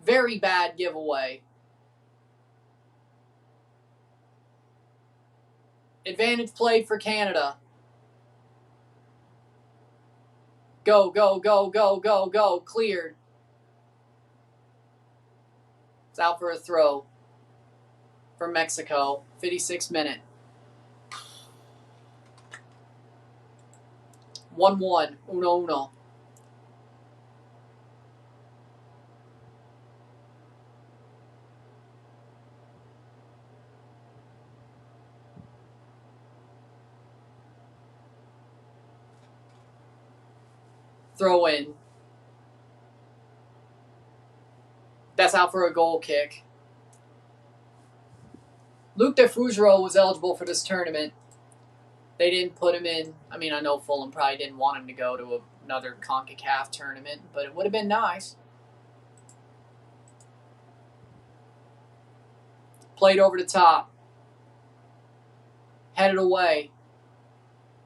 Very bad giveaway. Advantage played for Canada. Go, go, go, go, go, go. Cleared. It's out for a throw for Mexico. 56th minute. 1-1. Uno. Throw in. That's out for a goal kick. Luc de Fougereau was eligible for this tournament. They didn't put him in. I mean, I know Fulham probably didn't want him to go to another CONCACAF tournament, but it would have been nice. Played over the top. Headed away.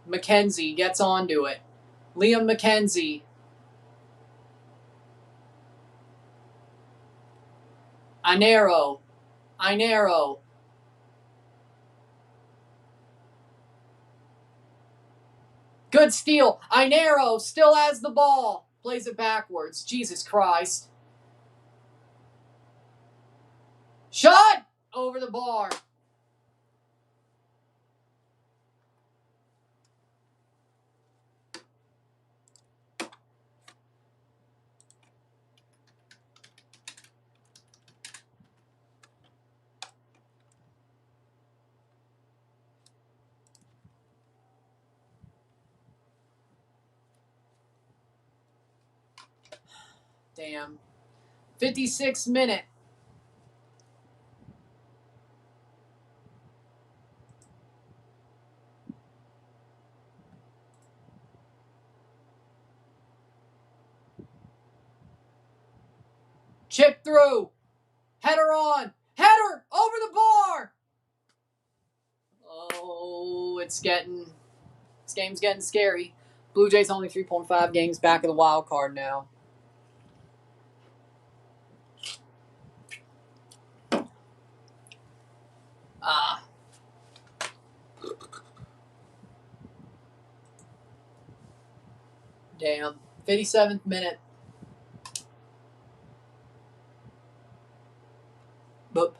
McKenzie gets onto it. Liam McKenzie. Inero. Good steal. Inero still has the ball. Plays it backwards. Jesus Christ. Shot! Over the bar. Damn. 56th minute. Chip through. Header on. Header over the bar. Oh, this game's getting scary. Blue Jays only 3.5 games back of the wild card now. Damn. 57th minute. Boop.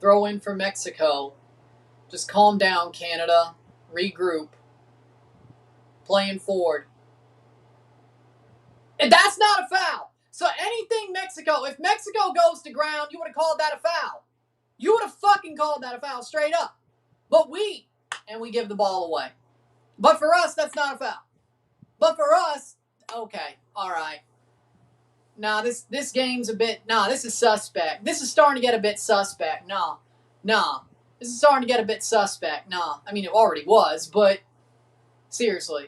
Throw in for Mexico. Just calm down, Canada. Regroup. Playing forward. And that's not a foul. So anything Mexico, if Mexico goes to ground, you would have called that a foul. You would have fucking called that a foul straight up. But we give the ball away. But for us, that's not a foul. But for us, okay, all right. Nah, this game's a bit, this is suspect. This is starting to get a bit suspect. Nah. This is starting to get a bit suspect. Nah. I mean, it already was, but seriously.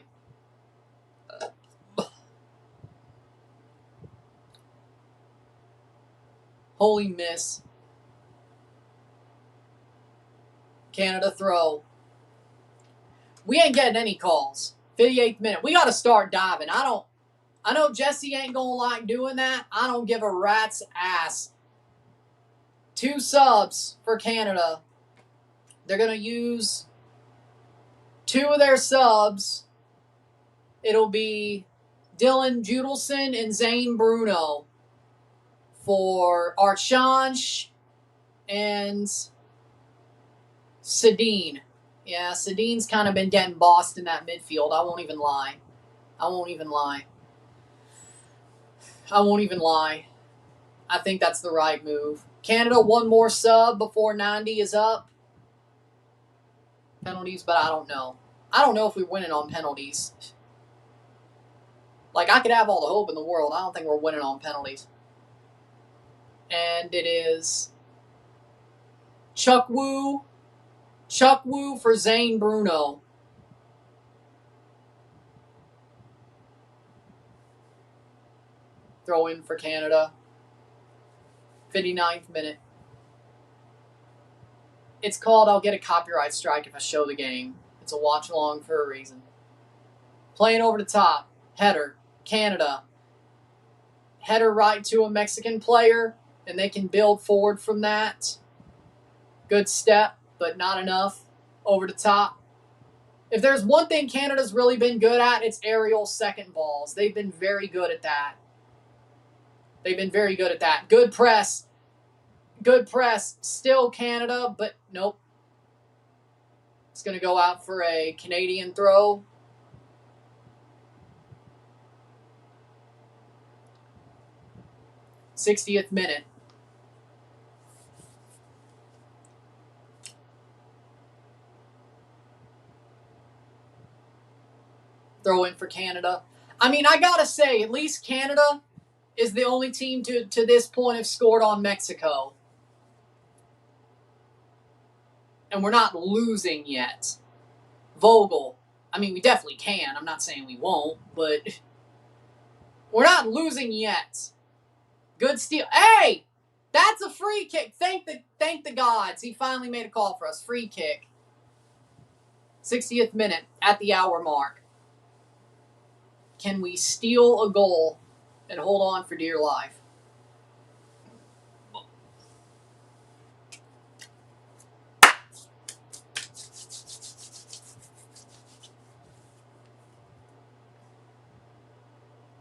Holy miss. Canada throw. We ain't getting any calls. 58th minute. We got to start diving. I know Jesse ain't going to like doing that. I don't give a rat's ass. 2 subs for Canada. They're going to use 2 of their subs. It'll be Dillon Judelson and Zane Bruno for Archange and Sedin. Yeah, Sedin's kind of been getting bossed in that midfield. I won't even lie. I think that's the right move. Canada, 1 more sub before 90 is up. Penalties, but I don't know. I don't know if we're winning on penalties. Like, I could have all the hope in the world. I don't think we're winning on penalties. And it is Chuck Woo for Zane Bruno. Throw in for Canada. 59th minute. It's called I'll get a copyright strike if I show the game. It's a watch along for a reason. Playing over the top. Header. Canada. Header right to a Mexican player, and they can build forward from that. Good step, but not enough. Over the top. If there's one thing Canada's really been good at, it's aerial second balls. They've been very good at that. Good press. Still Canada, but nope. It's going to go out for a Canadian throw. '60th minute. Throw in for Canada. I mean, I gotta say, at least Canada is the only team to this point have scored on Mexico. And we're not losing yet. Vogel. I mean, we definitely can. I'm not saying we won't, but we're not losing yet. Good steal. Hey! That's a free kick. Thank the gods. He finally made a call for us. Free kick. 60th minute at the hour mark. Can we steal a goal and hold on for dear life?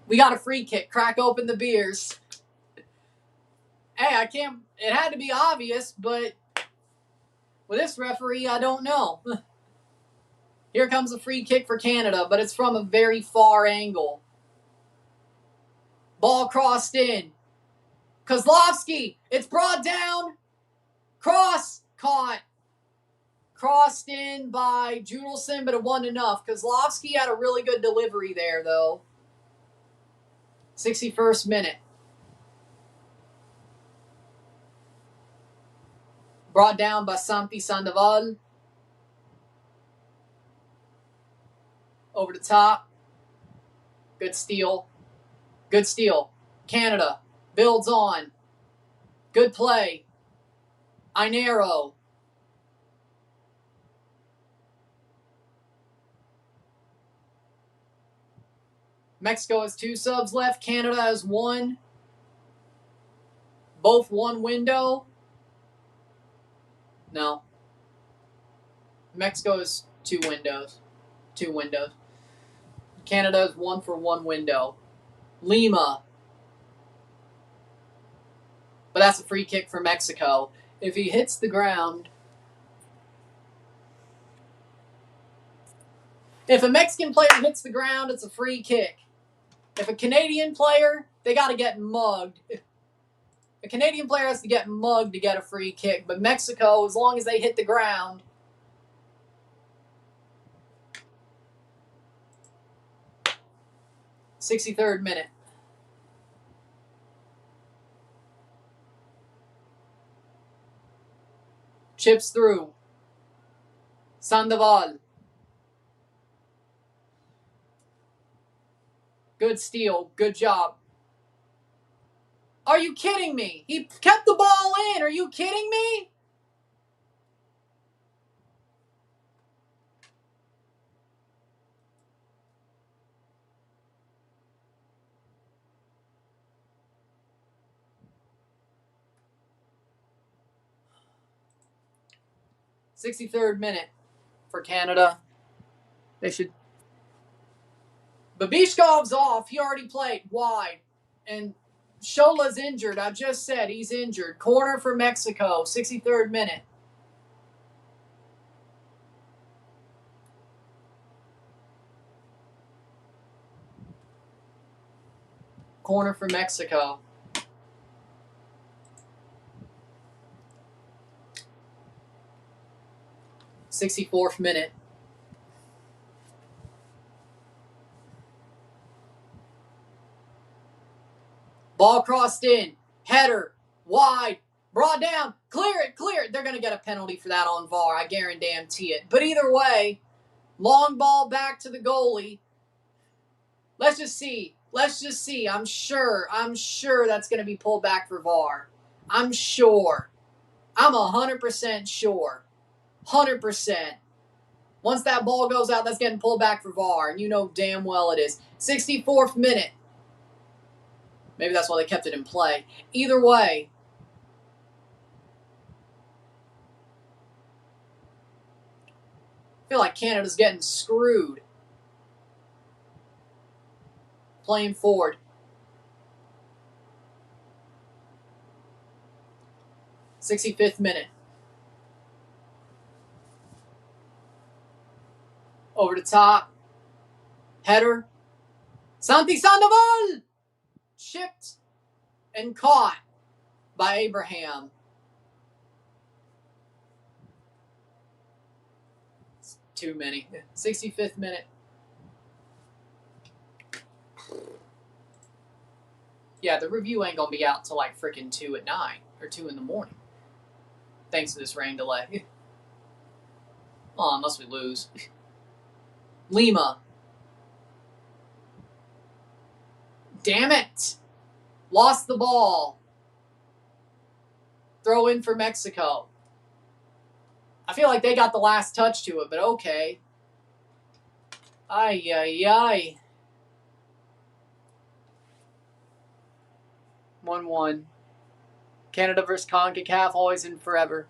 We got a free kick. Crack open the beers. Hey, I can't... It had to be obvious, but with this referee, I don't know. Here comes a free kick for Canada, but it's from a very far angle. Ball crossed in. Kozlowski. It's brought down. Cross. Caught. Crossed in by Judelson, but it wasn't enough. Kozlowski had a really good delivery there, though. 61st minute. Brought down by Santi Sandoval. Over the top. Good steal. Canada builds on. Good play. Inero. Mexico has 2 subs left. Canada has 1. Both 1 window. No. Mexico has 2 windows. 2 windows. Canada is 1 for 1 window. Lima. But that's a free kick for Mexico. If he hits the ground... If a Mexican player hits the ground, it's a free kick. If a Canadian player, they got to get mugged. A Canadian player has to get mugged to get a free kick. But Mexico, as long as they hit the ground... 63rd minute. Chips through. Sandoval. Good steal. Good job. Are you kidding me? He kept the ball in. Are you kidding me? 63rd minute for Canada. They should. Babishkov's off. He already played wide. And Shola's injured. I just said he's injured. Corner for Mexico. 63rd minute. Corner for Mexico. '64th minute. Ball crossed in. Header. Wide. Brought down. Clear it. Clear it. They're going to get a penalty for that on VAR. I guarantee it. But either way, long ball back to the goalie. Let's just see. Let's just see. I'm sure that's going to be pulled back for VAR. I'm sure. I'm 100% sure. 100%. Once that ball goes out, that's getting pulled back for VAR. And you know damn well it is. 64th minute. Maybe that's why they kept it in play. Either way. I feel like Canada's getting screwed. Playing forward. '65th minute. Over the top. Header. Santi Sandoval! Chipped and caught by Abraham. It's too many. 65th minute. Yeah, the review ain't gonna be out till like freaking 2 at night or 2 in the morning. Thanks to this rain delay. Oh, unless we lose. Lima. Damn it. Lost the ball. Throw in for Mexico. I feel like they got the last touch to it, but okay. Ay, ay, ay. 1-1. Canada versus CONCACAF, always and forever.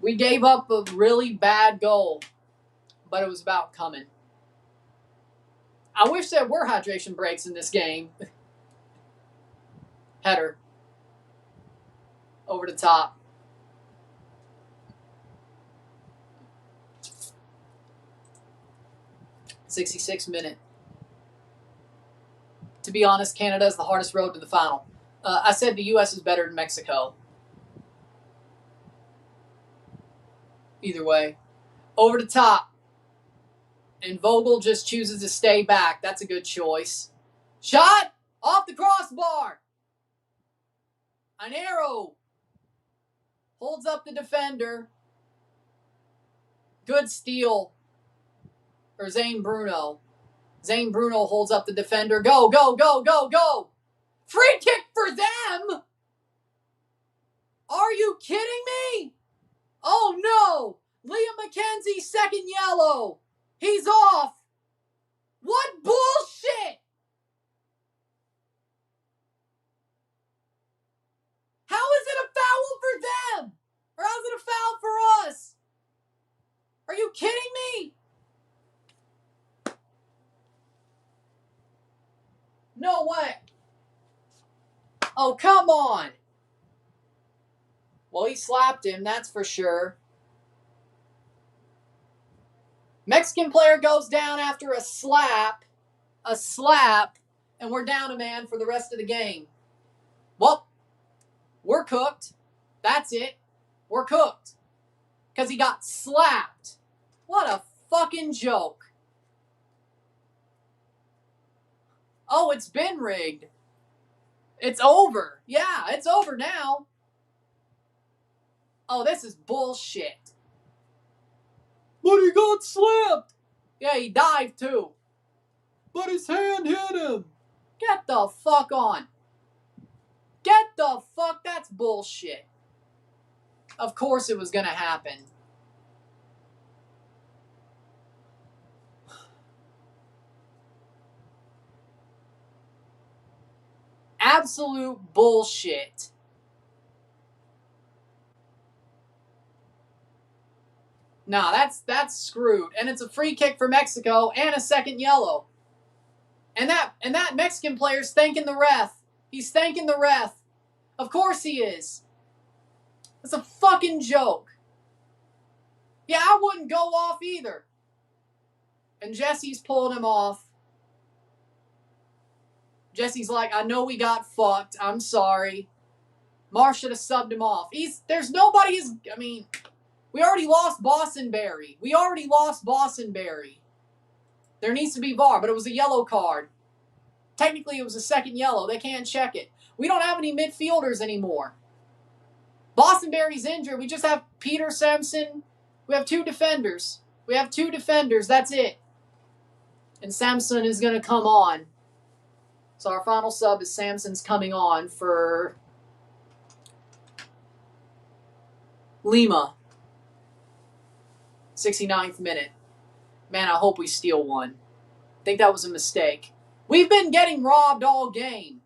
We gave up a really bad goal, but it was about coming. I wish there were hydration breaks in this game. Header. Over the top. '66th minute. To be honest, Canada is the hardest road to the final. I said the U.S. is better than Mexico. Either way. Over the top. And Vogel just chooses to stay back. That's a good choice. Shot! Off the crossbar! An arrow. Holds up the defender. Good steal. Or Zane Bruno. Zane Bruno holds up the defender. Go, go, go, go, go! Free kick for them! Are you kidding me? Oh no! Liam McKenzie's second yellow. He's off. What bullshit! How is it a foul for them? Or how is it a foul for us? Are you kidding me? No way. Oh, come on. Well, he slapped him, that's for sure. Mexican player goes down after a slap, and we're down a man for the rest of the game. Well, we're cooked. That's it. We're cooked. Because he got slapped. What a fucking joke. Oh, it's been rigged. It's over. Yeah, it's over now. Oh, this is bullshit. But he got slapped. Yeah, he dived too. But his hand hit him. Get the fuck on. Get the fuck. That's bullshit. Of course it was going to happen. Absolute bullshit. Nah, that's screwed. And it's a free kick for Mexico and a second yellow. And that Mexican player's thanking the ref. He's thanking the ref. Of course he is. It's a fucking joke. Yeah, I wouldn't go off either. And Jesse's pulling him off. Jesse's like, I know we got fucked. I'm sorry. Marsh should have subbed him off. There's nobody. I mean, we already lost Bostonberry. There needs to be VAR, but it was a yellow card. Technically, it was a second yellow. They can't check it. We don't have any midfielders anymore. Bostonberry's injured. We just have Peter Sampson. We have two defenders. That's it. And Sampson is going to come on. So our final sub is Sampson's coming on for Lima. 69th minute. Man, I hope we steal one. I think that was a mistake. We've been getting robbed all game.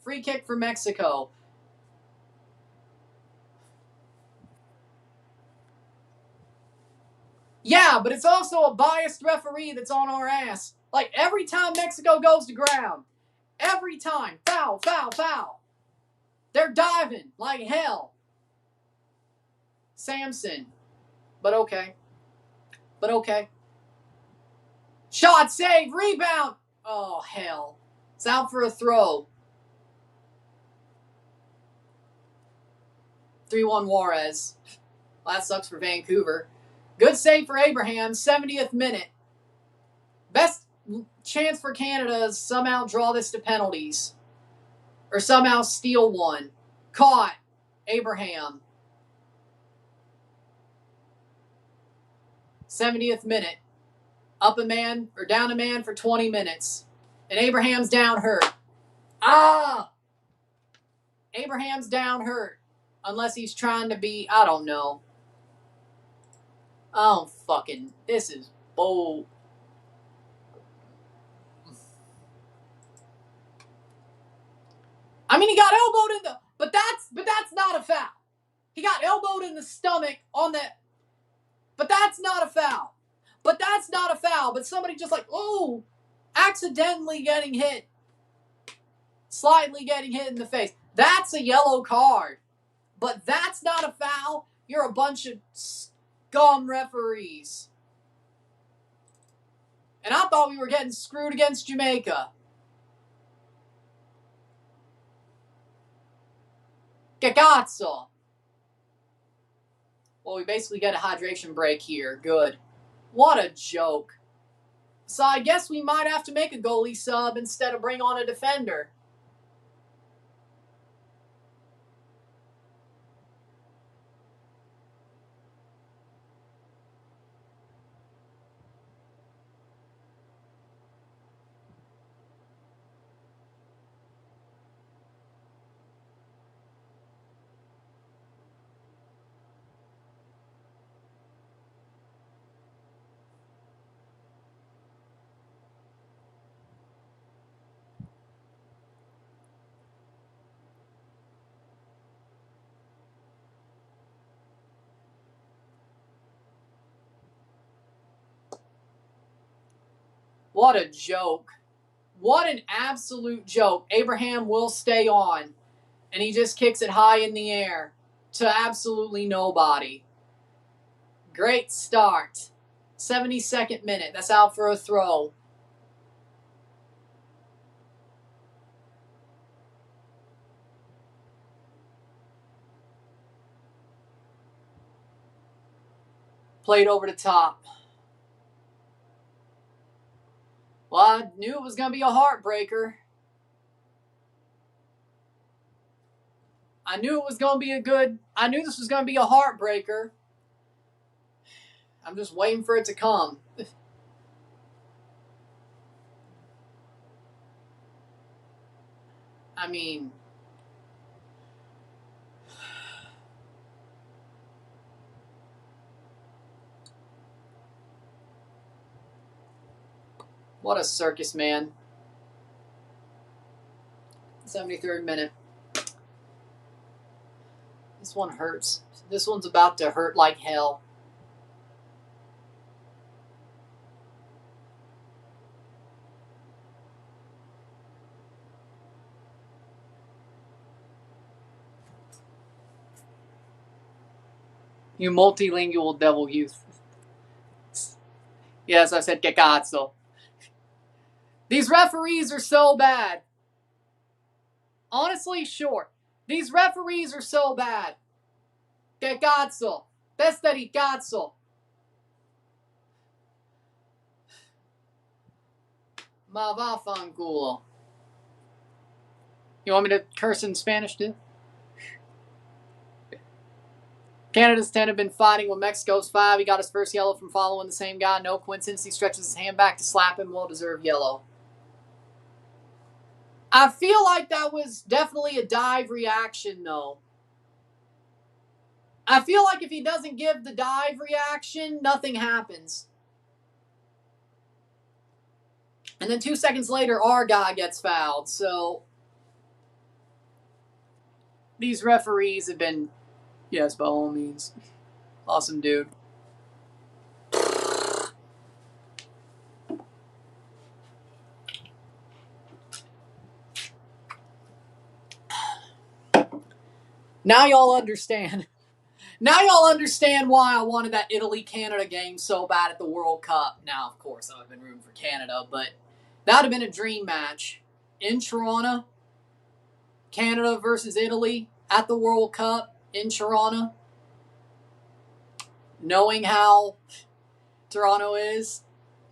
Free kick for Mexico. Yeah, but it's also a biased referee that's on our ass. Like, every time Mexico goes to ground, every time, foul, foul, foul. They're diving like hell. Sampson. But okay. Shot, save, rebound. Oh, hell. It's out for a throw. 3-1 Juarez. Well, that sucks for Vancouver. Good save for Abraham, 70th minute. Best chance for Canada is somehow draw this to penalties. Or somehow steal one. Caught. Abraham. 70th minute. Up a man, or down a man for 20 minutes. And Abraham's down hurt. Abraham's down hurt. Unless he's trying to be, I don't know. This is bull. I mean, he got elbowed in the, but that's not a foul. He got elbowed in the stomach on that, but that's not a foul. But somebody just like, accidentally getting hit. Slightly getting hit in the face. That's a yellow card. But that's not a foul. You're a bunch of scum referees. And I thought we were getting screwed against Jamaica. Que cazzo. Well, we basically get a hydration break here. Good. What a joke. So I guess we might have to make a goalie sub instead of bring on a defender. What a joke. What an absolute joke. Abraham will stay on. And he just kicks it high in the air to absolutely nobody. Great start. 72nd minute. That's out for a throw. Played over the top. Well, I knew it was going to be a heartbreaker. I knew this was going to be a heartbreaker. I'm just waiting for it to come. I mean, what a circus, man. 73rd minute. This one hurts. This one's about to hurt like hell. You multilingual devil youth. Yes, I said que cazzo. These referees are so bad. Honestly, sure. These referees are so bad. Que cazzo. Testa di cazzo. Ma vaffanculo. You want me to curse in Spanish too? Canada's 10 have been fighting with Mexico's 5. He got his first yellow from following the same guy. No coincidence. He stretches his hand back to slap him. Well-deserved yellow. I feel like that was definitely a dive reaction, though. I feel like if he doesn't give the dive reaction, nothing happens. And then 2 seconds later, our guy gets fouled. So these referees have been, yes, by all means, awesome dude. Now y'all understand. Now y'all understand why I wanted that Italy-Canada game so bad at the World Cup. Now, of course, I would have been rooting for Canada, but that would have been a dream match. In Toronto, Canada versus Italy at the World Cup in Toronto. Knowing how Toronto is,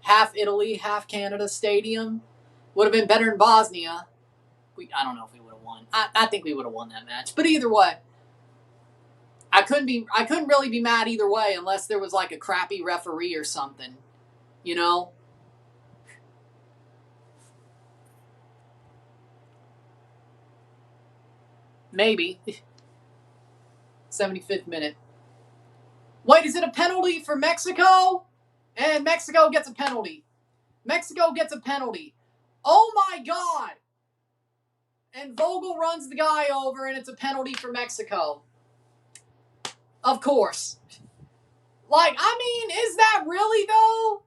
half Italy, half Canada stadium, would have been better in Bosnia. I don't know if we would have won. I think we would have won that match. But either way, I couldn't really be mad either way unless there was like a crappy referee or something. You know? Maybe. 75th minute. Wait, is it a penalty for Mexico? And Mexico gets a penalty. Mexico gets a penalty. Oh my God! And Vogel runs the guy over, and it's a penalty for Mexico. Of course. Like, I mean, is that really, though?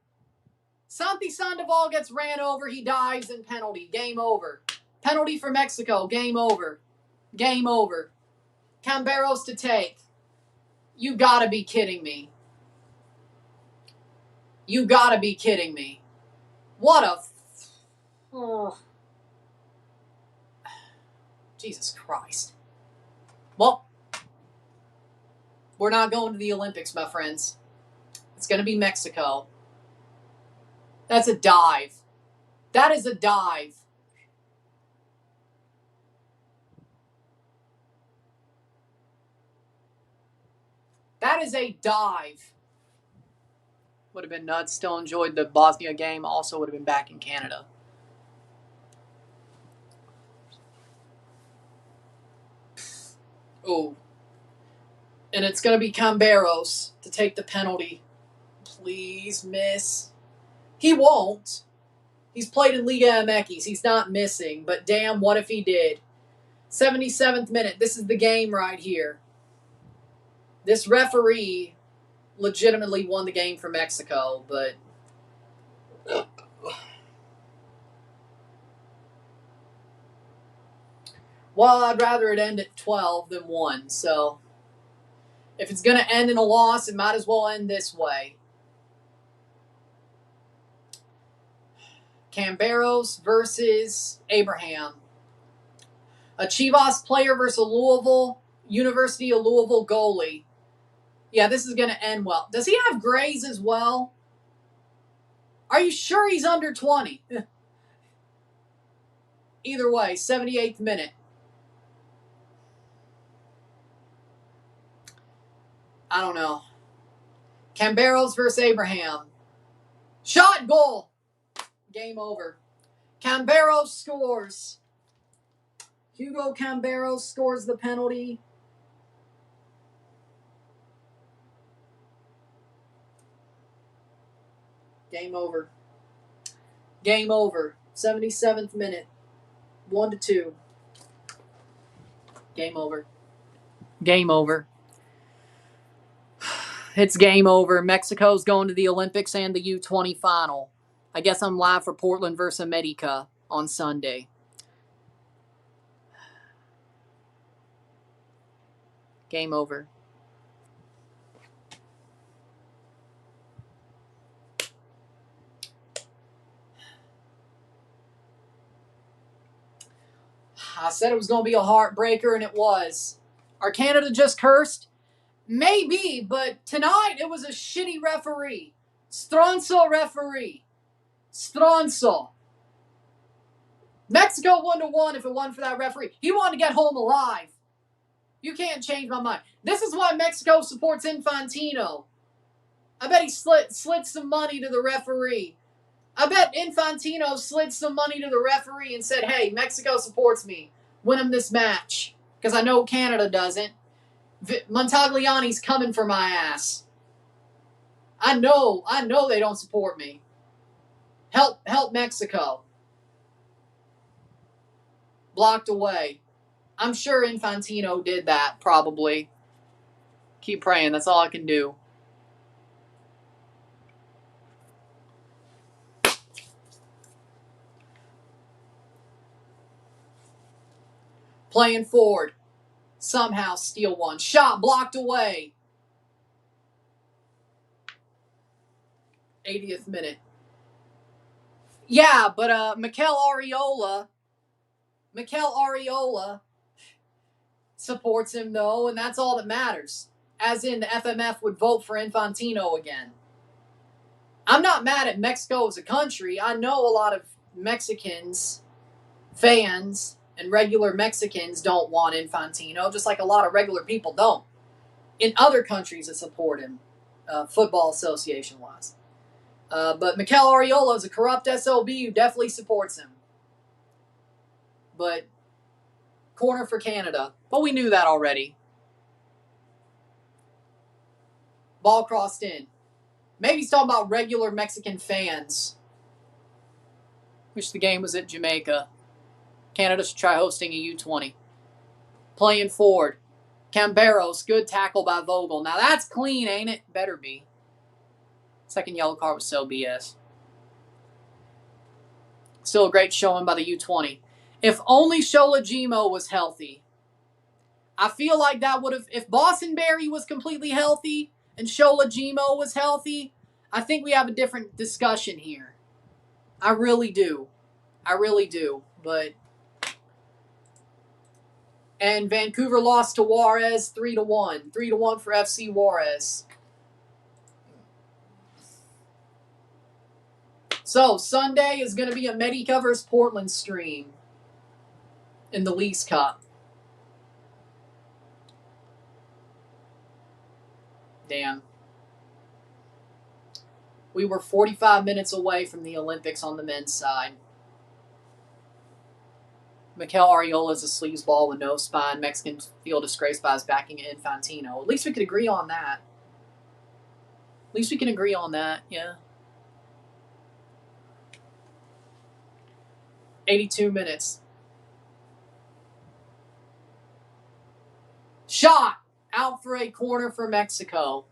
Santi Sandoval gets ran over. He dives in penalty. Game over. Penalty for Mexico. Game over. Game over. Camberos to take. You gotta be kidding me. You gotta be kidding me. What a... Oh. Jesus Christ. Well, we're not going to the Olympics, my friends. It's going to be Mexico. That's a dive. That is a dive. That is a dive. Would have been nuts. Still enjoyed the Bosnia game. Also would have been back in Canada. Oh. And it's going to be Camberos to take the penalty. Please miss. He won't. He's played in Liga MX. He's not missing. But damn, what if he did? 77th minute. This is the game right here. This referee legitimately won the game for Mexico, but... Well, I'd rather it end at 12 than 1, so... If it's going to end in a loss, it might as well end this way. Camberos versus Abraham. A Chivas player versus a Louisville, University of Louisville goalie. Yeah, this is going to end well. Does he have grays as well? Are you sure he's under 20? Either way, 78th minute. I don't know. Camberos versus Abraham. Shot, goal. Game over. Camberos scores. Hugo Camberos scores the penalty. Game over. Game over. 77th minute. 1-2. Game over. Game over. It's game over. Mexico's going to the Olympics and the U20 final. I guess I'm live for Portland versus America on Sunday. Game over. I said it was going to be a heartbreaker, and it was. Are Canada just cursed? Maybe, but tonight it was a shitty referee. Stronzo referee. Stronzo. Mexico 1-1 if it wasn't for that referee. He wanted to get home alive. You can't change my mind. This is why Mexico supports Infantino. I bet he slid some money to the referee. I bet Infantino slid some money to the referee and said, hey, Mexico supports me. Win him this match. Because I know Canada doesn't. Montagliani's coming for my ass. I know they don't support me. Help Mexico. Blocked away. I'm sure Infantino did that, probably. Keep praying. That's all I can do. Playing forward. Somehow steal one. Shot blocked away. 80th minute. Yeah, but Mikel Arreola supports him, though, and that's all that matters. As in, the FMF would vote for Infantino again. I'm not mad at Mexico as a country. I know a lot of Mexicans, fans, and regular Mexicans don't want Infantino, just like a lot of regular people don't. In other countries that support him, football association-wise. But Mikel Arreola is a corrupt SOB who definitely supports him. But corner for Canada. But we knew that already. Ball crossed in. Maybe he's talking about regular Mexican fans. Wish the game was at Jamaica. Canada should try hosting a U20. Playing forward. Camberos, good tackle by Vogel. Now that's clean, ain't it? Better be. Second yellow card was so BS. Still a great showing by the U20. If only Sholajimo was healthy. I feel like that would have... If Bostonberry was completely healthy and Sholajimo was healthy, I think we have a different discussion here. I really do. But... And Vancouver lost to Juarez 3-1. 3-1 for FC Juarez. So, Sunday is going to be a Medica vs. Portland stream in the Lease Cup. Damn. We were 45 minutes away from the Olympics on the men's side. Mikel Arreola is a sleazeball with no spine. Mexicans feel disgraced by his backing at Infantino. At least we could agree on that. Yeah. 82 minutes. Shot! Out for a corner for Mexico.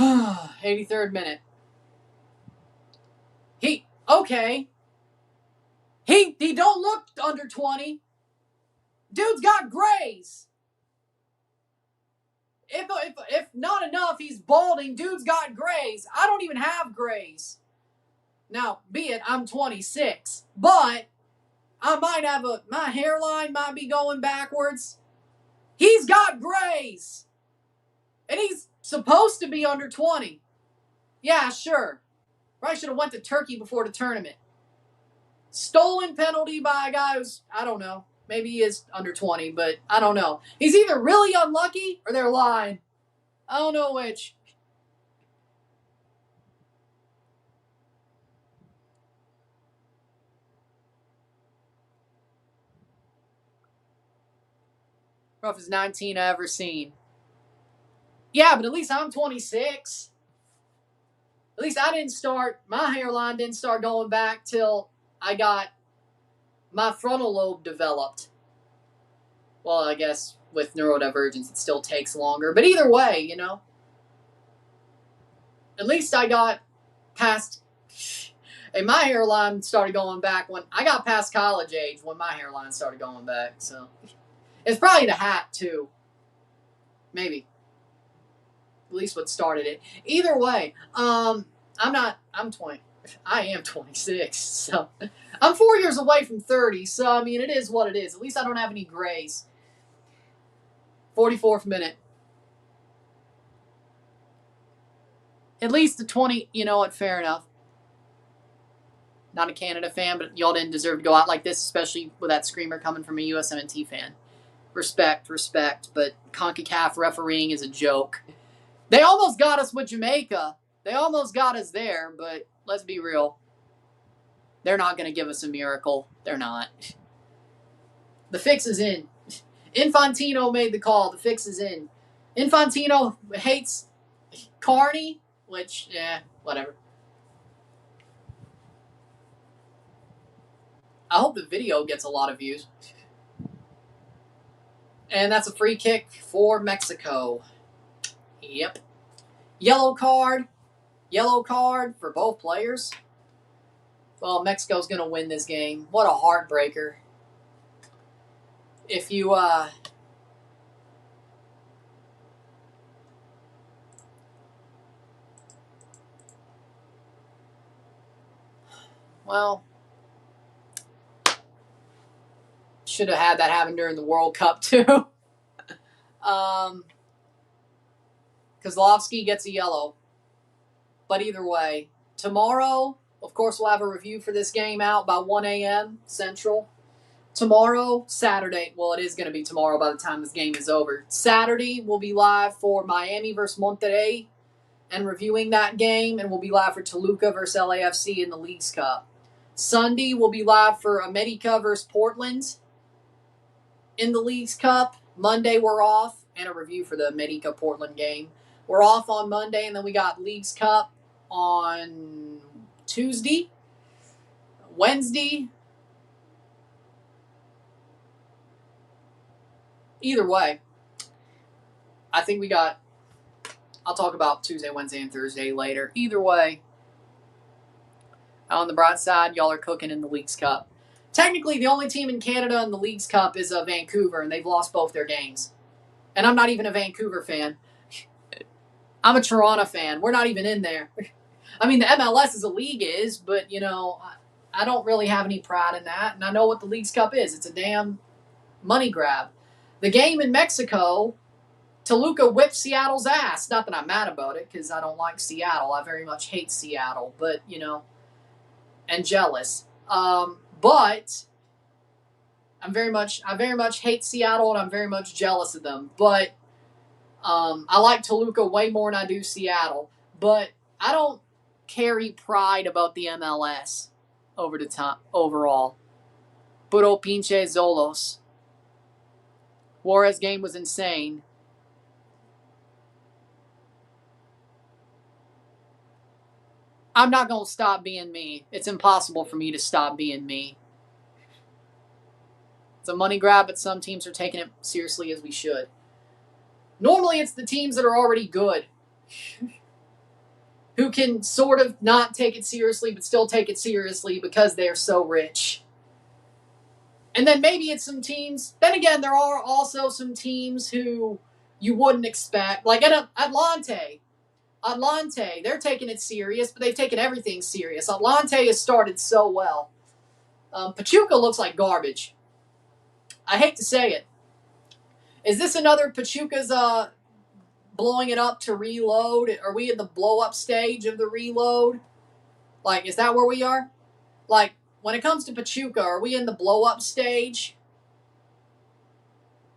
Ah, 83rd minute. He don't look under 20. Dude's got grays. If not enough, he's balding. Dude's got grays. I don't even have grays. Now, be it I'm 26, but I might have my hairline might be going backwards. He's got grays. And he's supposed to be under 20. Yeah, sure. Probably should have went to Turkey before the tournament. Stolen penalty by a guy who's, I don't know. Maybe he is under 20, but I don't know. He's either really unlucky or they're lying. I don't know which. Roughest 19 I've ever seen. Yeah, but at least I'm 26. At least my hairline didn't start going back till I got my frontal lobe developed. Well, I guess with neurodivergence, it still takes longer. But either way, you know, at least I got past. And my hairline started going back when I got past college age when my hairline started going back. So it's probably the hat, too. Maybe. At least what started it. Either way, I'm 20. I am 26. So I'm 4 years away from 30. So, I mean, it is what it is. At least I don't have any grays. 44th minute. At least the 20, you know what, fair enough. Not a Canada fan, but y'all didn't deserve to go out like this, especially with that screamer coming from a USMNT fan. Respect, but CONCACAF refereeing is a joke. They almost got us with Jamaica. They almost got us there, but let's be real. They're not going to give us a miracle. They're not. The fix is in. Infantino made the call. The fix is in. Infantino hates Carney, which, whatever. I hope the video gets a lot of views. And that's a free kick for Mexico. Yep. Yellow card for both players. Well, Mexico's going to win this game. What a heartbreaker. If you, well, should have had that happen during the World Cup, too. Kozlowski gets a yellow. But either way, tomorrow, of course, we'll have a review for this game out by 1 a.m. Central. Tomorrow, Saturday, well, it is going to be tomorrow by the time this game is over. Saturday, we'll be live for Miami versus Monterrey and reviewing that game, and we'll be live for Toluca versus LAFC in the Leagues Cup. Sunday, we'll be live for America versus Portland in the Leagues Cup. Monday, we're off, and a review for the America-Portland game. We're off on Monday, and then we got Leagues Cup on Tuesday, Wednesday. Either way, I think we got, I'll talk about Tuesday, Wednesday, and Thursday later. Either way, on the bright side, y'all are cooking in the Leagues Cup. Technically, the only team in Canada in the Leagues Cup is Vancouver, and they've lost both their games. And I'm not even a Vancouver fan. I'm a Toronto fan. We're not even in there. I mean, the MLS as a league is, but, you know, I don't really have any pride in that. And I know what the Leagues Cup is. It's a damn money grab. The game in Mexico, Toluca whipped Seattle's ass. Not that I'm mad about it, because I don't like Seattle. I very much hate Seattle, but, you know, and jealous. But I very much hate Seattle, and I'm very much jealous of them. But I like Toluca way more than I do Seattle. But I don't carry pride about the MLS over the top overall. Puro pinche Zolos. Juarez game was insane. I'm not going to stop being me. It's impossible for me to stop being me. It's a money grab, but some teams are taking it seriously as we should. Normally, it's the teams that are already good who can sort of not take it seriously, but still take it seriously because they're so rich. And then maybe it's some teams. Then again, there are also some teams who you wouldn't expect. Like at Atlante. Atlante, they're taking it serious, but they've taken everything serious. Atlante has started so well. Pachuca looks like garbage. I hate to say it. Is this another Pachuca's blowing it up to reload? Are we in the blow-up stage of the reload? Like, is that where we are? Like, when it comes to Pachuca, are we in the blow-up stage?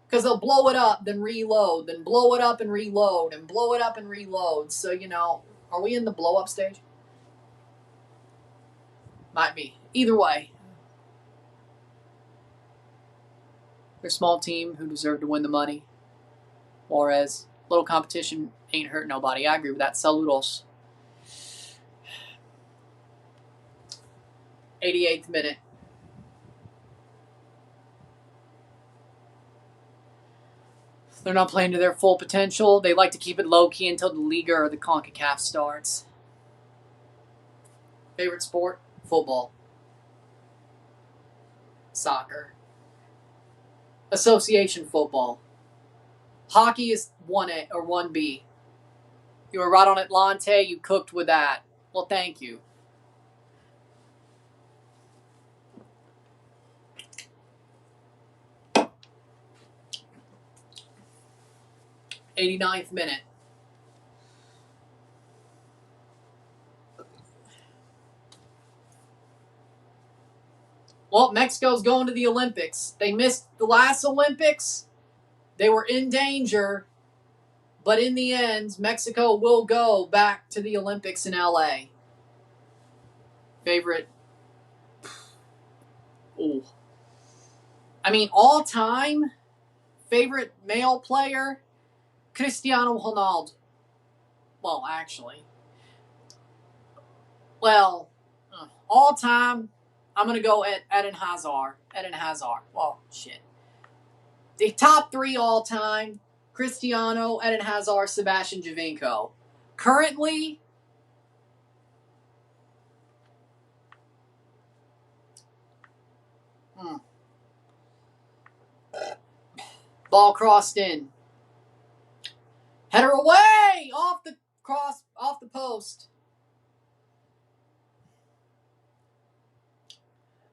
Because they'll blow it up, then reload, then blow it up and reload, and blow it up and reload. So, you know, are we in the blow-up stage? Might be. Either way. They're a small team who deserve to win the money. Juarez, little competition ain't hurt nobody. I agree with that. Saludos. 88th minute. They're not playing to their full potential. They like to keep it low-key until the Liga or the CONCACAF starts. Favorite sport? Football. Soccer. Association football. Hockey is 1A or 1B. You were right on Atlante. You cooked with that. Well, thank you. '89th minute. Well, Mexico's going to the Olympics. They missed the last Olympics. They were in danger. But in the end, Mexico will go back to the Olympics in LA. Favorite? Ooh. I mean, all time favorite male player? Cristiano Ronaldo. Well, actually. Well, all time, I'm going to go at Eden Hazard. Eden Hazard. Well, shit. The top 3 all time: Cristiano, Eden Hazard, Sebastian Giovinco. Currently, ball crossed in. Header away! Off the post.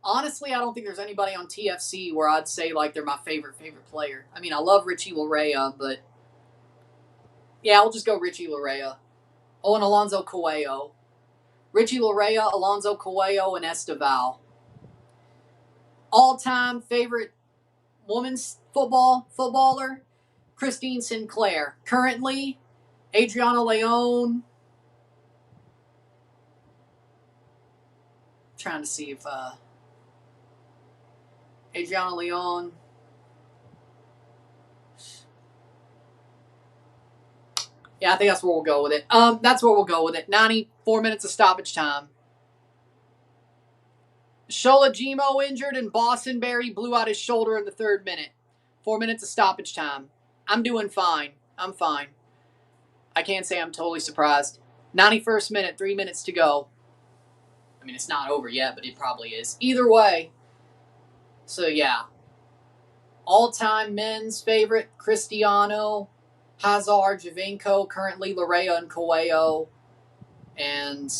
Honestly, I don't think there's anybody on TFC where I'd say like they're my favorite player. I mean, I love Richie Larea, but yeah, I'll just go Richie Larea. Oh, and Alonso Coelho. Richie Larea, Alonso Coelho, and Esteval. All-time favorite women's footballer, Christine Sinclair. Currently, Adriana Leon. Trying to see if Adriana Leon. Yeah, I think that's where we'll go with it. That's where we'll go with it. 94 minutes of stoppage time. Shola Jimo injured and Bostonberry blew out his shoulder in the 3rd minute. 4 minutes of stoppage time. I'm doing fine. I'm fine. I can't say I'm totally surprised. 91st minute, 3 minutes to go. I mean, it's not over yet, but it probably is. Either way. So, yeah. All-time men's favorite, Cristiano, Hazard, Giovinco, currently Larea and Coelho, and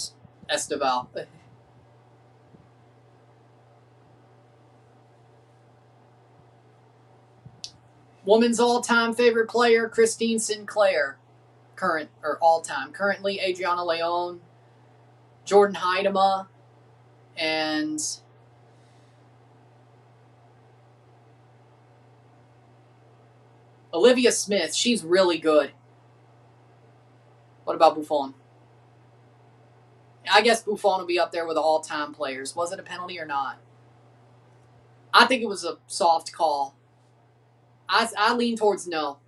Esteval. Women's all-time favorite player, Christine Sinclair. All-time. Currently, Adriana Leon, Jordan Heidema, and Olivia Smith. She's really good. What about Buffon? I guess Buffon will be up there with the all-time players. Was it a penalty or not? I think it was a soft call. I lean towards no.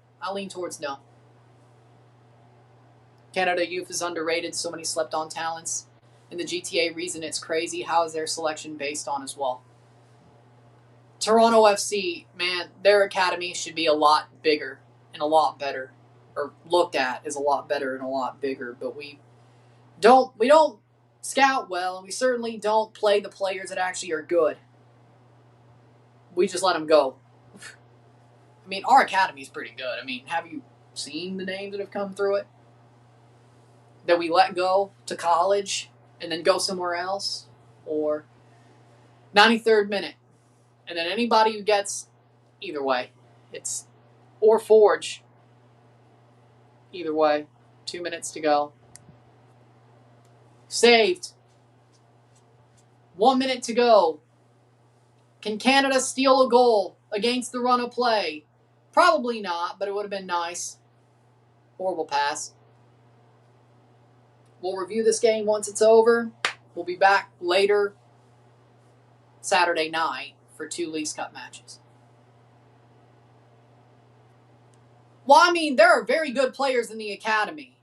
Canada Youth is underrated. So many slept-on talents. In the GTA reason it's crazy. How is their selection based on as well? Toronto FC, man, their academy should be a lot bigger and a lot better. Or looked at as a lot better and a lot bigger. But we don't scout well, and we certainly don't play the players that actually are good. We just let them go. I mean, our academy is pretty good. I mean, have you seen the names that have come through it? That we let go to college and then go somewhere else? Or 93rd minute. And then anybody who gets, either way, or Forge. Either way, 2 minutes to go. Saved. 1 minute to go. Can Canada steal a goal against the run of play? Probably not, but it would have been nice. Horrible pass. We'll review this game once it's over. We'll be back later Saturday night for 2 Leagues Cup matches. Well, I mean, there are very good players in the academy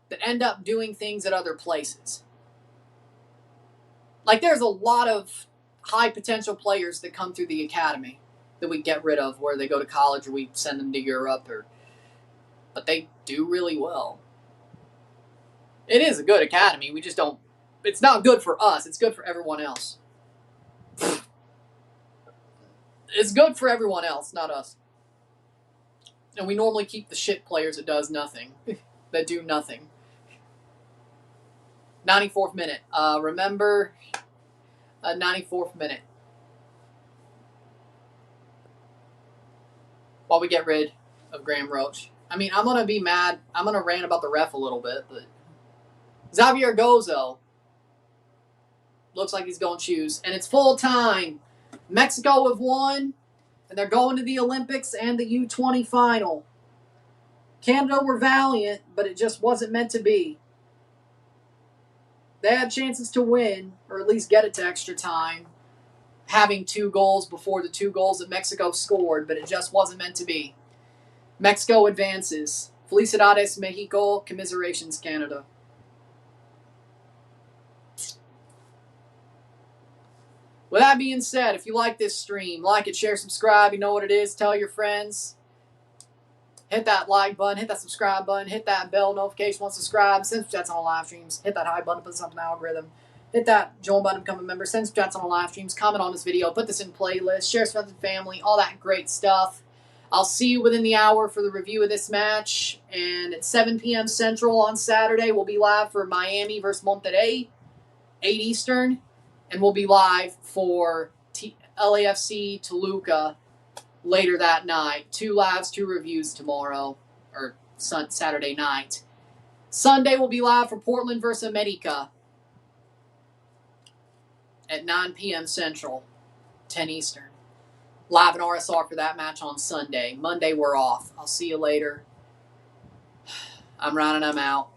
that end up doing things at other places. Like, there's a lot of high potential players that come through the academy that we get rid of, where they go to college or we send them to Europe, but they do really well. It is a good academy. We just don't. It's not good for us. It's good for everyone else. It's good for everyone else, not us. And we normally keep the shit players that does nothing, that do nothing. 94th minute. Remember, 94th minute. While we get rid of Graham Roach. I mean, I'm going to be mad. I'm going to rant about the ref a little bit, but Xavier Gozo looks like he's going to choose. And it's full time. Mexico have won, and they're going to the Olympics and the U20 final. Canada were valiant, but it just wasn't meant to be. They had chances to win, or at least get it to extra time, having 2 goals before the 2 goals that Mexico scored, but it just wasn't meant to be. Mexico advances. Felicidades, Mexico. Commiserations, Canada. With that being said, if you like this stream, like it, share, subscribe. You know what it is. Tell your friends. Hit that like button. Hit that subscribe button. Hit that bell notification once subscribe. Send chats on live streams. Hit that high button. Put this up in the algorithm. Hit that join button to become a member. Send chats on live streams. Comment on this video. Put this in playlist. Share with friends and family. All that great stuff. I'll see you within the hour for the review of this match. And at 7 p.m. Central on Saturday, we'll be live for Miami versus Monterrey, 8 Eastern. And we'll be live for LAFC Toluca later that night. 2 lives, 2 reviews tomorrow, or Saturday night. Sunday we'll be live for Portland versus America at 9 p.m. Central, 10 Eastern. Live in RSR for that match on Sunday. Monday we're off. I'll see you later. I'm running. I'm out.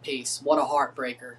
Peace. What a heartbreaker.